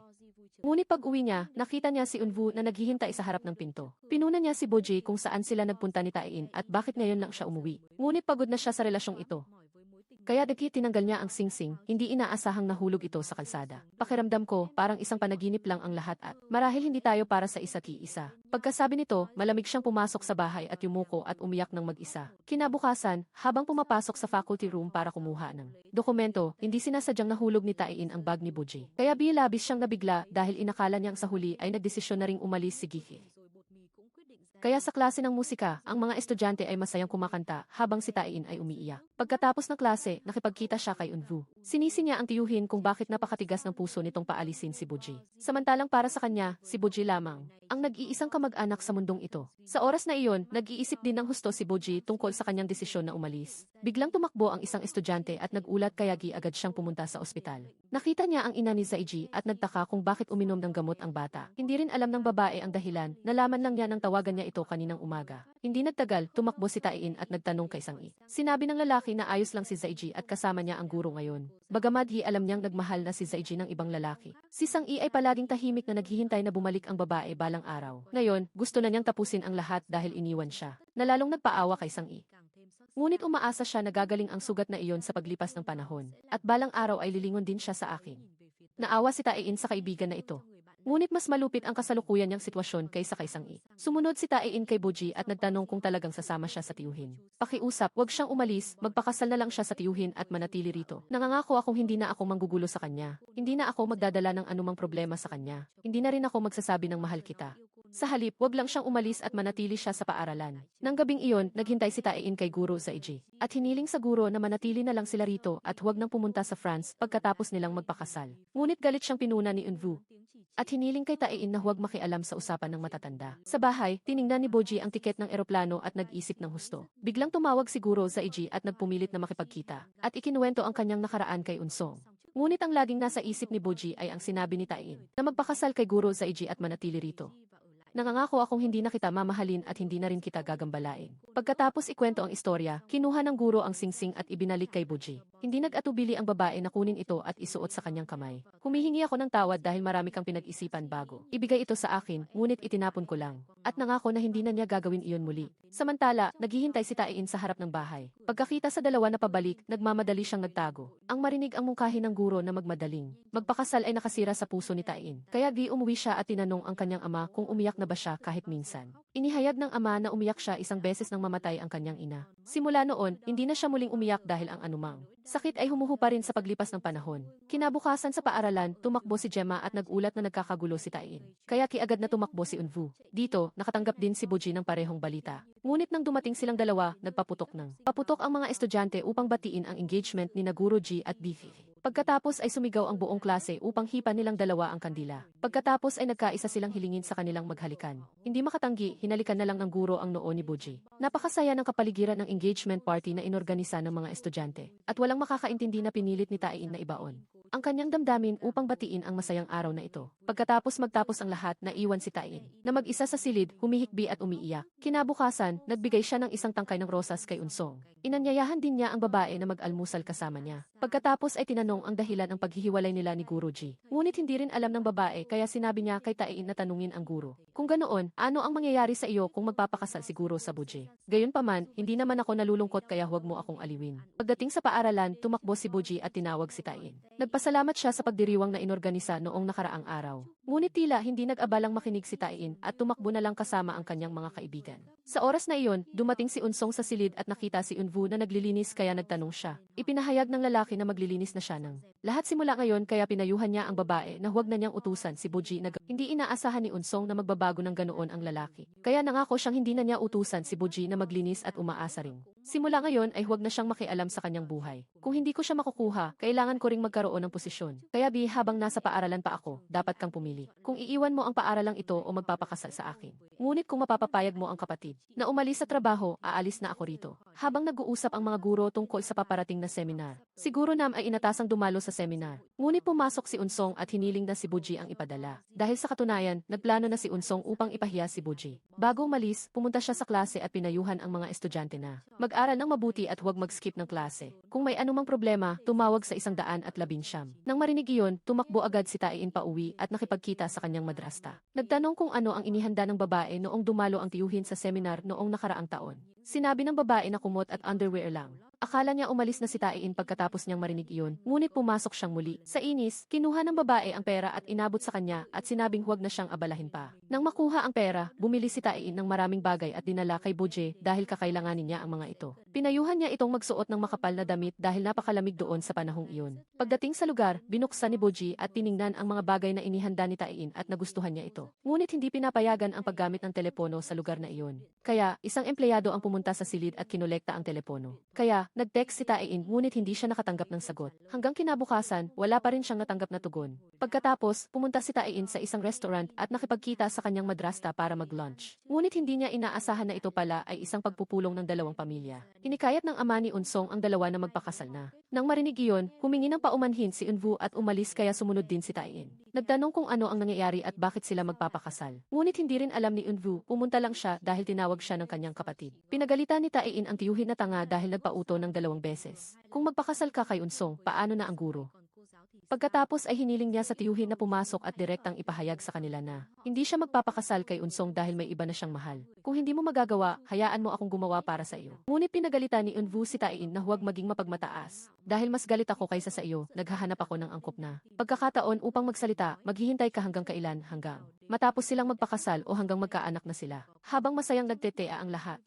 Ngunit pag-uwi niya, nakita niya si Unvu na naghihintay sa harap ng pinto. Pinuna niya si Boji kung saan sila nagpunta ni Taein at bakit ngayon lang siya umuwi. Ngunit pagod na siya sa relasyong ito. Kaya tinanggal niya ang singsing, hindi inaasahang nahulog ito sa kalsada. Pakiramdam ko, parang isang panaginip lang ang lahat at marahil hindi tayo para sa isa't isa. Pagkasabi nito, malamig siyang pumasok sa bahay at yumuko at umiyak ng mag-isa. Kinabukasan, habang pumapasok sa faculty room para kumuha ng dokumento, hindi sinasadyang nahulog ni Taein ang bag ni Boji. Kaya labis siyang nabigla dahil inakala niyang sa huli ay nagdesisyon na ring umalis si Gifi. Kaya sa klase ng musika, ang mga estudyante ay masayang kumakanta habang si Taein ay umiiyak. Pagkatapos ng klase, nakipagkita siya kay Unvu. Sinisi niya ang tiyuhin kung bakit napakatigas ng puso nitong paalisin si Boji. Samantalang para sa kanya, si Boji lamang ang nag-iisang kamag-anak sa mundong ito. Sa oras na iyon, nag-iisip din ng husto si Boji tungkol sa kanyang desisyon na umalis. Biglang tumakbo ang isang estudyante at nagulat kaya agad siyang pumunta sa ospital. Nakita niya ang ina ni Zaiji at nagtaka kung bakit uminom ng gamot ang bata. Hindi rin alam ng babae ang dahilan, nalaman lang niya nang tawagan niya ito kaninang umaga. Hindi nagtagal, tumakbo si Taein at nagtanong kay Sang-i. Sinabi ng lalaki lalaki na ayos lang si Zaiji at kasama niya ang guro ngayon. Bagamat alam niyang nagmahal na si Zaiji ng ibang lalaki. Si Sang-i ay palaging tahimik na naghihintay na bumalik ang babae balang araw. Ngayon, gusto na niyang tapusin ang lahat dahil iniwan siya. Nalalong nagpaawa kay Sang-i. Ngunit umaasa siya na gagaling ang sugat na iyon sa paglipas ng panahon. At balang araw ay lilingon din siya sa akin. Naawa si Tae-in sa kaibigan na ito. Ngunit mas malupit ang kasalukuyan niyang sitwasyon kaysa kay Sang-i. Sumunod si Tae-in kay Boji at nagtanong kung talagang sasama siya sa tiyuhin. Pakiusap, wag siyang umalis, magpakasal na lang siya sa tiyuhin at manatili rito. Nangangako akong hindi na ako manggugulo sa kanya. Hindi na ako magdadala ng anumang problema sa kanya. Hindi na rin ako magsasabi ng mahal kita. Sa halip, wag lang siyang umalis at manatili siya sa paaralan. Nang gabing iyon, naghintay si Tae-in kay Guro Zaiji. At hiniling sa guro na manatili na lang sila rito at huwag nang pumunta sa France pagkatapos nilang magpakasal. Ngunit galit siyang pinuna ni Eunwoo. At hiniling kay Tae-in na huwag makialam sa usapan ng matatanda. Sa bahay, tiningnan ni Boji ang tiket ng eroplano at nag-isip ng husto. Biglang tumawag si Guro Zaiji at nagpumilit na makipagkita. At ikinuwento ang kanyang nakaraan kay Unsong. Ngunit ang laging nasa isip ni Boji ay ang sinabi ni Tae-in na magpakasal kay Guro Zaiji at manatili rito. Nangangako akong hindi na kita mamahalin at hindi na rin kita gagambalain. Pagkatapos ikwento ang istorya, kinuha ng guro ang singsing at ibinalik kay Boji. Hindi nag-atubili ang babae na kunin ito at isuot sa kanyang kamay. Humihingi ako ng tawad dahil marami kang pinag-isipan bago. Ibigay ito sa akin, ngunit itinapon ko lang. At nangako na hindi na niya gagawin iyon muli. Samantala, naghihintay si Tae-in sa harap ng bahay. Pagkakita sa dalawa na pabalik, nagmamadali siyang nagtago. Ang marinig ang mungkahi ng guro na magmadaling. Magpakasal ay nakasira sa puso ni Tae-in. Kaya umuwi siya at tinanong ang kanyang ama kung umiyak na ba siya kahit minsan. Inihayag ng ama na umiyak siya isang beses nang mamatay ang kanyang ina. Simula noon, hindi na siya muling umiyak dahil ang anumang sakit ay humuhupa rin sa paglipas ng panahon. Kinabukasan sa paaralan, tumakbo si Gemma at nagulat na nagkakagulo si Tae-in. Kaya kiagad na tumakbo si Eunwoo. Dito, nakatanggap din si Boji ng parehong balita. Ngunit nang dumating silang dalawa, nagpaputok paputok ang mga estudyante upang batiin ang engagement ni Guro Ji at Bifi. Pagkatapos ay sumigaw ang buong klase upang hipan nilang dalawa ang kandila. Pagkatapos ay nagkaisa silang hilingin sa kanilang maghalikan. Hindi makatanggi, hinalikan na lang ng guro ang noo ni Boji. Napakasaya ng kapaligiran ng engagement party na inorganisa ng mga estudyante. At walang makakaintindi na pinilit ni Tae-in na ibaon ang kanyang damdamin upang batiin ang masayang araw na ito. Pagkatapos magtapos ang lahat, naiwan si Tae-in na mag-isa sa silid, humihikbi at umiiyak. Kinabukasan, nagbigay siya ng isang tangkay ng rosas kay Unsong. Inanyayahan din niya ang babae na mag-almusal kasama niya. Pagkatapos ay tinanong ang dahilan ng paghihiwalay nila ni Guro Ji. Ngunit hindi rin alam ng babae kaya sinabi niya kay Tae-in na tanungin ang guro. Kung ganoon, ano ang mangyayari sa iyo kung magpapakasal si Guro sa Boji? Gayunpaman, hindi naman ako nalulungkot kaya huwag mo akong aliwin. Pagdating sa paaralan, tumakbo si Boji at tinawag si Tae-in. Nagpasalamat siya sa pagdiriwang na inorganisa noong nakaraang araw. Ngunit tila hindi nag-abalang makinig si Tae-in at tumakbo na lang kasama ang kanyang mga kaibigan. Sa oras na iyon, dumating si Unsong sa silid at nakita si Eunwoo na naglilinis kaya nagtanong siya. Ipinahayag ng lalaki na maglilinis na siya ng lahat simula ngayon kaya pinayuhan niya ang babae na huwag na niyang utusan si Boji na hindi inaasahan ni Unsong na magbabago ng ganoon ang lalaki. Kaya nangako siyang hindi na niya utusan si Boji na maglinis at umaasa rin. Simula ngayon ay huwag na siyang makialam sa kanyang buhay. Kung hindi ko siya makukuha, kailangan ko ring magkaroon ng posisyon. Kaya habang nasa paaralan pa ako, dapat kang pumili. Kung iiwan mo ang paaralang ito o magpapakasal sa akin. Ngunit kung mapapapayag mo ang kapatid na umalis sa trabaho, aalis na ako rito. Habang nag-uusap ang mga guro tungkol sa paparating na seminar, siguro ay inatasang dumalo sa seminar. Ngunit pumasok si Unsong at hiniling na si Boji ang ipadala. Dahil sa katunayan, nagplano na si Unsong upang ipahiya si Boji. Bago umalis, pumunta siya sa klase at pinayuhan ang mga estudyante na mag-aral ng mabuti at huwag mag-skip ng klase. Kung may anumang problema, tumawag sa 119. Nang marinig iyon, tumakbo agad si Tae-in pauwi at nakipagkita sa kanyang madrasta. Nagtanong kung ano ang inihanda ng babae noong dumalo ang tiyuhin sa seminar noong nakaraang taon. Sinabi ng babae na kumot at underwear lang. Akala niya umalis na si Tae-in pagkatapos niyang marinig iyon, ngunit pumasok siyang muli. Sa inis, kinuha ng babae ang pera at inabot sa kanya at sinabing huwag na siyang abalahin pa. Nang makuha ang pera, bumili si Tae-in ng maraming bagay at dinala kay Boji dahil kakailanganin niya ang mga ito. Pinayuhan niya itong magsuot ng makapal na damit dahil napakalamig doon sa panahong iyon. Pagdating sa lugar, binuksan ni Boji at tiningnan ang mga bagay na inihanda ni Tae-in at nagustuhan niya ito. Ngunit hindi pinapayagan ang paggamit ng telepono sa lugar na iyon. Kaya, isang empleyado ang pumunta sa silid at kinolekta ang telepono. Kaya, nag-text si Tae-in ngunit hindi siya nakatanggap ng sagot. Hanggang kinabukasan, wala pa rin siyang natanggap na tugon. Pagkatapos, pumunta si Tae-in sa isang restaurant at nakipagkita sa kanyang madrasta para mag-lunch. Ngunit hindi niya inaasahan na ito pala ay isang pagpupulong ng dalawang pamilya. Hinikayat ng ama ni Unsong ang dalawa na magpakasal na. Nang marinig iyon, humingi ng paumanhin si Eunwoo at umalis kaya sumunod din si Tae-in. Nagtanong kung ano ang nangyayari at bakit sila magpapakasal. Ngunit hindi rin alam ni Eunwoo, pumunta lang siya dahil tinawag siya ng kanyang kapatid. Pinagalitan ni Taein ang tiyuhin na tanga dahil nagpauto ng 2 beses. Kung magpakasal ka kay Unsong, paano na ang guro? Pagkatapos ay hiniling niya sa tiyuhin na pumasok at direktang ipahayag sa kanila na hindi siya magpapakasal kay Unsong dahil may iba na siyang mahal. Kung hindi mo magagawa, hayaan mo akong gumawa para sa iyo. Ngunit pinagalitan ni Eunwoo si Taein na huwag maging mapagmataas. Dahil mas galit ako kaysa sa iyo, naghahanap ako ng angkop na pagkakataon upang magsalita, maghihintay ka hanggang kailan hanggang matapos silang magpakasal o hanggang magkaanak na sila. Habang masayang nagtetea ang lahat.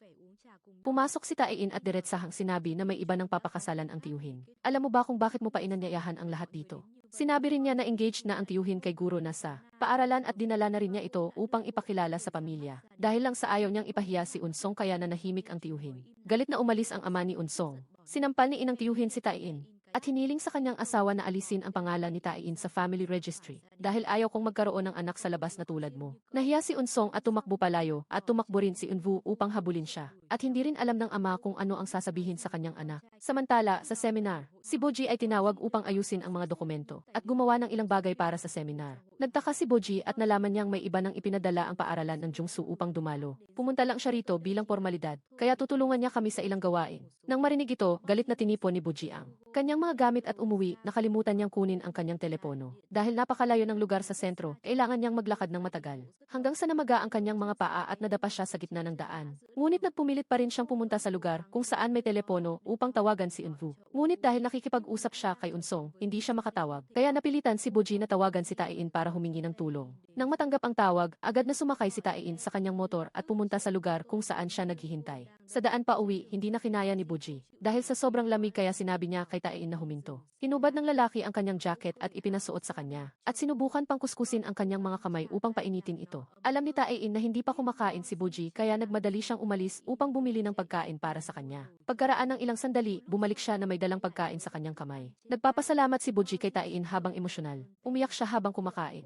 Pumasok si Taein at diretsahang sinabi na may iba ng papakasalan ang tiyuhin. Alam mo ba kung bakit mo pa inanyayahan ang lahat dito? Sinabi rin niya na engaged na ang tiyuhin kay guro na sa paaralan at dinala na rin niya ito upang ipakilala sa pamilya. Dahil lang sa ayaw niyang ipahiya si Unsong kaya nanahimik ang tiyuhin. Galit na umalis ang ama ni Unsong. Sinampal ni inang tiyuhin si Taein at hiniling sa kanyang asawa na alisin ang pangalan ni Taein sa family registry dahil ayaw kong magkaroon ng anak sa labas na tulad mo. Nahiya si Unsong at tumakbo palayo at tumakbo rin si Eunwoo upang habulin siya at hindi rin alam ng ama kung ano ang sasabihin sa kanyang anak. Samantala, sa seminar, si Boji ay tinawag upang ayusin ang mga dokumento at gumawa ng ilang bagay para sa seminar. Nagtaka si Boji at nalaman niyang may iba nang ipinadala ang paaralan ng Jungsu upang dumalo. Pumunta lang siya rito bilang formalidad, kaya tutulungan niya kami sa ilang gawain. Nang marinig ito, galit na tinipon ni Boji ang kanyang mga gamit at umuwi, nakalimutan niyang kunin ang kanyang telepono. Dahil napakalayo ng lugar sa sentro, kailangan niyang maglakad ng matagal. Hanggang sa namaga ang kanyang mga paa at nadapa siya sa gitna ng daan. Ngunit nagpumilit pa rin siyang pumunta sa lugar kung saan may telepono upang tawagan si Eunwoo. Ngunit dahil nakikipag-usap siya kay Unsong, hindi siya makatawag. Kaya napilitan si Boji na tawagan si Taein para humingi ng tulong. Nang matanggap ang tawag, agad na sumakay si Taein sa kanyang motor at pumunta sa lugar kung saan siya naghihintay. Sa daan pa uwi, hindi na kinaya ni Boji. Dahil sa sobrang lamig kaya sinabi niya kay Taein na huminto. Hinubad ng lalaki ang kanyang jacket at ipinasuot sa kanya. At sinubukan pang kuskusin ang kanyang mga kamay upang painitin ito. Alam ni Taein na hindi pa kumakain si Boji kaya nagmadali siyang umalis upang bumili ng pagkain para sa kanya. Pagkaraan ng ilang sandali, bumalik siya na may dalang pagkain sa kanyang kamay. Nagpapasalamat si Boji kay Taein habang emosyonal. Umiyak siya habang kumakain.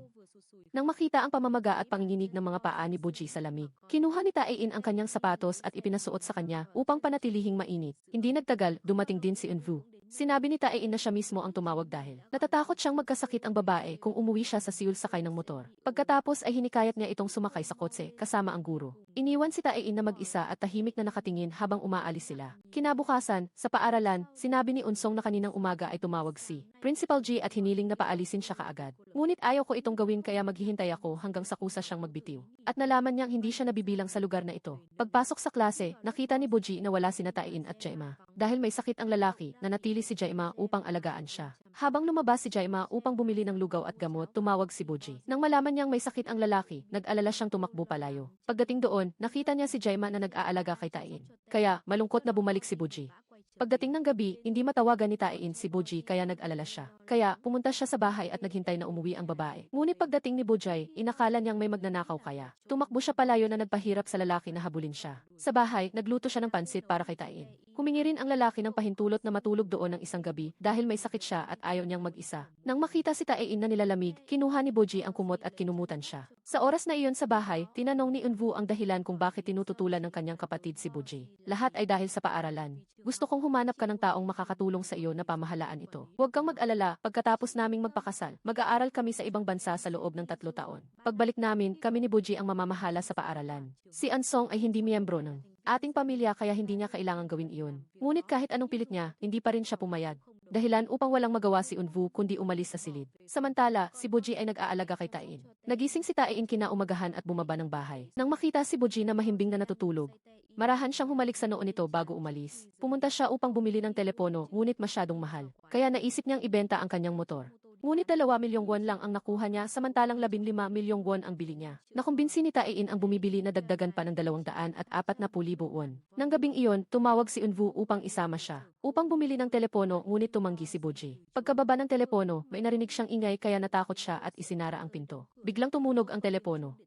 Nang makita ang pamamaga at panginginig ng mga paa ni Boji sa lamig, kinuha ni Taein ang kanyang sapatos at ipinasuot sa kanya upang panatilihing mainit. Hindi nagtagal, dumating din si Eunwoo. Sinabi ni Taein na siya mismo ang tumawag dahil natatakot siyang magkasakit ang babae kung umuwi siya sa Seoul sakay ng motor. Pagkatapos ay hinikayat niya itong sumakay sa kotse kasama ang guro. Iniwan si Taein na mag-isa at tahimik na nakatingin habang umaalis sila. Kinabukasan, sa paaralan, sinabi ni Unsong na kaninang umaga ay tumawag si Principal G at hiniling na paalisin siya kaagad. Ngunit ayaw ko itong gawin kaya maghihintay ako hanggang sa kusa siyang magbitiw. At nalaman niyang hindi siya nabibilang sa lugar na ito. Pagpasok sa klase, nakita ni Boji na wala sina Taein at Jaima. Dahil may sakit ang lalaki, nanatili si Jaima upang alagaan siya. Habang lumabas si Jaima upang bumili ng lugaw at gamot, tumawag si Boji. Nang malaman niyang may sakit ang lalaki, nag-alala siyang tumakbo palayo. Pagdating doon, nakita niya si Jaima na nag-aalaga kay Taein. Kaya, malungkot na bumalik si Boji. Pagdating ng gabi, hindi matawagan ni Taein si Boji kaya nag-alala siya. Kaya, pumunta siya sa bahay at naghintay na umuwi ang babae. Ngunit pagdating ni Bojay, inakala niyang may magnanakaw kaya. Tumakbo siya palayo na nagpahirap sa lalaki na habulin siya. Sa bahay, nagluto siya ng pansit para kay Taein. Humingi rin ang lalaki ng pahintulot na matulog doon ng isang gabi dahil may sakit siya at ayaw niyang mag-isa. Nang makita si Taein na nilalamig, kinuha ni Boji ang kumot at kinumutan siya. Sa oras na iyon sa bahay, tinanong ni Eunwoo ang dahilan kung bakit tinututulan ng kanyang kapatid si Boji. Lahat ay dahil sa paaralan. Gusto kong humanap ka ng taong makakatulong sa iyo na pamahalaan ito. Huwag kang mag-alala, pagkatapos naming magpakasal, mag-aaral kami sa ibang bansa sa loob ng 3 taon. Pagbalik namin, kami ni Boji ang mamamahala sa paaralan. Si Unsong ay hindi miyembro ng ating pamilya kaya hindi niya kailangang gawin iyon. Ngunit kahit anong pilit niya, hindi pa rin siya pumayag. Dahilan upang walang magawa si Eunwoo kundi umalis sa silid. Samantala, si Boji ay nag-aalaga kay Taein. Nagising si Taein kinaumagahan at bumaba ng bahay. Nang makita si Boji na mahimbing na natutulog, marahan siyang humalik sa noo nito bago umalis. Pumunta siya upang bumili ng telepono ngunit masyadong mahal. Kaya naisip niyang ibenta ang kanyang motor. Ngunit 2 milyong won lang ang nakuha niya samantalang 15 milyong won ang bili niya. Nakumbinsi ni Taein ang bumibili na dagdagan pa ng 240,000 won. Nang gabing iyon, tumawag si Eunwoo upang isama siya. Upang bumili ng telepono ngunit tumanggi si Boji. Pagkababa ng telepono, may narinig siyang ingay kaya natakot siya at isinara ang pinto. Biglang tumunog ang telepono.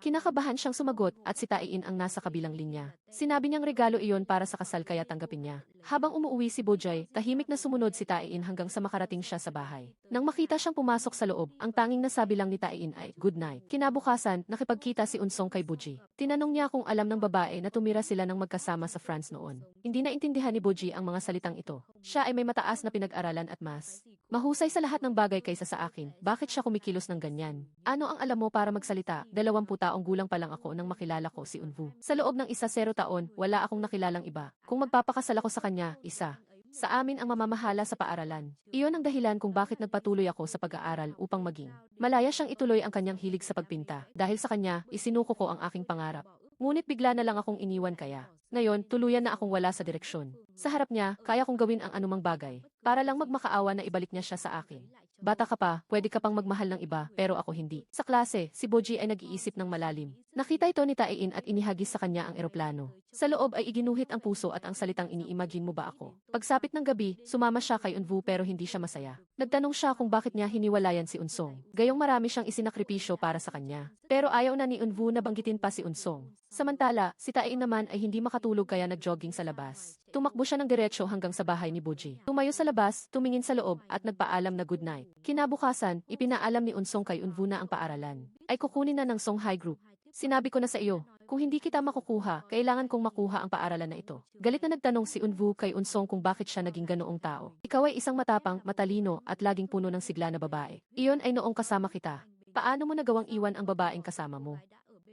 Kinakabahan siyang sumagot at si Taein ang nasa kabilang linya. Sinabi niyang regalo iyon para sa kasal kaya tanggapin niya. Habang umuuwi si Bojay, tahimik na sumunod si Taein hanggang sa makarating siya sa bahay. Nang makita siyang pumasok sa loob, ang tanging nasabi lang ni Taein ay, "Good night." Kinabukasan, nakipagkita si Unsong kay Boji. Tinanong niya kung alam ng babae na tumira sila ng magkasama sa France noon. Hindi naintindihan ni Boji ang mga salitang ito. Siya ay may mataas na pinag-aralan at mas Mahusay sa lahat ng bagay kaysa sa akin. Bakit siya kumikilos ng ganyan? Ano ang alam mo para magsalita? 20 taong gulang pa lang ako nang makilala ko si Unvu. Sa loob ng 0 taon, wala akong nakilalang iba. Kung magpapakasal ako sa kanya, isa. Sa amin ang mamamahala sa paaralan. Iyon ang dahilan kung bakit nagpatuloy ako sa pag-aaral upang maging malaya siyang ituloy ang kanyang hilig sa pagpinta. Dahil sa kanya, isinuko ko ang aking pangarap. Ngunit bigla na lang akong iniwan kaya. Ngayon, tuluyan na akong wala sa direksyon. Sa harap niya, kaya kong gawin ang anumang bagay. Para lang magmakaawa na ibalik niya siya sa akin. Bata ka pa, pwede ka pang magmahal ng iba, pero ako hindi. Sa klase, si Boji ay nag-iisip ng malalim. Nakita ito ni Taein at inihagis sa kanya ang eroplano. Sa loob ay iginuhit ang puso at ang salitang iniimagine mo ba ako. Pagsapit ng gabi, sumama siya kay Unvu pero hindi siya masaya. Nagtanong siya kung bakit niya hiniwalayan si Unsong. Gayong marami siyang isinakripisyo para sa kanya. Pero ayaw na ni Unvu na banggitin pa si Unsong. Samantala, si Taein naman ay hindi makatulog kaya nag-jogging sa labas. Tumakbo siya ng diretsyo hanggang sa bahay ni Boji. Tumayo sa labas, tumingin sa loob at nagpaalam na good night. Kinabukasan, ipinaalam ni Unsong kay Unvu na ang paaralan ay kukunin na ng Songhai Group. Sinabi ko na sa iyo, kung hindi kita makukuha, kailangan kong makuha ang paaralan na ito. Galit na nagtanong si Unvu kay Unsong kung bakit siya naging ganoong tao. Ikaw ay isang matapang, matalino at laging puno ng sigla na babae. Iyon ay noong kasama kita. Paano mo nagawang iwan ang babaeng kasama mo?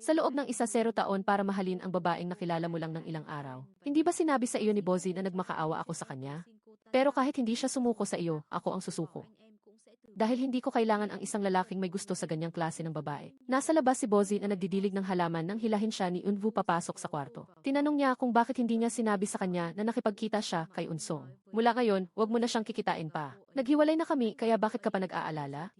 Sa loob ng 0 taon para mahalin ang babaeng nakilala mo lang ng ilang araw. Hindi ba sinabi sa iyo ni Bozi na nagmakaawa ako sa kanya? Pero kahit hindi siya sumuko sa iyo, ako ang susuko. Dahil hindi ko kailangan ang isang lalaking may gusto sa ganyang klase ng babae. Nasa labas si Bozi na nagdidilig ng halaman nang hilahin siya ni Unvu papasok sa kwarto. Tinanong niya kung bakit hindi niya sinabi sa kanya na nakipagkita siya kay Unsong. Mula ngayon, huwag mo na siyang kikitain pa. Naghiwalay na kami kaya bakit ka pa nag-aalala?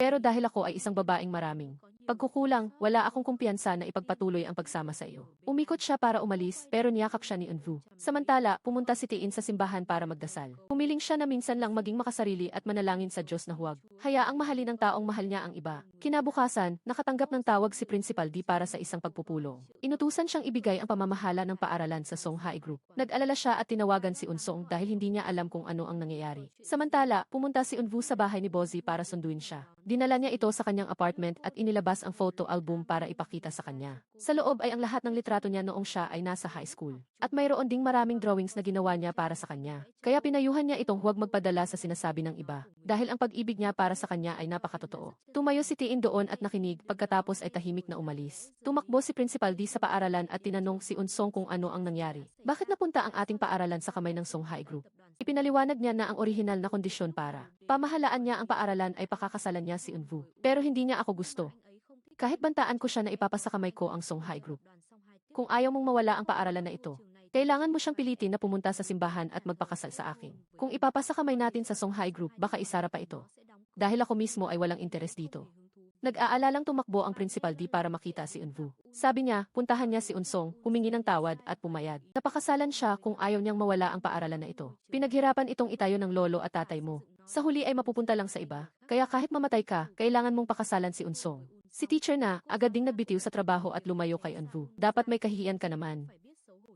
Pero dahil ako ay isang babaeng maraming pagkukulang, wala akong kumpiyansa na ipagpatuloy ang pagsama sa iyo. Umikot siya para umalis, pero niyakap siya ni Unvu. Samantala, pumunta si Tiin sa simbahan para magdasal. Humiling siya na minsan lang maging makasarili at manalangin sa Diyos na huwag hayaang mahalin ng taong mahal niya ang iba. Kinabukasan, nakatanggap ng tawag si Principal D para sa isang pagpupulong. Inutusan siyang ibigay ang pamamahala ng paaralan sa Songhai Group. Nag-alala siya at tinawagan si Unsong dahil hindi niya alam kung ano ang nangyayari. Samantala, pumunta si Unvu sa bahay ni Bozi para sunduin siya. Dinala niya ito sa kanyang apartment at inilabas ang photo album para ipakita sa kanya. Sa loob ay ang lahat ng litrato niya noong siya ay nasa high school. At mayroon ding maraming drawings na ginawa niya para sa kanya. Kaya pinayuhan niya itong huwag magpadala sa sinasabi ng iba. Dahil ang pag-ibig niya para sa kanya ay napakatotoo. Tumayo si Tiin doon at nakinig, pagkatapos ay tahimik na umalis. Tumakbo si Principal D sa paaralan at tinanong si Unsong kung ano ang nangyari. Bakit napunta ang ating paaralan sa kamay ng Songhai Group? Ipinaliwanag niya na ang orihinal na kondisyon para pamahalaan niya ang paaralan ay pakakasalan niya si Unvu. Pero hindi niya ako gusto. Kahit bantaan ko siya na ipapasa kamay ko ang Songhai Group. Kung ayaw mong mawala ang paaralan na ito, kailangan mo siyang pilitin na pumunta sa simbahan at magpakasal sa akin. Kung ipapasa kamay natin sa Songhai Group, baka isara pa ito. Dahil ako mismo ay walang interes dito. Nag-aalalang tumakbo ang Principal D para makita si Unvu. Sabi niya, puntahan niya si Unsong, humingi ng tawad at pumayag. Napakasalan siya kung ayaw niyang mawala ang paaralan na ito. Pinaghirapan itong itayo ng lolo at tatay mo. Sa huli ay mapupunta lang sa iba. Kaya kahit mamatay ka, kailangan mong pakasalan si Unsong. Si teacher na, agad ding nagbitiw sa trabaho at lumayo kay Unvu. Dapat may kahihiyan ka naman.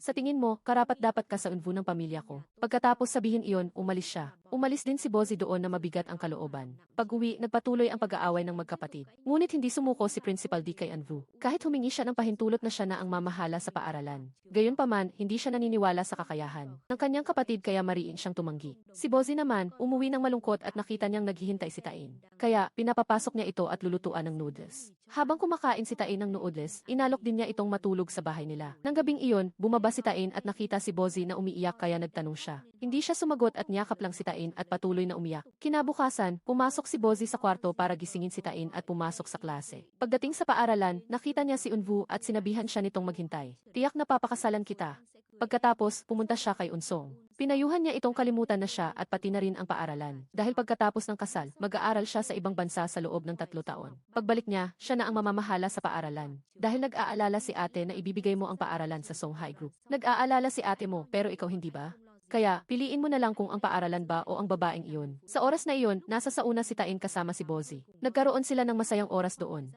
Sa tingin mo, karapat-dapat ka sa Unvu ng pamilya ko. Pagkatapos sabihin iyon, umalis siya. Umalis din si Bozi doon na mabigat ang kalooban. Pag-uwi, nagpatuloy ang pag-aaway ng magkapatid. Ngunit hindi sumuko si Principal D kay Unvu. Kahit humingi siya ng pahintulot na siya na ang mamahala sa paaralan. Gayunpaman, hindi siya naniniwala sa kakayahan ng kanyang kapatid kaya mariin siyang tumanggi. Si Bozi naman, umuwi ng malungkot at nakita niyang naghihintay si Tain. Kaya, pinapapasok niya ito at lulutuan ng noodles. Habang kumakain si Tain ng noodles, inalok din niya itong matulog sa bahay nila. Nang gabing iyon, bumaba si Tain at nakita si Bozi na umiiyak kaya nagtanong siya. Hindi siya sumagot at niyakap lang si Tain at patuloy na umiyak. Kinabukasan, pumasok si Bozi sa kwarto para gisingin si Tain at pumasok sa klase. Pagdating sa paaralan, nakita niya si Unvu at sinabihan siya nitong maghintay. Tiyak na papakasalan kita. Pagkatapos, pumunta siya kay Unsong. Pinayuhan niya itong kalimutan na siya at pati na rin ang paaralan. Dahil pagkatapos ng kasal, mag-aaral siya sa ibang bansa sa loob ng 3 taon. Pagbalik niya, siya na ang mamamahala sa paaralan. Dahil nag-aalala si ate na ibibigay mo ang paaralan sa Songhai Group. Nag-aalala si ate mo, pero ikaw hindi ba? Kaya, piliin mo na lang kung ang paaralan ba o ang babaeng iyon. Sa oras na iyon, nasa sauna si Tain kasama si Bozi. Nagkaroon sila ng masayang oras doon.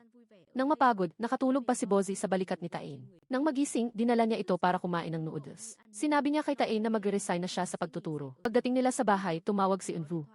Nang mapagod, nakatulog pa si Bozi sa balikat ni Tain. Nang magising, dinala niya ito para kumain ng noodles. Sinabi niya kay Tain na magre-resign na siya sa pagtuturo. Pagdating nila sa bahay, tumawag si Unvu.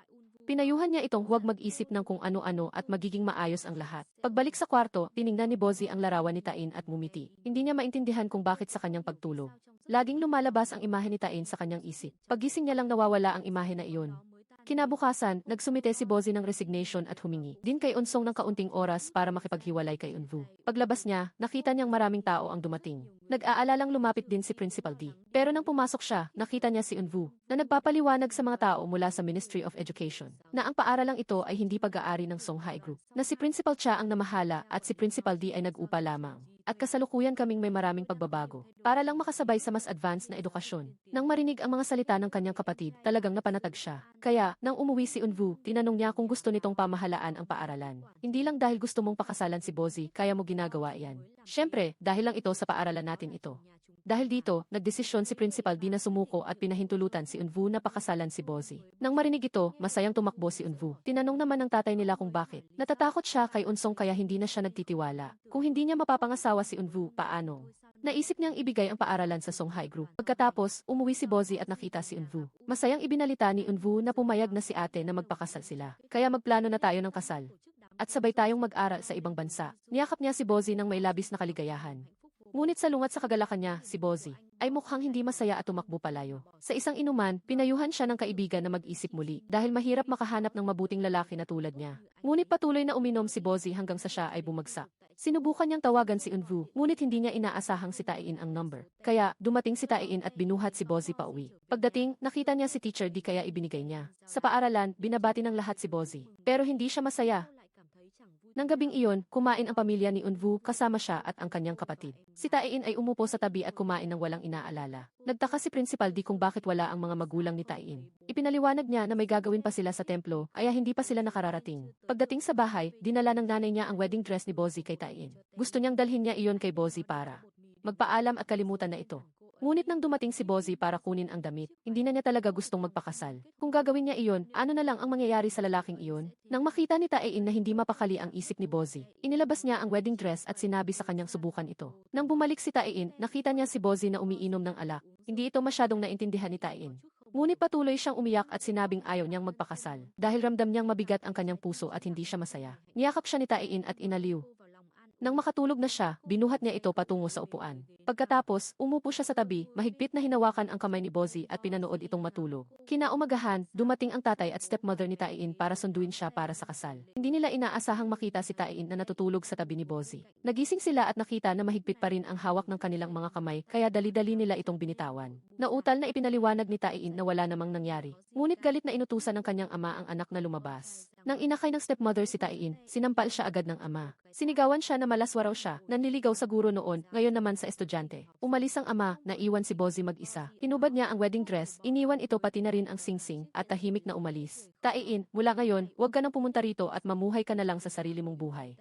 Pinayuhan niya itong huwag mag-isip ng kung ano-ano at magiging maayos ang lahat. Pagbalik sa kwarto, tiningnan ni Bozi ang larawan ni Tain at ngumiti. Hindi niya maintindihan kung bakit sa kanyang pagtulog. Laging lumalabas ang imahe ni Tain sa kanyang isip. Paggising niya lang nawawala ang imahe na iyon. Kinabukasan, nagsumite si Bozi ng resignation at humingi din kay Unsong ng kaunting oras para makipaghiwalay kay Unvu. Paglabas niya, nakita niyang maraming tao ang dumating. Nag-aalalang lumapit din si Principal D. Pero nang pumasok siya, nakita niya si Unvu na nagpapaliwanag sa mga tao mula sa Ministry of Education na ang paaralang ito ay hindi pag-aari ng Songhai Group, na si Principal Cha ang namahala at si Principal D ay nag-upa lamang. At kasalukuyan kaming may maraming pagbabago para lang makasabay sa mas advanced na edukasyon. Nang marinig ang mga salita ng kanyang kapatid, talagang napanatag siya. Kaya, nang umuwi si Unvu, tinanong niya kung gusto nitong pamahalaan ang paaralan. Hindi lang dahil gusto mong pakasalan si Bozi, kaya mo ginagawa yan. Siyempre, dahil lang ito sa paaralan natin ito. Dahil dito, nagdesisyon si Principal D na sumuko at pinahintulutan si Unvu na pakasalan si Bozi. Nang marinig ito, masayang tumakbo si Unvu. Tinanong naman ng tatay nila kung bakit. Natatakot siya kay Unsong kaya hindi na siya nagtitiwala. Kung hindi niya mapapangasawa si Unvu, paano? Naisip niyang ibigay ang paaralan sa Songhai Group. Pagkatapos, umuwi si Bozi at nakita si Unvu. Masayang ibinalita ni Unvu na pumayag na si ate na magpakasal sila. Kaya magplano na tayo ng kasal. At sabay tayong mag-aral sa ibang bansa. Niyakap niya si Bozi ng may labis na kaligayahan. Ngunit salungat sa kagalakan niya, si Bozi ay mukhang hindi masaya at tumakbo palayo. Sa isang inuman, pinayuhan siya ng kaibigan na mag-isip muli dahil mahirap makahanap ng mabuting lalaki na tulad niya. Ngunit patuloy na uminom si Bozi hanggang sa siya ay bumagsak. Sinubukan niyang tawagan si Unvu, ngunit hindi niya inaasahang si Taiin ang number. Kaya, dumating si Taiin at binuhat si Bozi pauwi. Pagdating, nakita niya si Teacher D kaya ibinigay niya. Sa paaralan, binabati ng lahat si Bozi. Pero hindi siya masaya. Nang gabing iyon, kumain ang pamilya ni Unvu kasama siya at ang kanyang kapatid. Si Taiin ay umupo sa tabi at kumain ng walang inaalala. Nagtaka si Principal D kung bakit wala ang mga magulang ni Taiin. Ipinaliwanag niya na may gagawin pa sila sa templo, kaya hindi pa sila nakararating. Pagdating sa bahay, dinala ng nanay niya ang wedding dress ni Bozi kay Taiin. Gusto niyang dalhin niya iyon kay Bozi para magpaalam at kalimutan na ito. Ngunit nang dumating si Bozi para kunin ang damit, hindi na niya talaga gustong magpakasal. Kung gagawin niya iyon, ano na lang ang mangyayari sa lalaking iyon? Nang makita ni Taiin na hindi mapakali ang isip ni Bozi, inilabas niya ang wedding dress at sinabi sa kanyang subukan ito. Nang bumalik si Taiin, nakita niya si Bozi na umiinom ng alak. Hindi ito masyadong naintindihan ni Taiin. Ngunit patuloy siyang umiyak at sinabing ayaw niyang magpakasal dahil ramdam niyang mabigat ang kanyang puso at hindi siya masaya. Niyakap siya ni Taiin at inaliw. Nang makatulog na siya, binuhat niya ito patungo sa upuan. Pagkatapos, umupo siya sa tabi, mahigpit na hinawakan ang kamay ni Bozi at pinanood itong matulog. Kinaumagahan, dumating ang tatay at stepmother ni Taiin para sunduin siya para sa kasal. Hindi nila inaasahang makita si Taiin na natutulog sa tabi ni Bozi. Nagising sila at nakita na mahigpit pa rin ang hawak ng kanilang mga kamay, kaya dali-dali nila itong binitawan. Nautal na ipinaliwanag ni Taiin na wala namang nangyari. Ngunit galit na inutusan ng kanyang ama ang anak na lumabas. Nang inakay ng stepmother si Taiin, sinampal siya agad ng ama. Sinigawan siya na malaswa raw siya, nanliligaw sa guro noon, ngayon naman sa estudyante. Umalis ang ama, naiwan si Bozi mag-isa. Hinubad niya ang wedding dress, iniwan ito pati na rin ang singsing, at tahimik na umalis. Taiin, mula ngayon, huwag ka nang pumunta rito at mamuhay ka na lang sa sarili mong buhay.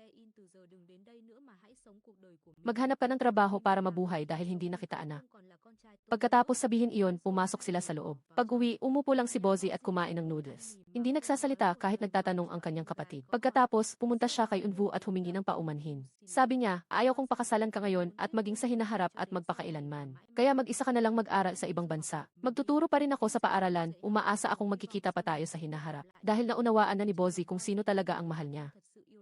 Maghanap ka ng trabaho para mabuhay dahil hindi na kita anak. Pagkatapos sabihin iyon, pumasok sila sa loob. Pag-uwi, umupo lang si Bozi at kumain ng noodles. Hindi nagsasalita kahit nagtatanong ang kanyang kapatid. Pagkatapos, pumunta siya kay Unvu at humingi ng paumanhin. Sabi niya, ayaw kong pakasalan ka ngayon at maging sa hinaharap at magpakailanman. Kaya mag-isa ka na lang mag-aral sa ibang bansa. Magtuturo pa rin ako sa paaralan, umaasa akong magkikita pa tayo sa hinaharap. Dahil naunawaan na ni Bozi kung sino talaga ang mahal niya.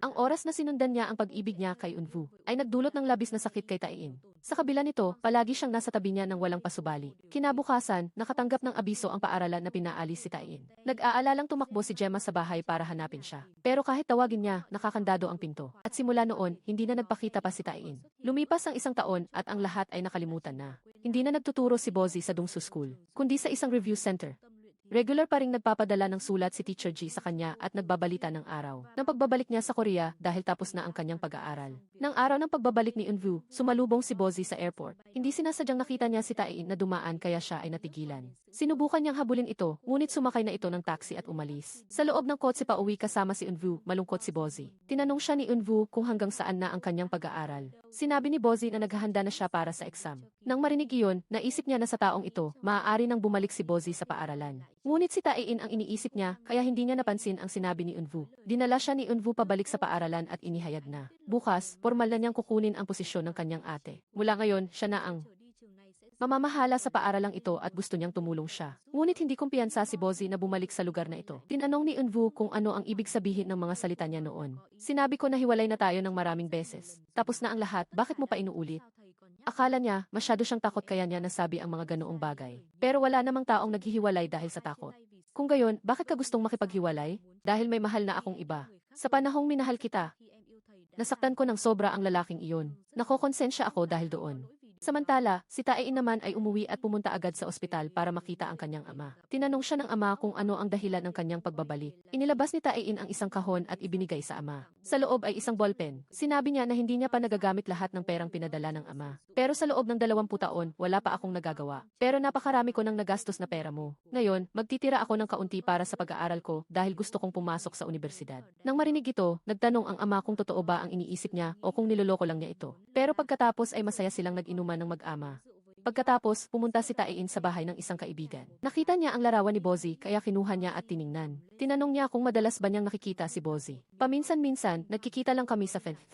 Ang oras na sinundan niya ang pag-ibig niya kay Unvu ay nagdulot ng labis na sakit kay Taiin. Sa kabila nito, palagi siyang nasa tabi niya ng walang pasubali. Kinabukasan, nakatanggap ng abiso ang paaralan na pinaalis si Taiin. Nag-aalalang tumakbo si Gemma sa bahay para hanapin siya. Pero kahit tawagin niya, nakakandado ang pinto. At simula noon, hindi na nagpakita pa si Taiin. Lumipas ang isang taon at ang lahat ay nakalimutan na. Hindi na nagtuturo si Bozi sa Dongsu School, kundi sa isang review center. Regular pa ring nagpapadala ng sulat si Teacher G sa kanya at nagbabalita ng araw ng pagbabalik niya sa Korea dahil tapos na ang kanyang pag-aaral. Nang araw ng pagbabalik ni Unvu, sumalubong si Bozi sa airport. Hindi sinasadyang nakita niya si Taiin na dumaan kaya siya ay natigilan. Sinubukan niyang habulin ito, ngunit sumakay na ito ng taxi at umalis. Sa loob ng kotse pa uwi kasama si Unvu, malungkot si Bozi. Tinanong siya ni Unvu kung hanggang saan na ang kanyang pag-aaral. Sinabi ni Bozi na naghahanda na siya para sa exam. Nang marinig iyon, naisip niya na sa taong ito, maaari nang bumalik si Bozi sa paaralan. Ngunit si Taiin ang iniisip niya, kaya hindi niya napansin ang sinabi ni Unvu. Dinala siya ni Unvu pabalik sa paaralan at inihayag na. Bukas, formal na niyang kukunin ang posisyon ng kanyang ate. Mula ngayon, siya na ang mamamahala sa paaralang ito at gusto niyang tumulong siya. Ngunit hindi kumpiyansa si Bozi na bumalik sa lugar na ito. Tinanong ni Unvu kung ano ang ibig sabihin ng mga salita niya noon. Sinabi ko na hiwalay na tayo ng maraming beses. Tapos na ang lahat, bakit mo pa inuulit? Akala niya, masyado siyang takot kaya niya nasabi ang mga ganoong bagay. Pero wala namang taong naghihiwalay dahil sa takot. Kung gayon, bakit ka gustong makipaghiwalay? Dahil may mahal na akong iba. Sa panahong minahal kita, nasaktan ko ng sobra ang lalaking iyon. Nakokonsensya ako dahil doon. Samantala, si Taein naman ay umuwi at pumunta agad sa ospital para makita ang kanyang ama. Tinanong siya ng ama kung ano ang dahilan ng kanyang pagbabalik. Inilabas ni Taein ang isang kahon at ibinigay sa ama. Sa loob ay isang ballpen. Sinabi niya na hindi niya pa nagagamit lahat ng perang pinadala ng ama. Pero sa loob ng 20 taon, wala pa akong nagagawa. Pero napakarami ko ng nagastos na pera mo. Ngayon, magtitira ako ng kaunti para sa pag-aaral ko dahil gusto kong pumasok sa universidad. Nang marinig ito, nagtanong ang ama kung totoo ba ang iniisip niya o kung niloloko lang niya ito. Pero pagkatapos ay masaya silang nag-inuman ng mag-ama. Pagkatapos, pumunta si Taein sa bahay ng isang kaibigan. Nakita niya ang larawan ni Bozi kaya kinuha niya at tiningnan. Tinanong niya kung madalas ba niyang nakikita si Bozi. Paminsan-minsan, nagkikita lang kami sa Fenth.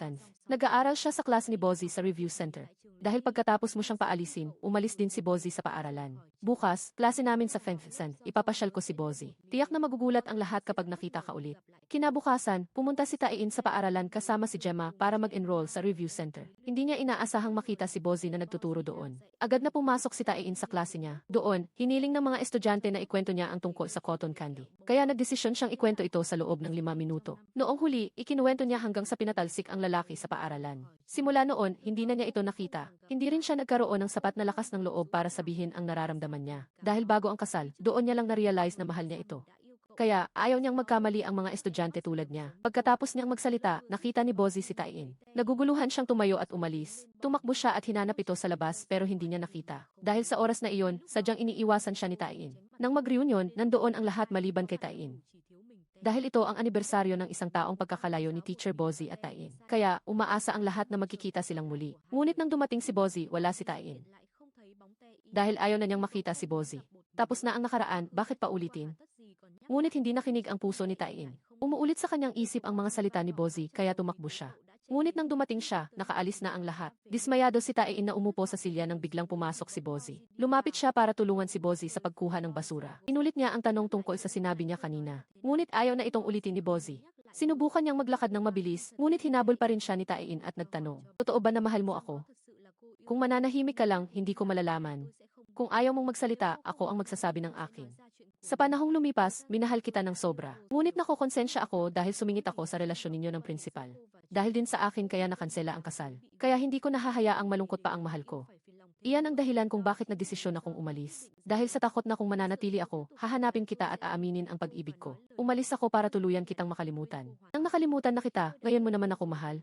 Nag-aaral siya sa klase ni Bozi sa review center. Dahil pagkatapos mo siyang paalisin, umalis din si Bozi sa paaralan. Bukas, klase namin sa Fenth, ipapasyal ko si Bozi. Tiyak na magugulat ang lahat kapag nakita ka ulit. Kinabukasan, pumunta si Taein sa paaralan kasama si Gemma para mag-enroll sa review center. Hindi niya inaasahang makita si Bozi na nagtuturo doon. Agad na pumasok si Taein sa klase niya. Doon, hiniling ng mga estudyante na ikwento niya ang tungkol sa cotton candy. Kaya nagdesisyon siyang ikwento ito sa loob ng 5 minuto. Noong huli, ikinuwento niya hanggang sa pinatalsik ang lalaki sa paaralan. Simula noon, hindi na niya ito nakita. Hindi rin siya nagkaroon ng sapat na lakas ng loob para sabihin ang nararamdaman niya. Dahil bago ang kasal, doon niya lang na-realize na mahal niya ito. Kaya, ayaw niyang magkamali ang mga estudyante tulad niya. Pagkatapos niyang magsalita, nakita ni Bozi si Taein. Naguguluhan siyang tumayo at umalis. Tumakbo siya at hinanap ito sa labas pero hindi niya nakita. Dahil sa oras na iyon, sadyang iniiwasan siya ni Taein. Nang mag-reunion, nandoon ang lahat maliban kay Taein. Dahil ito ang anibersaryo ng isang taong pagkakalayo ni Teacher Bozi at Taein. Kaya, umaasa ang lahat na magkikita silang muli. Ngunit nang dumating si Bozi, wala si Taein. Dahil ayaw na niyang makita si Bozi. Tapos na ang nakaraan, bakit pa ulitin? Ngunit hindi nakinig ang puso ni Taein. Umuulit sa kanyang isip ang mga salita ni Bozi kaya tumakbo siya. Ngunit nang dumating siya, nakaalis na ang lahat. Dismayado si Taein na umupo sa silya nang biglang pumasok si Bozi. Lumapit siya para tulungan si Bozi sa pagkuha ng basura. Inulit niya ang tanong tungkol sa sinabi niya kanina. Ngunit ayaw na itong ulitin ni Bozi. Sinubukan niyang maglakad ng mabilis, ngunit hinabol pa rin siya ni Taein at nagtanong. Totoo ba na mahal mo ako? Kung mananahimik ka lang, hindi ko malalaman. Kung ayaw mong magsalita, ako ang magsasabi ng akin. Sa panahong lumipas, minahal kita ng sobra. Ngunit nakokonsensya ako dahil sumingit ako sa relasyon ninyo ng prinsipal. Dahil din sa akin kaya nakansela ang kasal. Kaya hindi ko nahahayaang malungkot pa ang mahal ko. Iyan ang dahilan kung bakit nagdesisyon akong umalis. Dahil sa takot na kung mananatili ako, hahanapin kita at aaminin ang pag-ibig ko. Umalis ako para tuluyan kitang makalimutan. Nang nakalimutan na kita, ngayon mo naman ako mahal.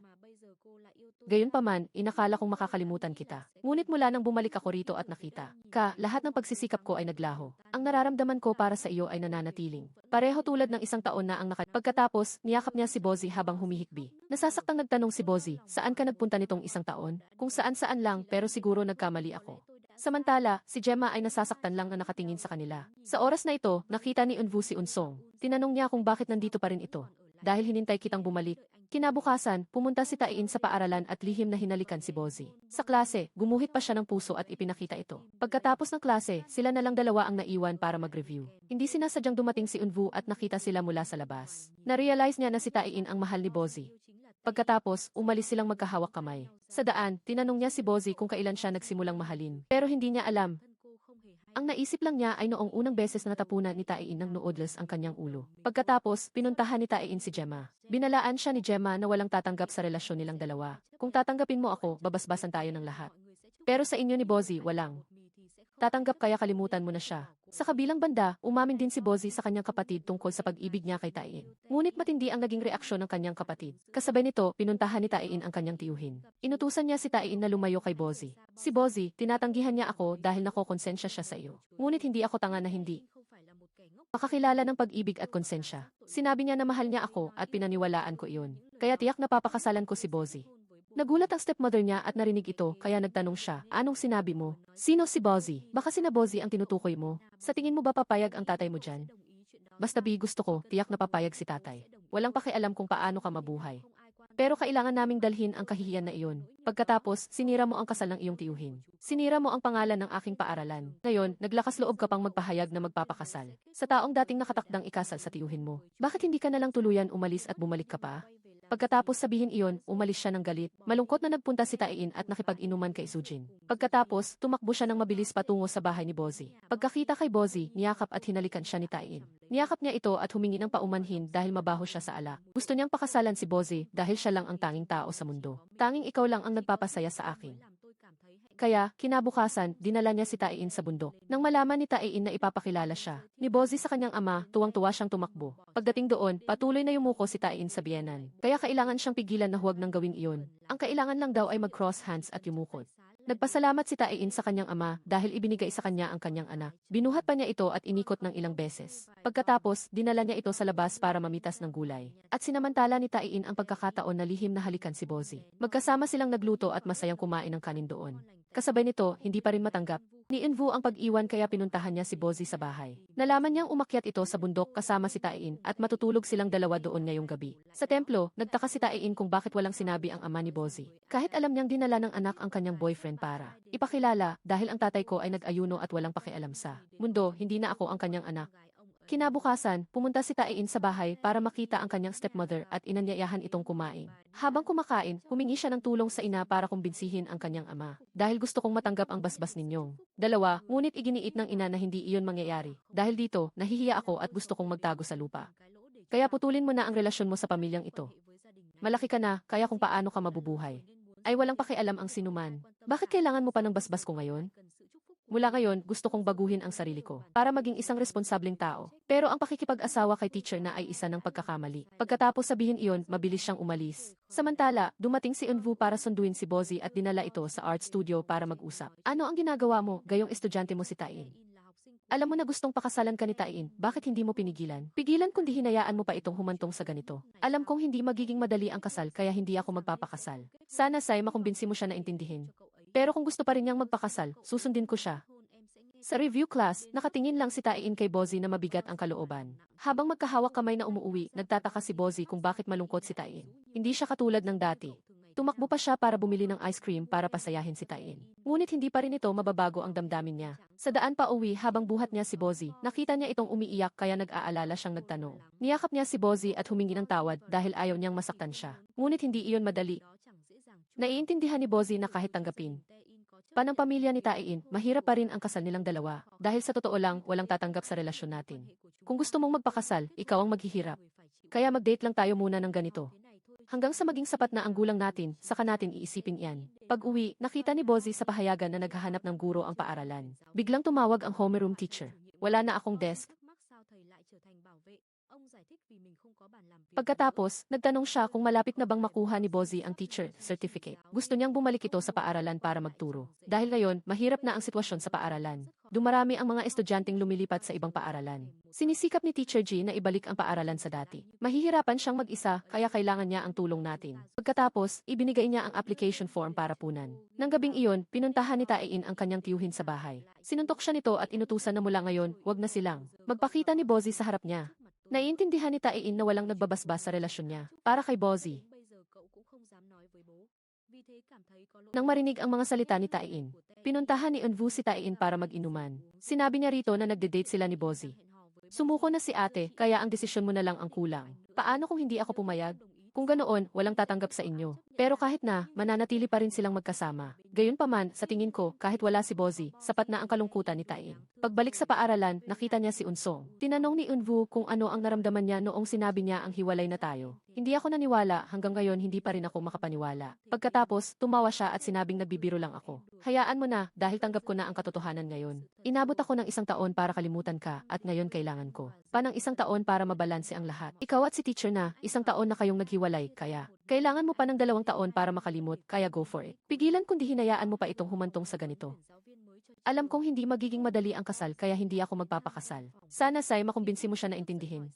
Gayunpaman, inakala kong makakalimutan kita. Ngunit mula nang bumalik ako rito at nakita ka, lahat ng pagsisikap ko ay naglaho. Ang nararamdaman ko para sa iyo ay nananatiling. Pareho tulad ng isang taon na ang Pagkatapos, niyakap niya si Bozi habang humihikbi. Nasasaktang nagtanong si Bozi, saan ka nagpunta nitong isang taon? Kung saan-saan lang, pero siguro nagkamali ako. Samantala, si Gemma ay nasasaktan lang na nakatingin sa kanila. Sa oras na ito, nakita ni Unvu si Unsong. Tinanong niya kung bakit nandito pa rin ito. Dahil hinintay kitang bumalik. Kinabukasan, pumunta si Taein sa paaralan at lihim na hinalikan si Bozi. Sa klase, gumuhit pa siya ng puso at ipinakita ito. Pagkatapos ng klase, sila na lang dalawa ang naiwan para mag-review. Hindi sinasadyang dumating si Unvu at nakita sila mula sa labas. Na-realize niya na si Taein ang mahal ni Bozi. Pagkatapos, umalis silang magkahawak kamay. Sa daan, tinanong niya si Bozi kung kailan siya nagsimulang mahalin. Pero hindi niya alam. Ang naisip lang niya ay noong unang beses na natapunan ni Taein ng noodles ang kanyang ulo. Pagkatapos, pinuntahan ni Taein si Gemma. Binalaan siya ni Gemma na walang tatanggap sa relasyon nilang dalawa. Kung tatanggapin mo ako, babasbasan tayo ng lahat. Pero sa inyo ni Bozi, walang. Tatanggap kaya kalimutan mo na siya. Sa kabilang banda, umamin din si Bozi sa kanyang kapatid tungkol sa pag-ibig niya kay Taein. Ngunit matindi ang naging reaksyon ng kanyang kapatid. Kasabay nito, pinuntahan ni Taein ang kanyang tiyuhin. Inutusan niya si Taein na lumayo kay Bozi. Si Bozi, tinatanggihan niya ako dahil nakokonsensya siya sa iyo. Ngunit hindi ako tanga na hindi. Pakakilala ng pag-ibig at konsensya. Sinabi niya na mahal niya ako at pinaniwalaan ko iyon. Kaya tiyak na papakasalan ko si Bozi. Nagulat ang stepmother niya at narinig ito kaya nagtanong siya, anong sinabi mo? Sino si Bozi? Baka sina Bozi ang tinutukoy mo? Sa tingin mo ba papayag ang tatay mo dyan? Basta gusto ko, tiyak na papayag si tatay. Walang pakialam kung paano ka mabuhay. Pero kailangan naming dalhin ang kahihiyan na iyon. Pagkatapos, sinira mo ang kasal ng iyong tiyuhin. Sinira mo ang pangalan ng aking paaralan. Ngayon, naglakas loob ka pang magpahayag na magpapakasal. Sa taong dating nakatakdang ikasal sa tiyuhin mo. Bakit hindi ka nalang tuluyan umalis at bumalik ka pa? Pagkatapos sabihin iyon, umalis siya ng galit. Malungkot na nagpunta si Taein at nakipag-inuman kay Sujin. Pagkatapos, tumakbo siya ng mabilis patungo sa bahay ni Bozi. Pagkakita kay Bozi, niyakap at hinalikan siya ni Taein. Niyakap niya ito at humingi ng paumanhin dahil mabaho siya sa alak. Gusto niyang pakasalan si Bozi dahil siya lang ang tanging tao sa mundo. Tanging ikaw lang ang nagpapasaya sa akin. Kaya, kinabukasan, dinala niya si Taein sa bundok. Nang malaman ni Taein na ipapakilala siya ni Bozi sa kanyang ama, tuwang-tuwa siyang tumakbo. Pagdating doon, patuloy na yumuko si Taein sa biyenan. Kaya kailangan siyang pigilan na huwag nang gawing iyon. Ang kailangan lang daw ay mag-cross hands at yumukod. Nagpasalamat si Taein sa kanyang ama dahil ibinigay sa kanya ang kanyang anak. Binuhat pa niya ito at inikot ng ilang beses. Pagkatapos, dinala niya ito sa labas para mamitas ng gulay. At sinamantala ni Taein ang pagkakataon na lihim na halikan si Bozi. Magkasama silang nagluto at masayang kumain ng kanin doon. Kasabay nito, hindi pa rin matanggap ni Eunwoo ang pag-iwan kaya pinuntahan niya si Bozi sa bahay. Nalaman niyang umakyat ito sa bundok kasama si Taein at matutulog silang dalawa doon ngayong gabi. Sa templo, nagtaka si Taein kung bakit walang sinabi ang ama ni Bozi. Kahit alam niyang dinala ng anak ang kanyang boyfriend para ipakilala dahil ang tatay ko ay nag-ayuno at walang pakialam sa mundo, hindi na ako ang kanyang anak. Kinabukasan, pumunta si Taein sa bahay para makita ang kanyang stepmother at inanyayahan itong kumain. Habang kumakain, humingi siya ng tulong sa ina para kumbinsihin ang kanyang ama. Dahil gusto kong matanggap ang basbas ninyong dalawa, ngunit iginiit ng ina na hindi iyon mangyayari. Dahil dito, nahihiya ako at gusto kong magtago sa lupa. Kaya putulin mo na ang relasyon mo sa pamilyang ito. Malaki ka na, kaya kung paano ka mabubuhay. Ay walang pakialam ang sinuman. Bakit kailangan mo pa ng basbas ko ngayon? Mula ngayon, gusto kong baguhin ang sarili ko para maging isang responsableng tao. Pero ang pakikipag-asawa kay teacher na ay isa ng pagkakamali. Pagkatapos sabihin iyon, mabilis siyang umalis. Samantala, dumating si Eunwoo para sunduin si Bozi at dinala ito sa art studio para mag-usap. Ano ang ginagawa mo, gayong estudyante mo si Taein? Alam mo na gustong pakasalan ka ni Taein, bakit hindi mo pinigilan? Pigilan kundi hinayaan mo pa itong humantong sa ganito. Alam kong hindi magiging madali ang kasal kaya hindi ako magpapakasal. Sana say makumbinsi mo siya na intindihin. Pero kung gusto pa rin niyang magpakasal, susundin ko siya. Sa review class, nakatingin lang si Taein kay Bozi na mabigat ang kalooban. Habang magkahawak kamay na umuuwi, nagtataka si Bozi kung bakit malungkot si Taein. Hindi siya katulad ng dati. Tumakbo pa siya para bumili ng ice cream para pasayahin si Taein. Ngunit hindi pa rin ito mababago ang damdamin niya. Sa daan pa uwi habang buhat niya si Bozi, nakita niya itong umiiyak kaya nag-aalala siyang nagtanong. Niyakap niya si Bozi at humingi ng tawad dahil ayaw niyang masaktan siya. Ngunit hindi iyon madali. Naiintindihan ni Bozi na kahit tanggapin panang pamilya ni Taein, mahirap pa rin ang kasal nilang dalawa. Dahil sa totoo lang, walang tatanggap sa relasyon natin. Kung gusto mong magpakasal, ikaw ang maghihirap. Kaya mag-date lang tayo muna ng ganito. Hanggang sa maging sapat na ang gulang natin, saka natin iisipin iyan. Pag-uwi, nakita ni Bozi sa pahayagan na naghahanap ng guro ang paaralan. Biglang tumawag ang homeroom teacher. Wala na akong desk. Pagkatapos, nagtanong siya kung malapit na bang makuha ni Bozi ang teacher certificate. Gusto niyang bumalik ito sa paaralan para magturo. Dahil ngayon, mahirap na ang sitwasyon sa paaralan. Dumarami ang mga estudyanteng lumilipat sa ibang paaralan. Sinisikap ni Teacher G na ibalik ang paaralan sa dati. Mahihirapan siyang mag-isa, kaya kailangan niya ang tulong natin. Pagkatapos, ibinigay niya ang application form para punan. Nang gabing iyon, pinuntahan ni Taein ang kanyang tiyuhin sa bahay. Sinuntok siya nito at inutusan na mula ngayon, wag na silang magpakita ni Bozi sa harap niya. Naiintindihan ni Taein na walang nagbabasbas sa relasyon niya para kay Bozi. Nang marinig ang mga salita ni Taein, pinuntahan ni Eunwoo si Taein para mag-inuman. Sinabi niya rito na nagde-date sila ni Bozi. Sumuko na si ate, kaya ang desisyon mo na lang ang kulang. Paano kung hindi ako pumayag? Kung ganoon, walang tatanggap sa inyo. Pero kahit na, mananatili pa rin silang magkasama. Gayunpaman, sa tingin ko, kahit wala si Bozi, sapat na ang kalungkutan ni Taein. Pagbalik sa paaralan, nakita niya si Unsong. Tinanong ni Eunwoo kung ano ang naramdaman niya noong sinabi niya ang hiwalay na tayo. Hindi ako naniwala, hanggang ngayon hindi pa rin ako makapaniwala. Pagkatapos, tumawa siya at sinabing nagbibiro lang ako. Hayaan mo na, dahil tanggap ko na ang katotohanan ngayon. Inabot ako ng 1 taon para kalimutan ka, at ngayon kailangan ko. Panang 1 taon para mabalanse ang lahat. Ikaw at si teacher na, 1 taon na kayong naghiwalay, kaya kailangan mo pa ng 2 taon para makalimot, kaya go for it. Pigilan kundi hinayaan mo pa itong humantong sa ganito. Alam kong hindi magiging madali ang kasal kaya hindi ako magpapakasal. Sana say makumbinsi mo siya na intindihin.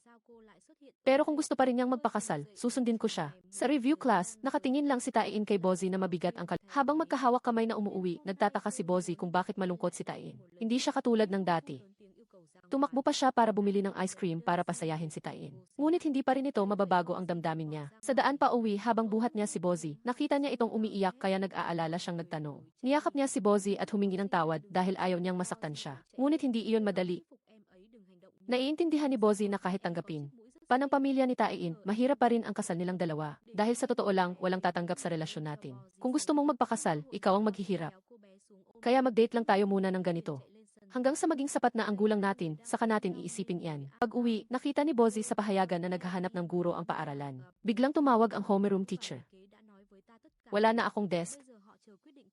Pero kung gusto pa rin niyang magpakasal, susundin ko siya. Sa review class, nakatingin lang si Taein kay Bozi na mabigat ang habang magkahawak kamay na umuuwi, nagtataka si Bozi kung bakit malungkot si Taein. Hindi siya katulad ng dati. Tumakbo pa siya para bumili ng ice cream para pasayahin si Taein. Ngunit hindi pa rin ito mababago ang damdamin niya. Sa daan pa uwi habang buhat niya si Bozi, nakita niya itong umiiyak kaya nag-aalala siyang nagtanong. Niyakap niya si Bozi at humingi ng tawad dahil ayaw niyang masaktan siya. Ngunit hindi iyon madali. Naiintindihan ni Bozi na kahit tanggapin Panang pamilya ni Taiin, mahirap pa rin ang kasal nilang dalawa. Dahil sa totoo lang, walang tatanggap sa relasyon natin. Kung gusto mong magpakasal, ikaw ang maghihirap. Kaya mag-date lang tayo muna ng ganito. Hanggang sa maging sapat na ang gulang natin, saka natin iisipin iyan. Pag-uwi, nakita ni Bozy sa pahayagan na naghahanap ng guro ang paaralan. Biglang tumawag ang homeroom teacher. Wala na akong desk.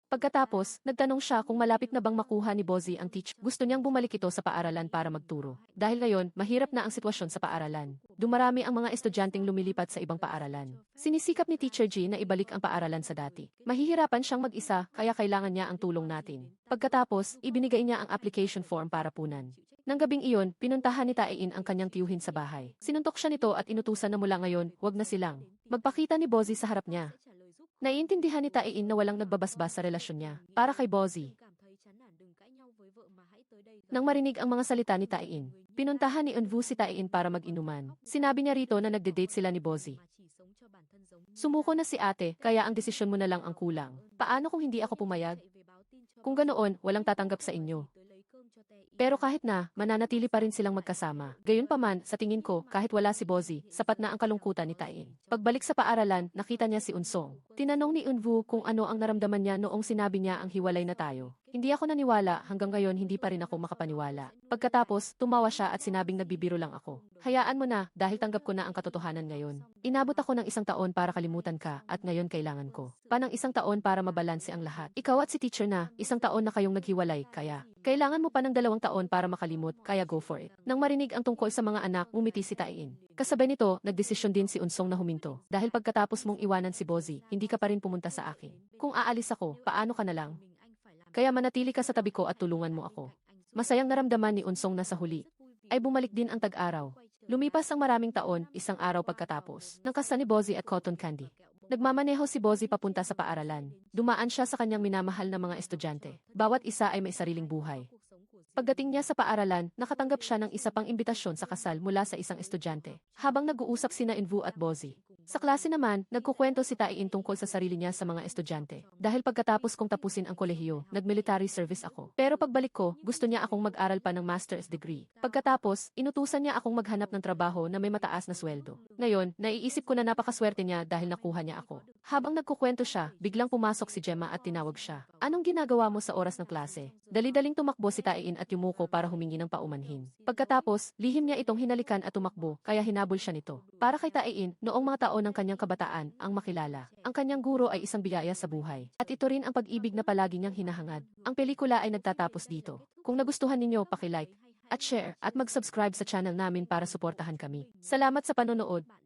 Pagkatapos, nagtanong siya kung malapit na bang makuha ni Bozy ang teacher. Gusto niyang bumalik ito sa paaralan para magturo. Dahil ngayon, mahirap na ang sitwasyon sa paaralan. Dumarami ang mga estudyanteng lumilipat sa ibang paaralan. Sinisikap ni Teacher G na ibalik ang paaralan sa dati. Mahihirapan siyang mag-isa, kaya kailangan niya ang tulong natin. Pagkatapos, ibinigay niya ang application form para punan. Nang gabing iyon, pinuntahan ni Taiin ang kanyang tiyuhin sa bahay. Sinuntok siya nito at inutusan na mula ngayon, wag na silang magpakita ni Bozy sa harap niya. Naiintindihan ni Taiin na walang nagbabasbas sa relasyon niya, para kay Bozy. Nang marinig ang mga salita ni Taiin, pinuntahan ni Eunwoo si Taiin para mag-inuman. Sinabi niya rito na nagde-date sila ni Bozy. Sumuko na si ate, kaya ang desisyon mo na lang ang kulang. Paano kung hindi ako pumayag? Kung ganoon, walang tatanggap sa inyo. Pero kahit na, mananatili pa rin silang magkasama. Gayunpaman, sa tingin ko, kahit wala si Bozy, sapat na ang kalungkutan ni Taiin. Pagbalik sa paaralan, nakita niya si Unsong. Tinanong ni Eunwoo kung ano ang naramdaman niya noong sinabi niya ang hiwalay na tayo. Hindi ako naniwala, hanggang ngayon hindi pa rin ako makapaniwala. Pagkatapos, tumawa siya at sinabing nagbibiro lang ako. Hayaan mo na, dahil tanggap ko na ang katotohanan ngayon. Inabot ako ng 1 taon para kalimutan ka, at ngayon kailangan ko. Panang 1 taon para mabalanse ang lahat. Ikaw at si teacher na, 1 taon na kayong naghiwalay, kaya kailangan mo pa ng 2 taon para makalimot, kaya go for it. Nang marinig ang tungkol sa mga anak, umiti si Taiin. Kasabay nito, nagdesisyon din si Unsong na huminto. Dahil pagkatapos mong iwanan si Bozy, hindi ka pa rin pumunta sa akin. Kung aalis ako, paano ka na lang? Kaya manatili ka sa tabi ko at tulungan mo ako. Masayang naramdaman ni Unsong na sa huli ay bumalik din ang tag-araw. Lumipas ang maraming taon, 1 araw pagkatapos ng kasal ni Bozy at Cotton Candy. Nagmamaneho si Bozy papunta sa paaralan. Dumaan siya sa kanyang minamahal na mga estudyante. Bawat isa ay may sariling buhay. Pagdating niya sa paaralan, nakatanggap siya ng isa pang imbitasyon sa kasal mula sa isang estudyante. Habang nag-uusap sina Eunwoo at Bozy. Sa klase naman, nagkukwento si Taiin tungkol sa sarili niya sa mga estudyante. Dahil pagkatapos kong tapusin ang kolehiyo, nag-military service ako. Pero pagbalik ko, gusto niya akong mag-aral pa ng master's degree. Pagkatapos, inutusan niya akong maghanap ng trabaho na may mataas na sweldo. Ngayon, naiisip ko na napakaswerte niya dahil nakuha niya ako. Habang nagkukwento siya, biglang pumasok si Gemma at tinawag siya. Anong ginagawa mo sa oras ng klase? Dali-daling tumakbo si Taiin at yumuko para humingi ng paumanhin. Pagkatapos, lihim niya itong hinalikan at tumakbo, kaya hinabol siya nito. Para kay Taiin, noong mga taon ng kanyang kabataan, ang makilala. Ang kanyang guro ay isang biyaya sa buhay. At ito rin ang pag-ibig na palagi niyang hinahangad. Ang pelikula ay nagtatapos dito. Kung nagustuhan ninyo, paki-like at share at mag-subscribe sa channel namin para suportahan kami. Salamat sa panonood.